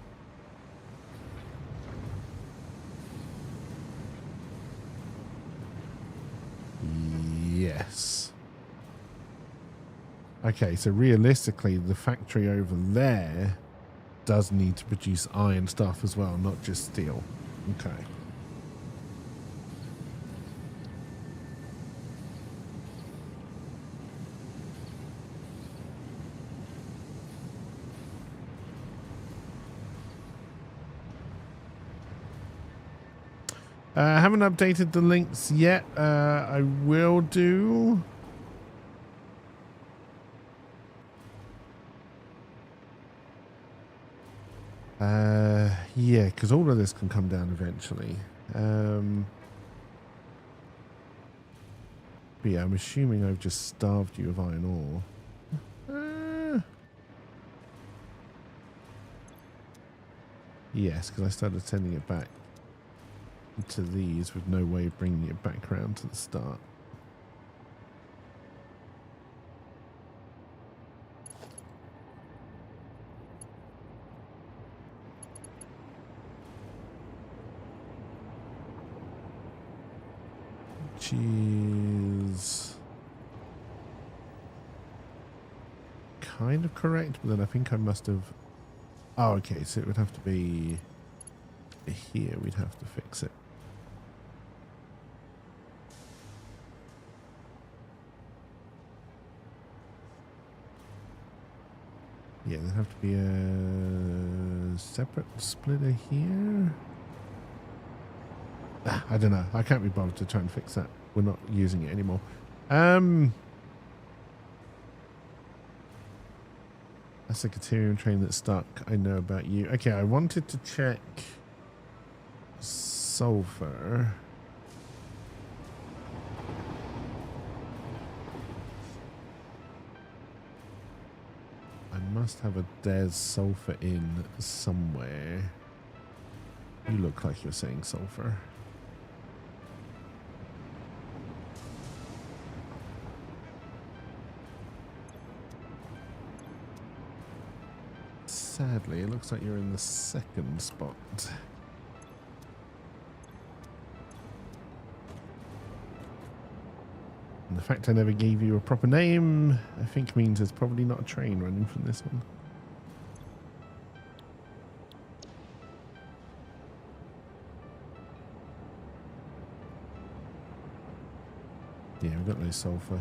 Yes. Okay, so realistically, the factory over there does need to produce iron stuff as well, not just steel. Okay. I haven't updated the links yet. I will do. Yeah, because all of this can come down eventually. But yeah, I'm assuming I've just starved you of iron ore. Yes, because I started sending it back to these with no way of bringing it back around to the start. Which is kind of correct, but then I think I must have... Oh, okay, so it would have to be here. We'd have to fix it. Yeah, there'd have to be a separate splitter here. I don't know. I can't be bothered to try and fix that. We're not using it anymore. That's a Caterium train that's stuck. I know about you. Okay, I wanted to check sulfur. I must have a Des sulfur in somewhere. You look like you're saying sulfur. Sadly, it looks like you're in the second spot. And the fact I never gave you a proper name, I think means there's probably not a train running from this one. Yeah, we've got no sulfur.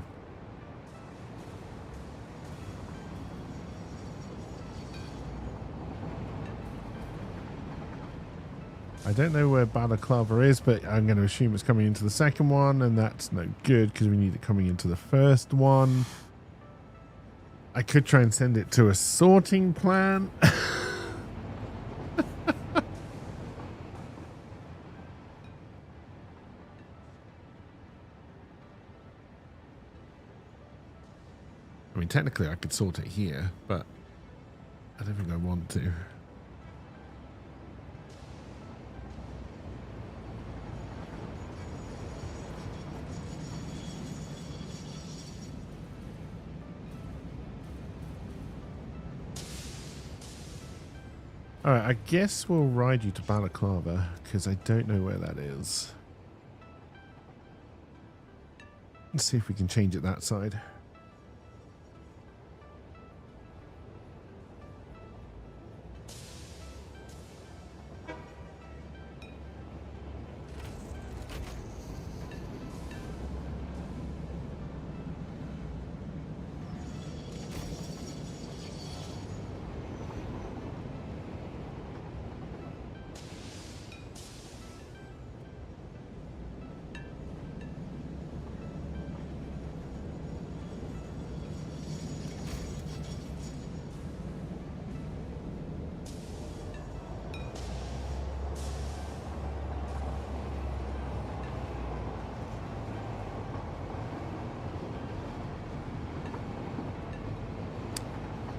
I don't know where Balaclava is, but I'm going to assume it's coming into the second one, and that's no good because we need it coming into the first one. I could try and send it to a sorting plant. I mean, technically I could sort it here, but I don't think I want to. Alright, I guess we'll ride you to Balaclava, because I don't know where that is. Let's see if we can change it that side.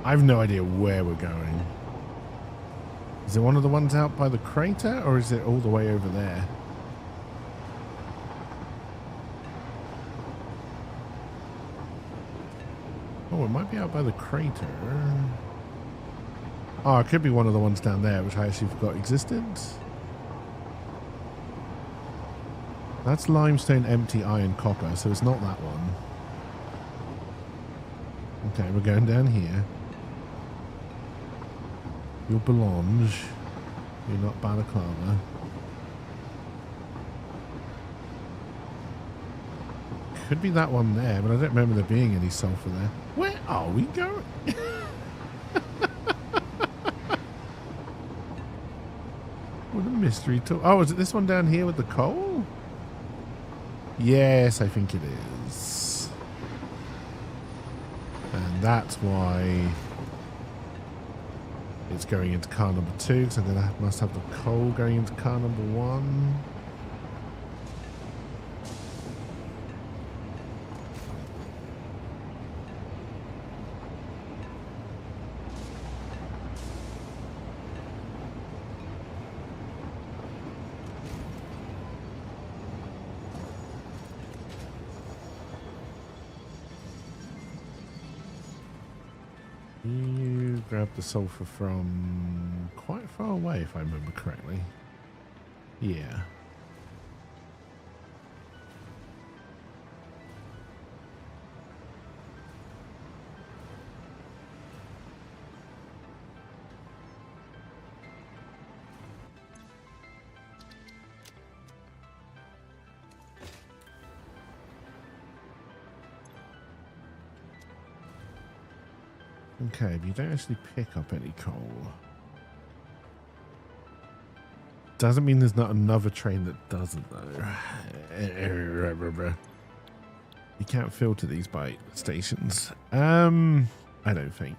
I have no idea where we're going. Is it one of the ones out by the crater, or is it all the way over there? Oh, it might be out by the crater. Oh, it could be one of the ones down there, which I actually forgot existed. That's limestone, empty, iron, copper, so it's not that one. Okay, we're going down here. You're Belange. You're not Balaclava. Could be that one there, but I don't remember there being any sulfur there. Where are we going? What a mystery tour. Oh, is it this one down here with the coal? Yes, I think it is. And that's why it's going into car number 2, because I'm gonna must have the coal going into car number 1. You grabbed the sulfur from quite far away, if I remember correctly. Yeah. Okay, but you don't actually pick up any coal. Doesn't mean there's not another train that doesn't, though. You can't filter these by stations. I don't think.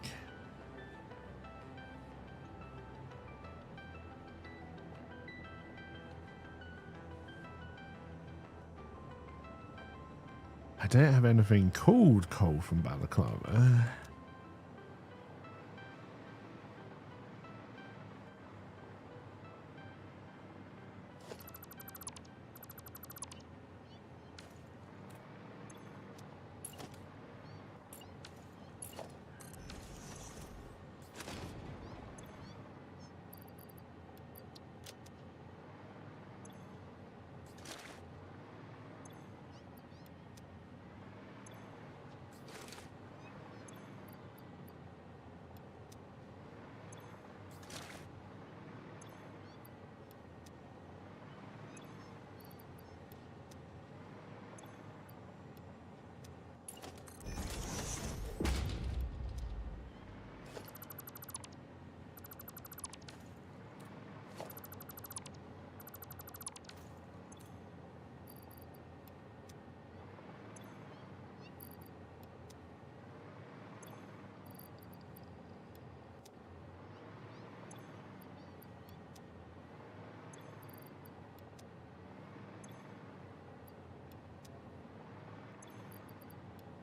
I don't have anything called coal from Balaclava.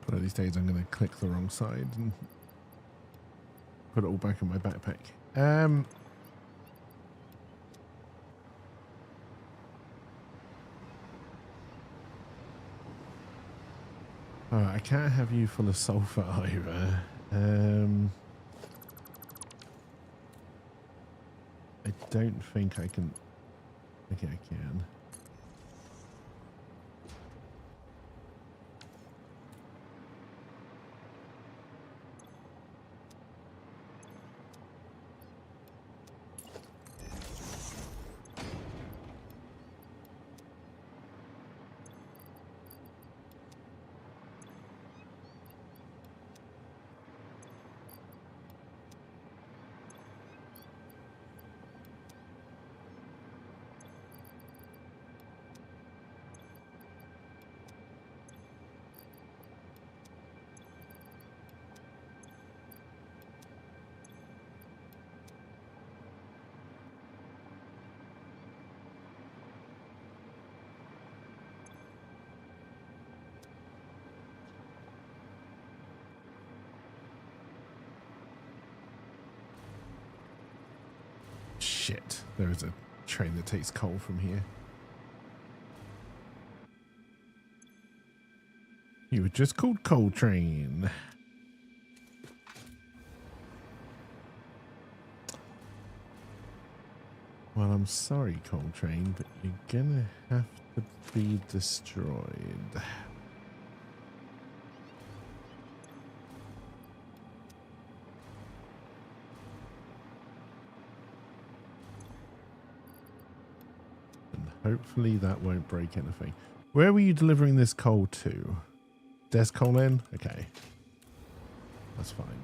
One of these days I'm going to click the wrong side and put it all back in my backpack. Alright, I can't have you full of sulfur either. I don't think I can. Okay, I can. shit. There is a train that takes coal from here. You were just called Coal Train. Well, I'm sorry, Coal Train, but you're gonna have to be destroyed. And hopefully that won't break anything. Where were you delivering this coal to? Des Coal in? Okay. That's fine.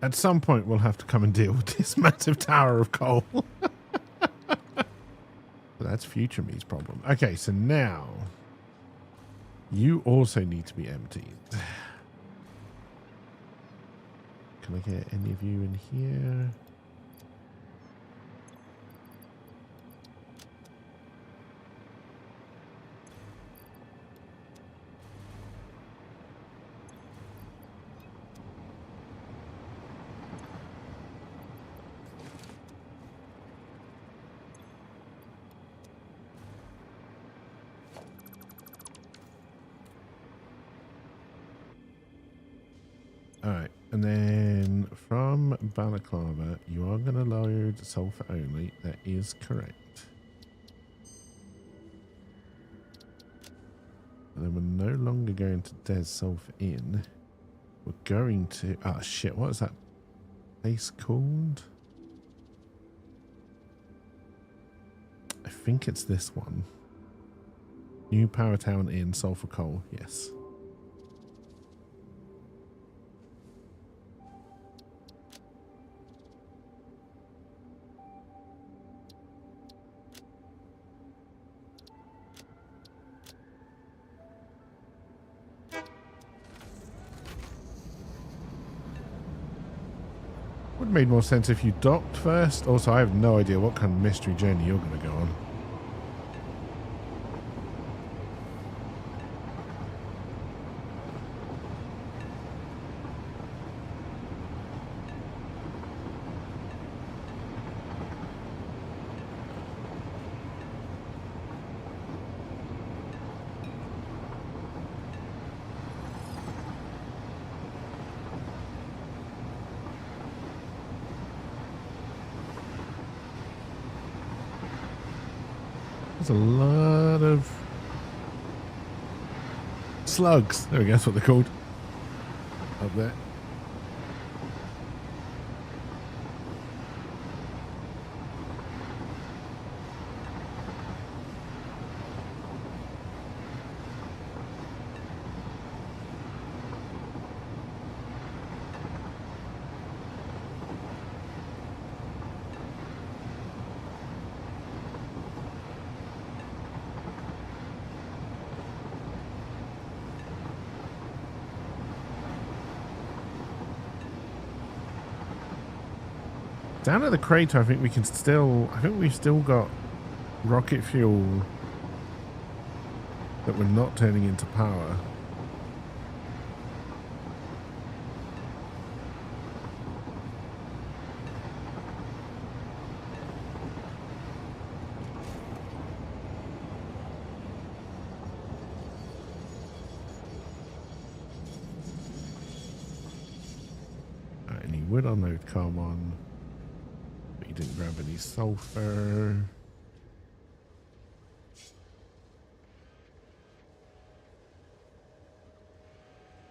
At some point, we'll have to come and deal with this massive tower of coal. That's future me's problem. Okay, so now you also need to be emptied. Can I get any of you in here? Alright, and then from Balaclava, you are going to load sulfur only. That is correct. And then we're no longer going to Des Sulfur in. We're going to... Oh shit, what is that place called? I think it's this one. New Power Town in Sulfur Coal, yes. Would have made more sense if you docked first. Also, I have no idea what kind of mystery journey you're going to go on. There's a lot of slugs. There we go, that's what they're called. Up there. Down at the crater, I think we've still got rocket fuel that we're not turning into power. Alright, any wood unload carbon. Didn't grab any sulfur.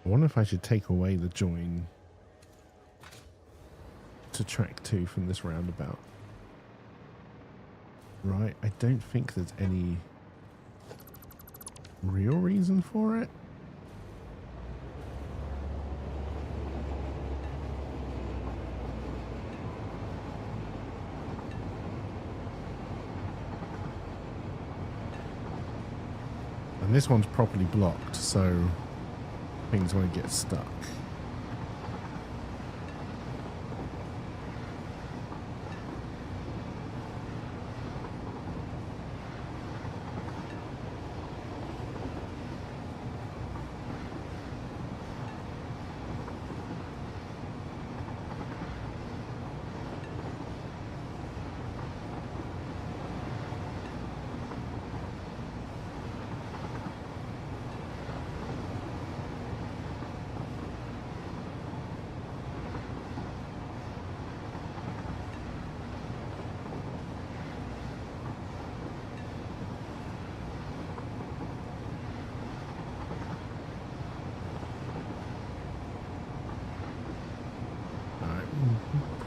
I wonder if I should take away the join to track 2 from this roundabout. Right, I don't think there's any real reason for it. And this one's properly blocked, so things won't get stuck.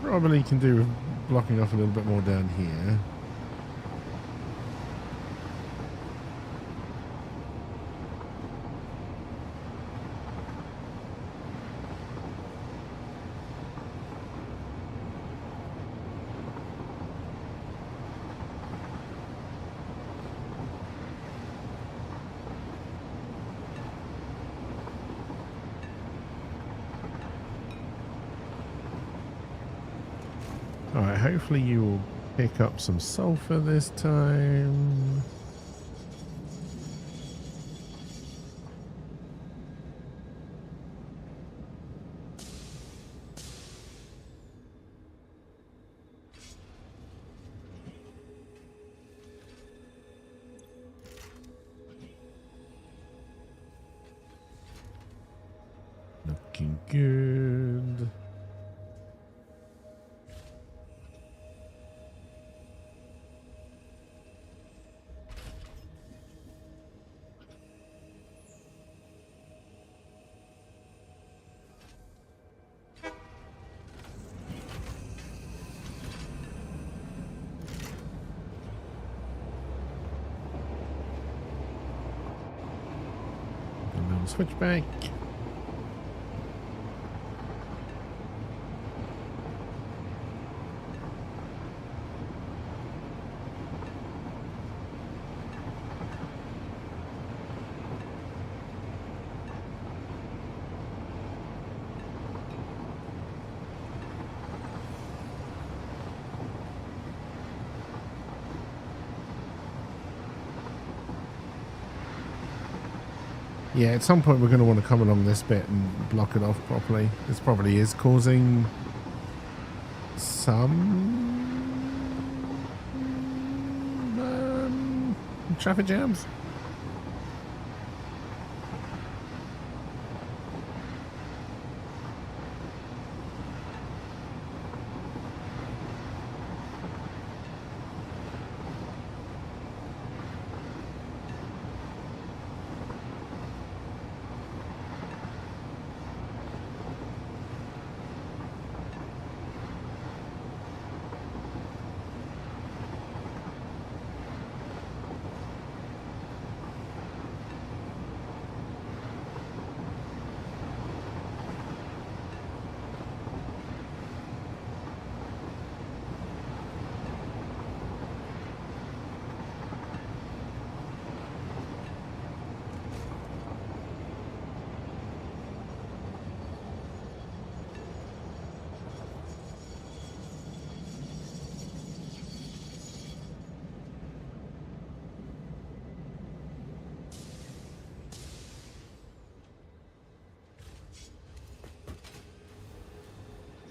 Probably can do with blocking off a little bit more down here. Alright, hopefully you will pick up some sulfur this time. Looking good. A little switchback. Yeah, at some point we're going to want to come along this bit and block it off properly. This probably is causing some traffic jams.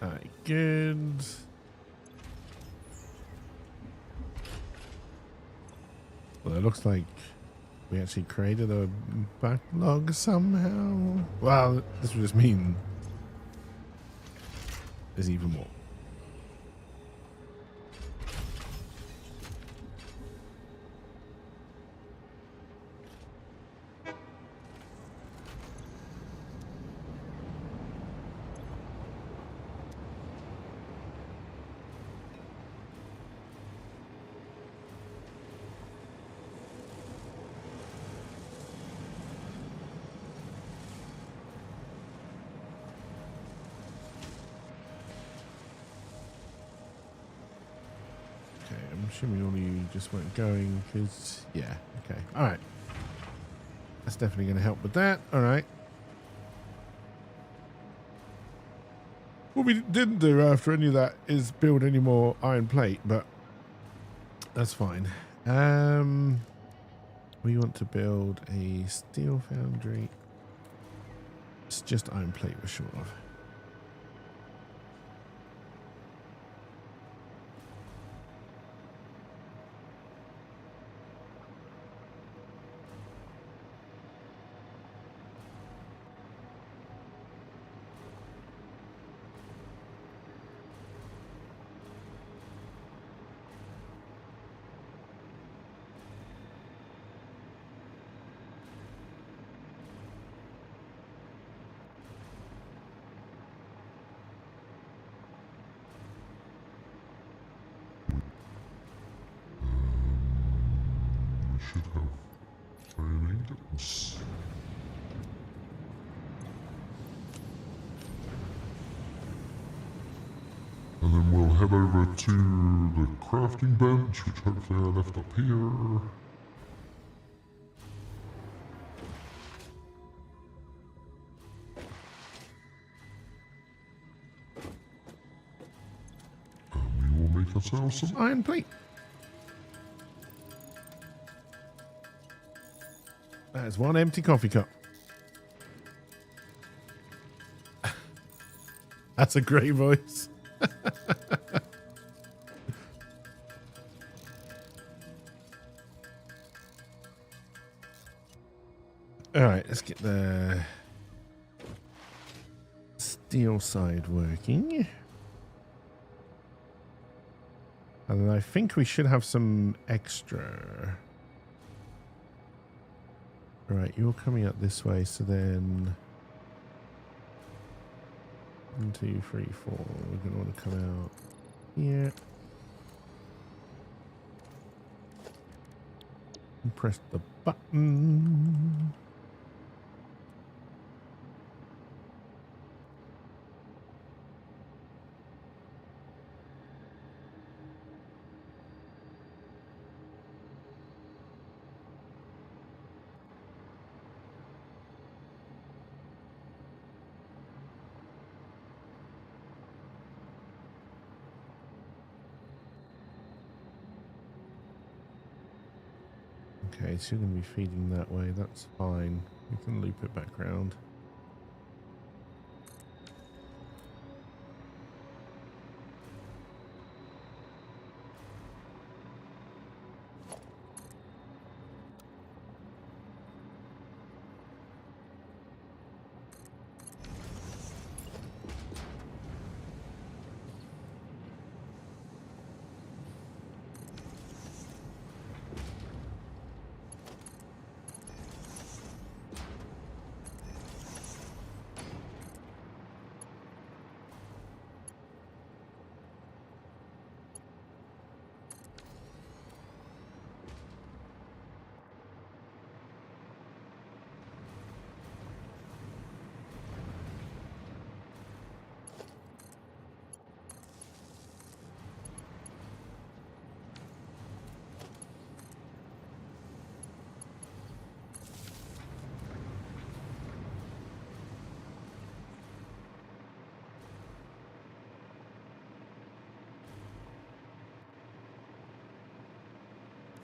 Alright, good. Well, it looks like we actually created a backlog somehow. Well, this would just mean there's even more. I'm assuming all you just weren't going because, yeah, okay. All right. That's definitely going to help with that. All right. What we didn't do after any of that is build any more iron plate, but that's fine. We want to build a steel foundry. It's just iron plate we're short of. We should have iron ingots. And then we'll head over to the crafting bench, which hopefully I left up here. And we will make ourselves some Iron plate. That is one empty coffee cup. That's a great voice. All right, let's get the steel side working. And I think we should have some extra. Right, you're coming up this way, so then 1, 2, 3, 4. We're going to want to come out here. And press the button. Okay, so you're going to be feeding that way. That's fine. We can loop it back round.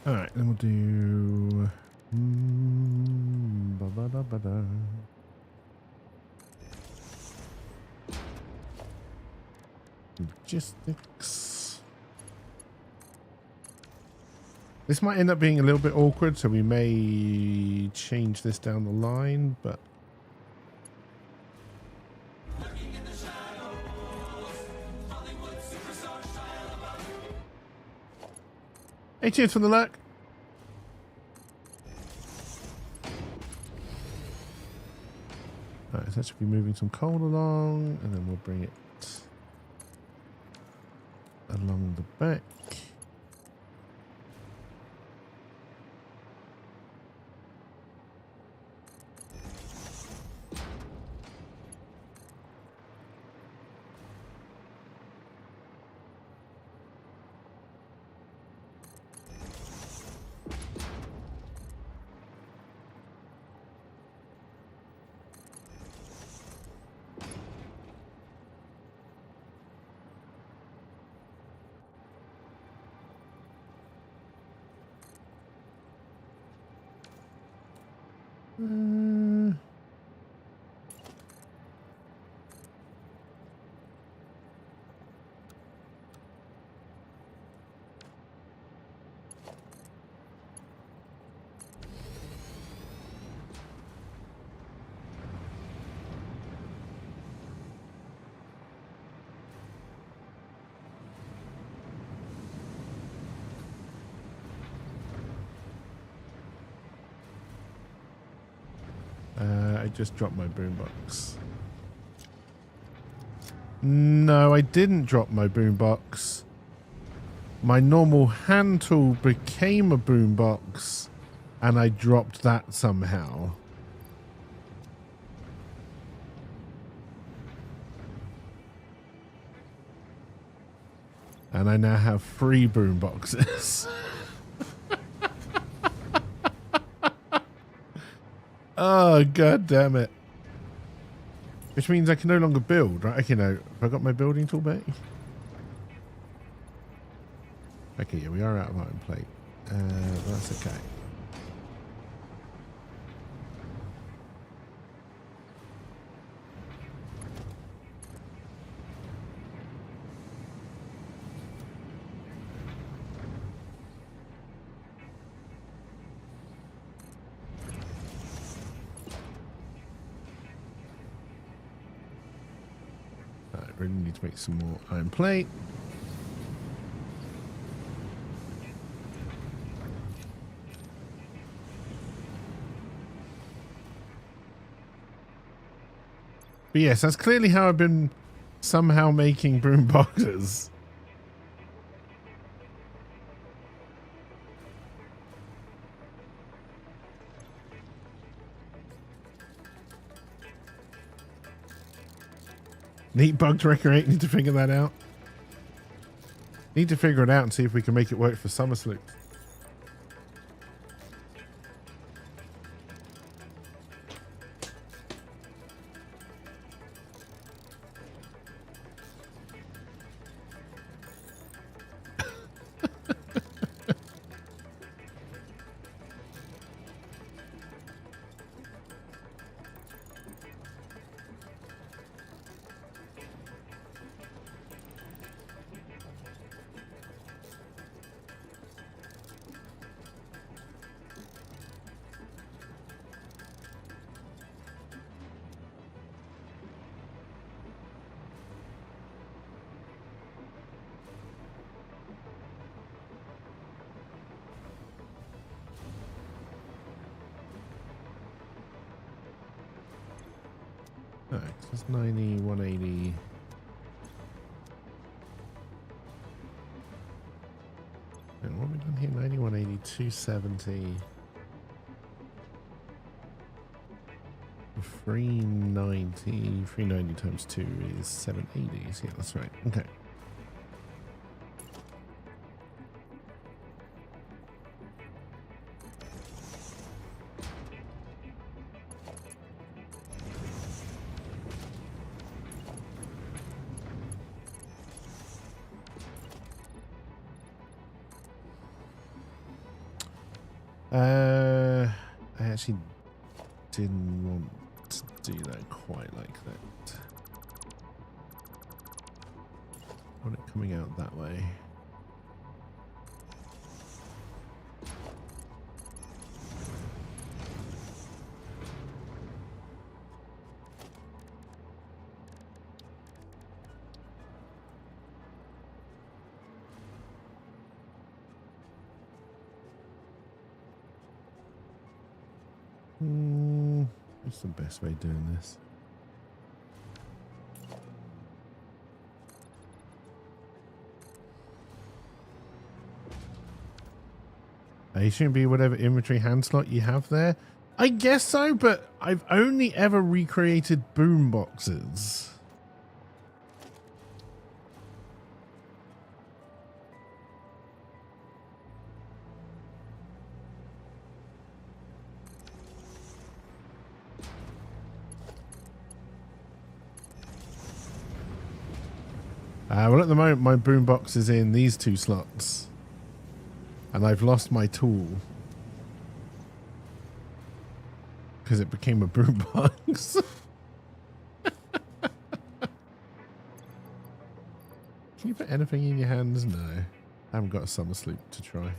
All right, then we'll do ba-ba-da-ba-da. Logistics. This might end up being a little bit awkward, so we may change this down the line, but hey, cheers for the luck. Alright, so that should be moving some coal along, and then we'll bring it along the back. Uh, I just dropped my boombox. No, I didn't drop my boombox. My normal hand tool became a boombox, and I dropped that somehow. And I now have 3 boomboxes. Oh, god damn it. Which means I can no longer build, right? Okay, no. Have I got my building tool back? Okay, yeah, we are out of iron plate. That's okay. I really need to make some more iron plate. But yes, that's clearly how I've been somehow making boom boxes. Neat bug to recreate. Need to figure that out. Need to figure it out and see if we can make it work for Summer Sloop. Alright, so it's 90, 180. And what have we done here? 90, 180, 270. 390. 390 times 2 is 780. Yeah, that's right. Okay. I actually didn't want to do that quite like that. I want it coming out that way. What's the best way of doing this? It shouldn't be whatever inventory hand slot you have there. I guess so, but I've only ever recreated boom boxes. Well, at the moment, my boombox is in these 2 slots. And I've lost my tool. because it became a boombox. Can you put anything in your hands? No. I haven't got a summer sleep to try.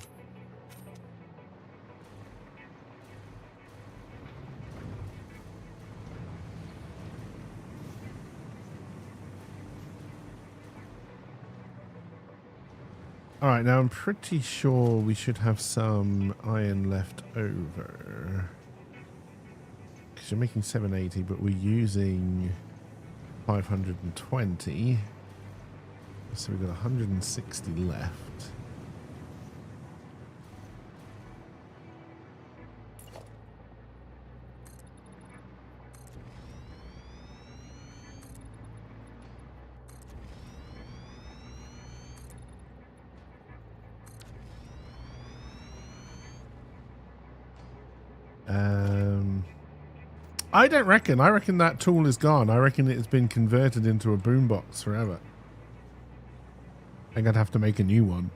Alright, now I'm pretty sure we should have some iron left over. Because you're making 780, but we're using 520. So we've got 160 left. I don't reckon. I reckon that tool is gone. I reckon it's been converted into a boombox forever. I'm going to have to make a new one.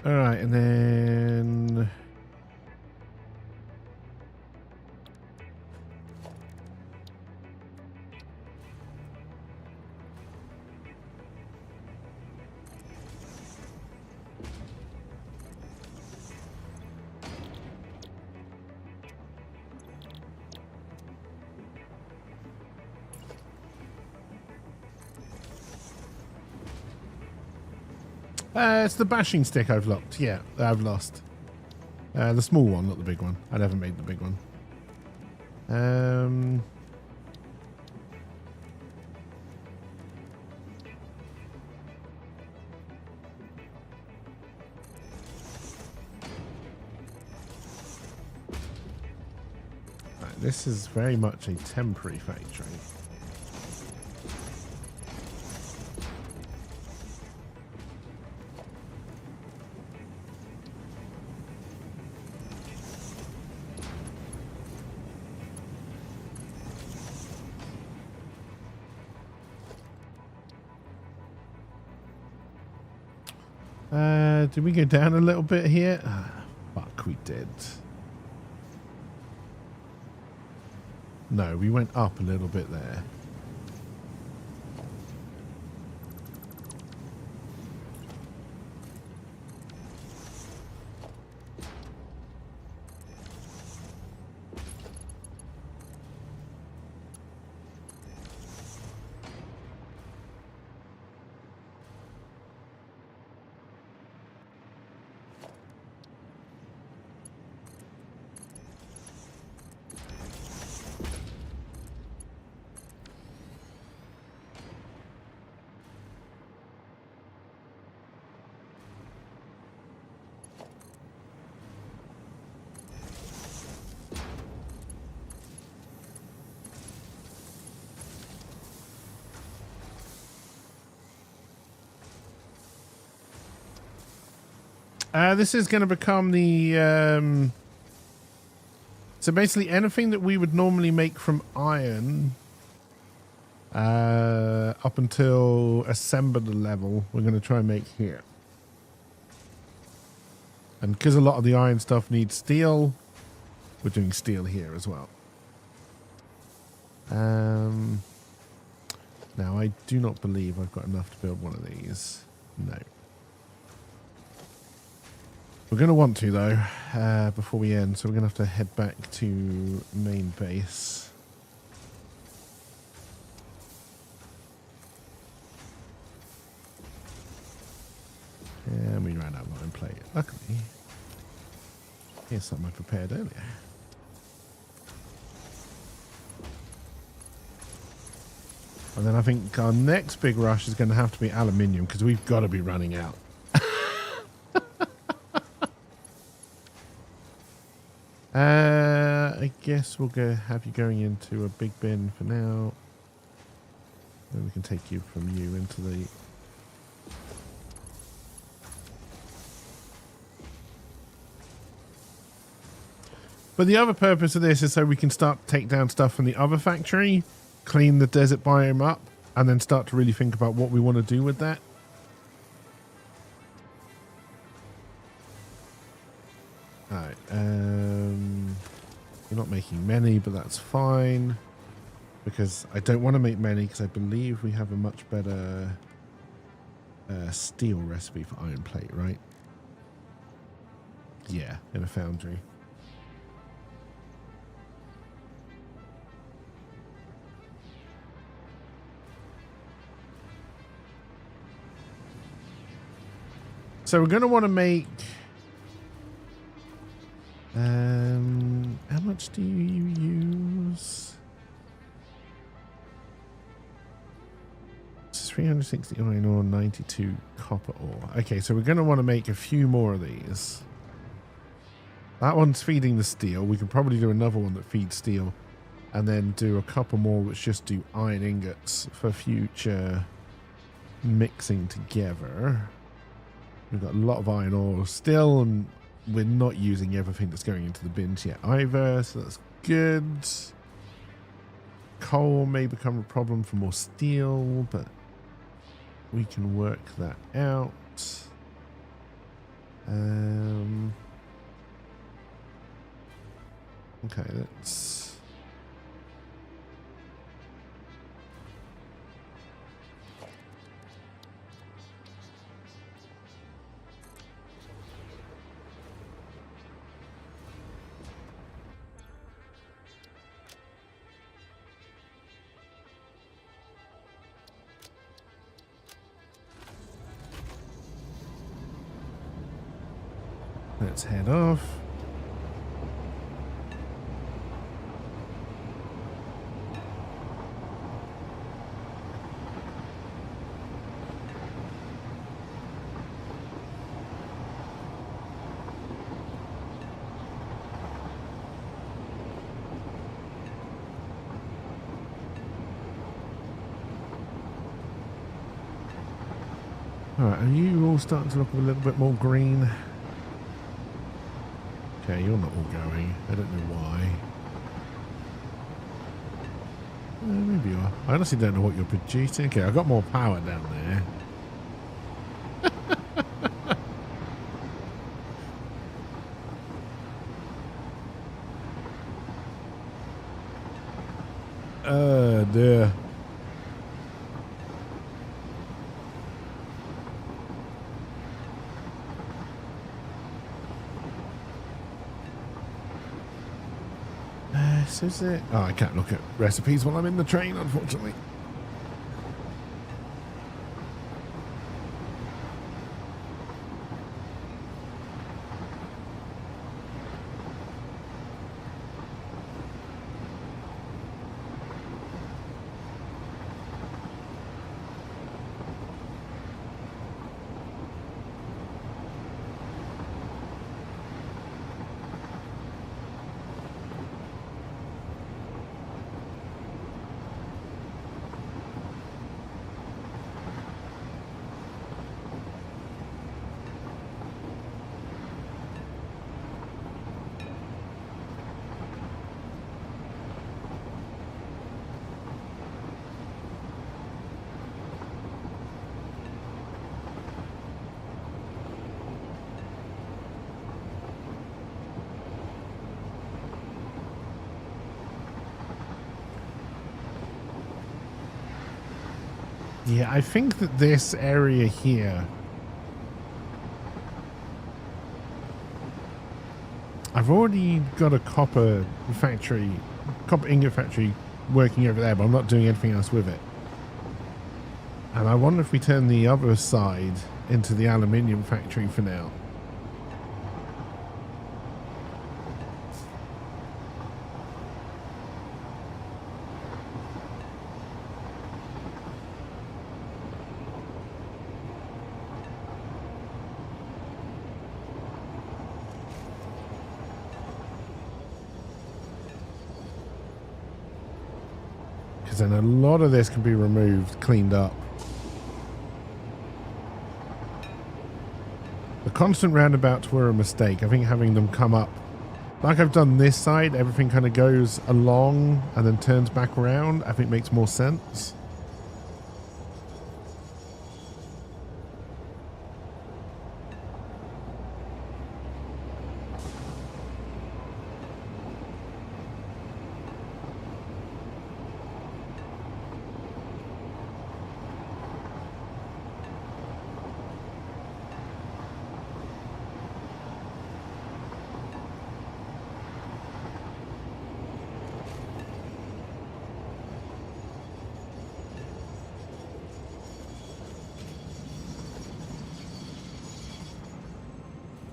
All right, and then... it's the bashing stick I've locked. Yeah, I've lost. The small one, not the big one. I never made the big one. Right, this is very much a temporary factory. Did we go down a little bit here? Fuck, we did. No, we went up a little bit there. This is going to become the... so basically anything that we would normally make from iron up until assembler level, we're going to try and make here. And because a lot of the iron stuff needs steel, we're doing steel here as well. Now, I do not believe I've got enough to build one of these. No. We're going to want to, though, before we end, so we're going to have to head back to main base. And we ran out of iron plate. Luckily, here's something I prepared earlier. And then I think our next big rush is going to have to be aluminium, because we've got to be running out. I guess we'll have you going into a big bin for now. Then we can take you from you into the... But the other purpose of this is so we can start to take down stuff from the other factory, clean the desert biome up, and then start to really think about what we want to do with that. Alright, we're not making many, but that's fine. Because I don't want to make many, because I believe we have a much better steel recipe for iron plate, right? Yeah, in a foundry. So we're going to want to make... how much do you use? It's 360 iron ore, 92 copper ore. Okay, so we're going to want to make a few more of these. That one's feeding the steel. We can probably do another one that feeds steel. And then do a couple more which just do iron ingots for future mixing together. We've got a lot of iron ore still, and we're not using everything that's going into the bins yet either, so that's good. Coal may become a problem for more steel, but we can work that out. Okay, let's... Let's head off. Alright, are you all starting to look a little bit more green? Okay, you're not all going. I don't know why. Maybe you are. I honestly don't know what you're producing. Okay, I've got more power down there. Oh dear. Is it? Oh, I can't look at recipes while I'm in the train, unfortunately. Yeah, I think that this area here... I've already got a copper factory, copper ingot factory working over there, but I'm not doing anything else with it. And I wonder if we turn the other side into the aluminium factory for now. And a lot of this can be removed, cleaned up. The constant roundabouts were a mistake. I think having them come up Like I've done this side, everything kind of goes along and then turns back around. I think makes more sense.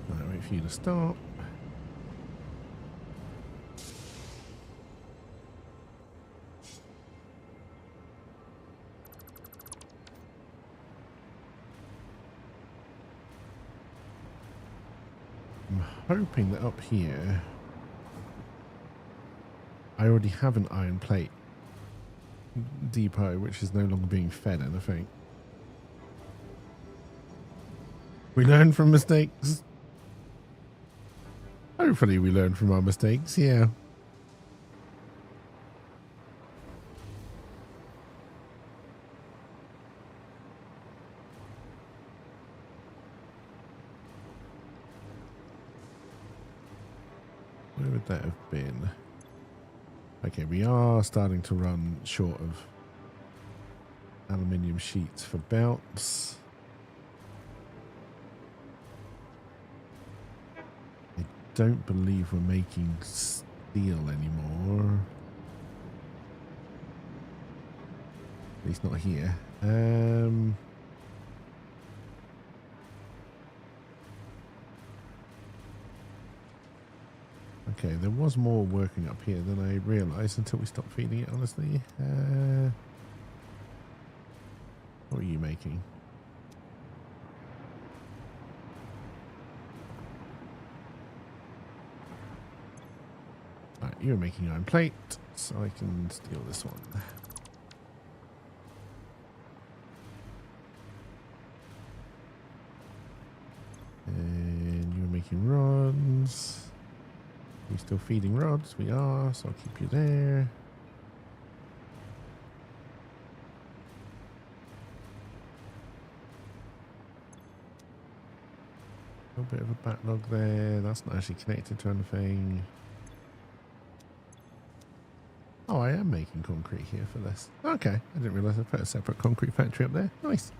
Right, wait for you to stop. I'm hoping that up here I already have an iron plate depot which is no longer being fed anything. We learn from mistakes. Hopefully we learn from our mistakes, yeah. Where would that have been? Okay, we are starting to run short of aluminium sheets for belts. I don't believe we're making steel anymore. At least not here. Okay, there was more working up here than I realised until we stopped feeding it, honestly. What are you making? Right, you're making iron plate, so I can steal this one. And you're making rods. We're still feeding rods, we are, so I'll keep you there. A little bit of a backlog there, that's not actually connected to anything. Oh, I am making concrete here for this. Okay, I didn't realise I put a separate concrete factory up there. Nice.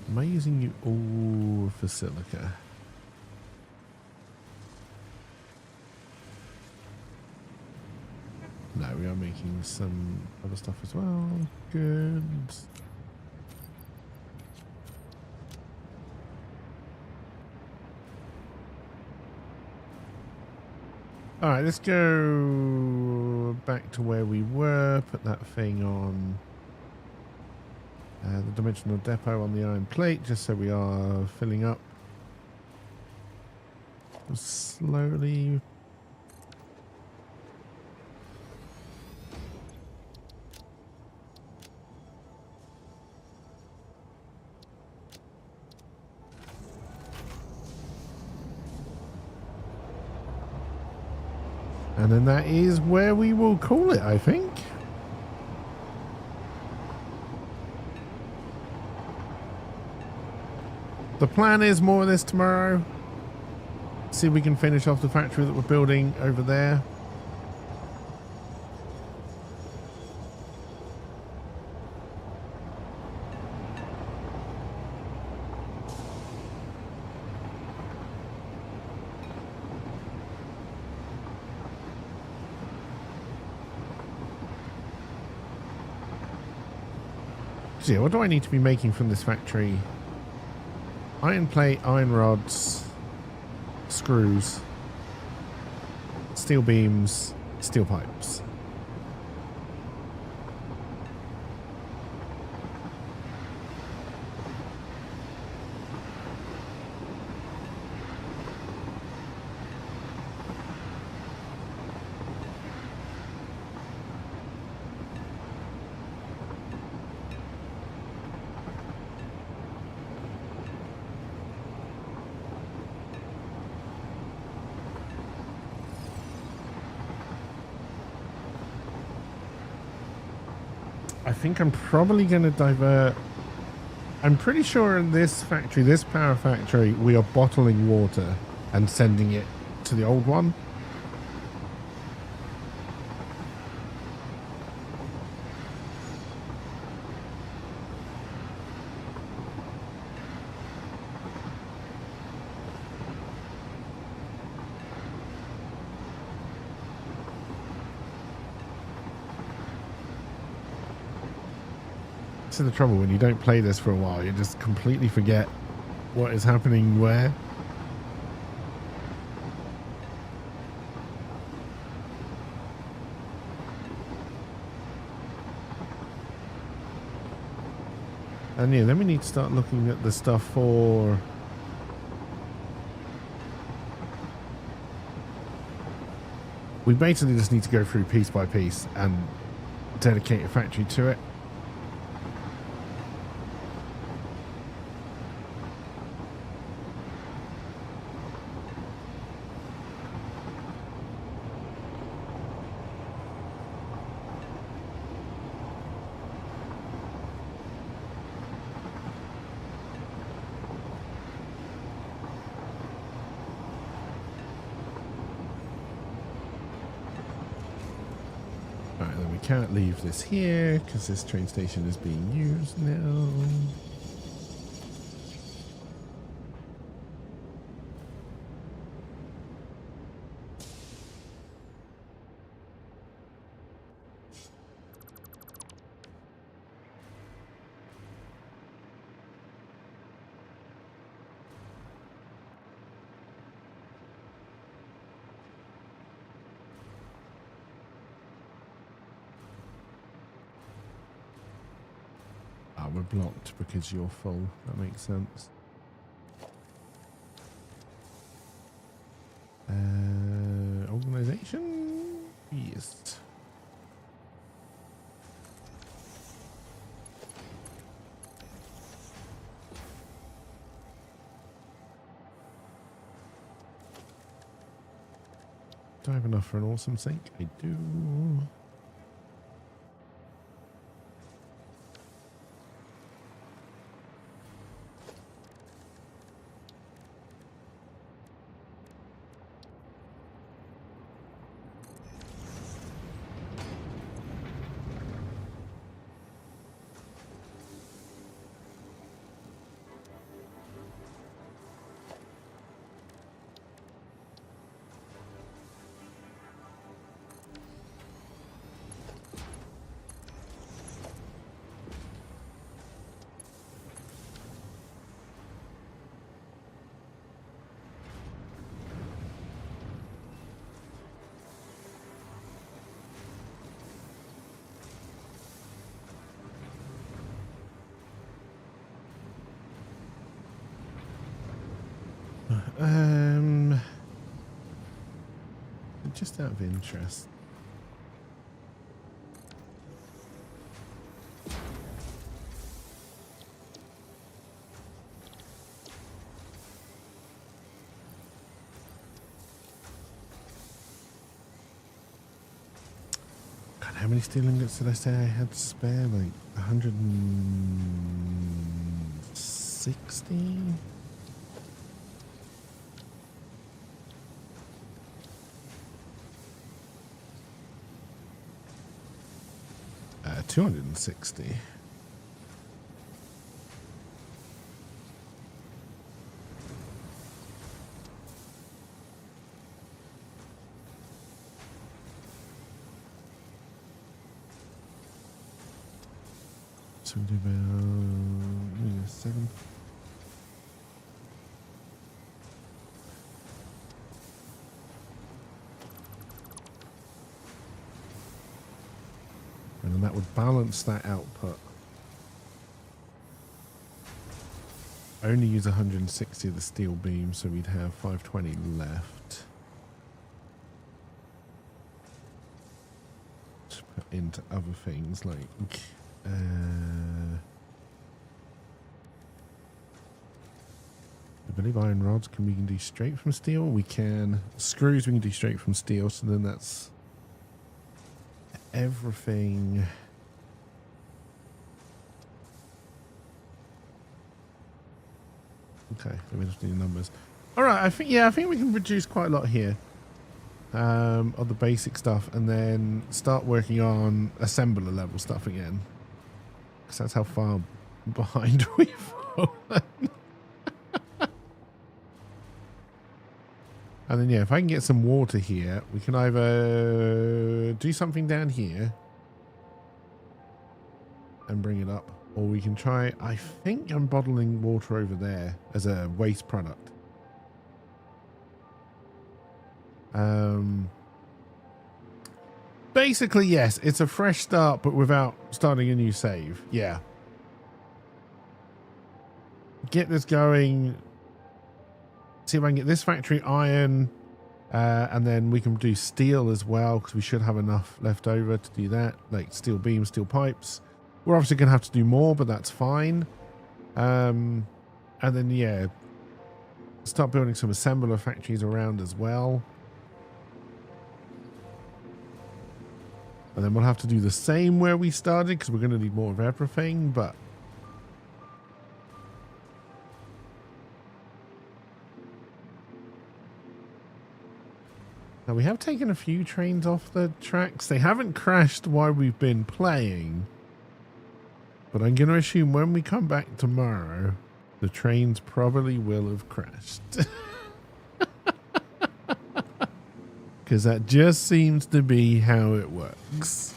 Am I using you all for silica? No, we are making some other stuff as well. Good. Alright, let's go back to where we were. Put that thing on the dimensional depot on the iron plate, just so we are filling up slowly. And then that is where we will call it, I think. The plan is more of this tomorrow. See if we can finish off the factory that we're building over there. So yeah, what do I need to be making from this factory? Iron plate, iron rods, screws, steel beams, steel pipes. I think I'm probably going to divert. I'm pretty sure in this factory, this power factory, we are bottling water and sending it to the old one. This is the trouble when you don't play this for a while, you just completely forget what is happening where. And yeah, then we need to start looking at the stuff for... We basically just need to go through piece by piece and dedicate a factory to it. Right, then we can't leave this here because this train station is being used now. We're blocked because you're full. That makes sense. Organization? Yes. Do I have enough for an awesome sink? I do. Just out of interest. God, how many steel ingots did I say I had to spare? Like 160? 260. So we do about 7. And then that would balance that output. Only use 160 of the steel beam, so we'd have 520 left to put into other things like I believe iron rods we can do straight from steel. We can screws we can do straight from steel, so then that's everything Okay, let me just do the numbers. All right, I think we can reduce quite a lot here of the basic stuff, and then start working on assembler level stuff again. Because that's how far behind we've fallen. And then, yeah, if I can get some water here, we can either do something down here and bring it up, or we can try, I think I'm bottling water over there as a waste product. Basically, yes, it's a fresh start, but without starting a new save. Yeah. Get this going. See if I can get this factory iron, and then we can do steel as well, because we should have enough left over to do that, like steel beams, steel pipes. We're obviously going to have to do more, but that's fine. And then, yeah, start building some assembler factories around as well. And then we'll have to do the same where we started, because we're going to need more of everything, but now we have taken a few trains off the tracks. They haven't crashed while we've been playing, but I'm going to assume when we come back tomorrow, the trains probably will have crashed. Because that just seems to be how it works.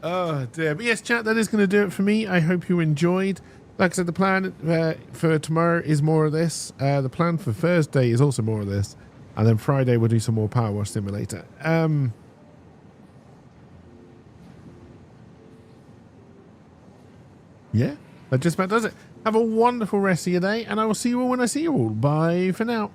Oh dear. But yes, chat, that is going to do it for me. I hope you enjoyed. Like I said, the plan for tomorrow is more of this. The plan for Thursday is also more of this. And then Friday we'll do some more Power Wash Simulator. Yeah, that just about does it. Have a wonderful rest of your day, and I will see you all when I see you all. Bye for now.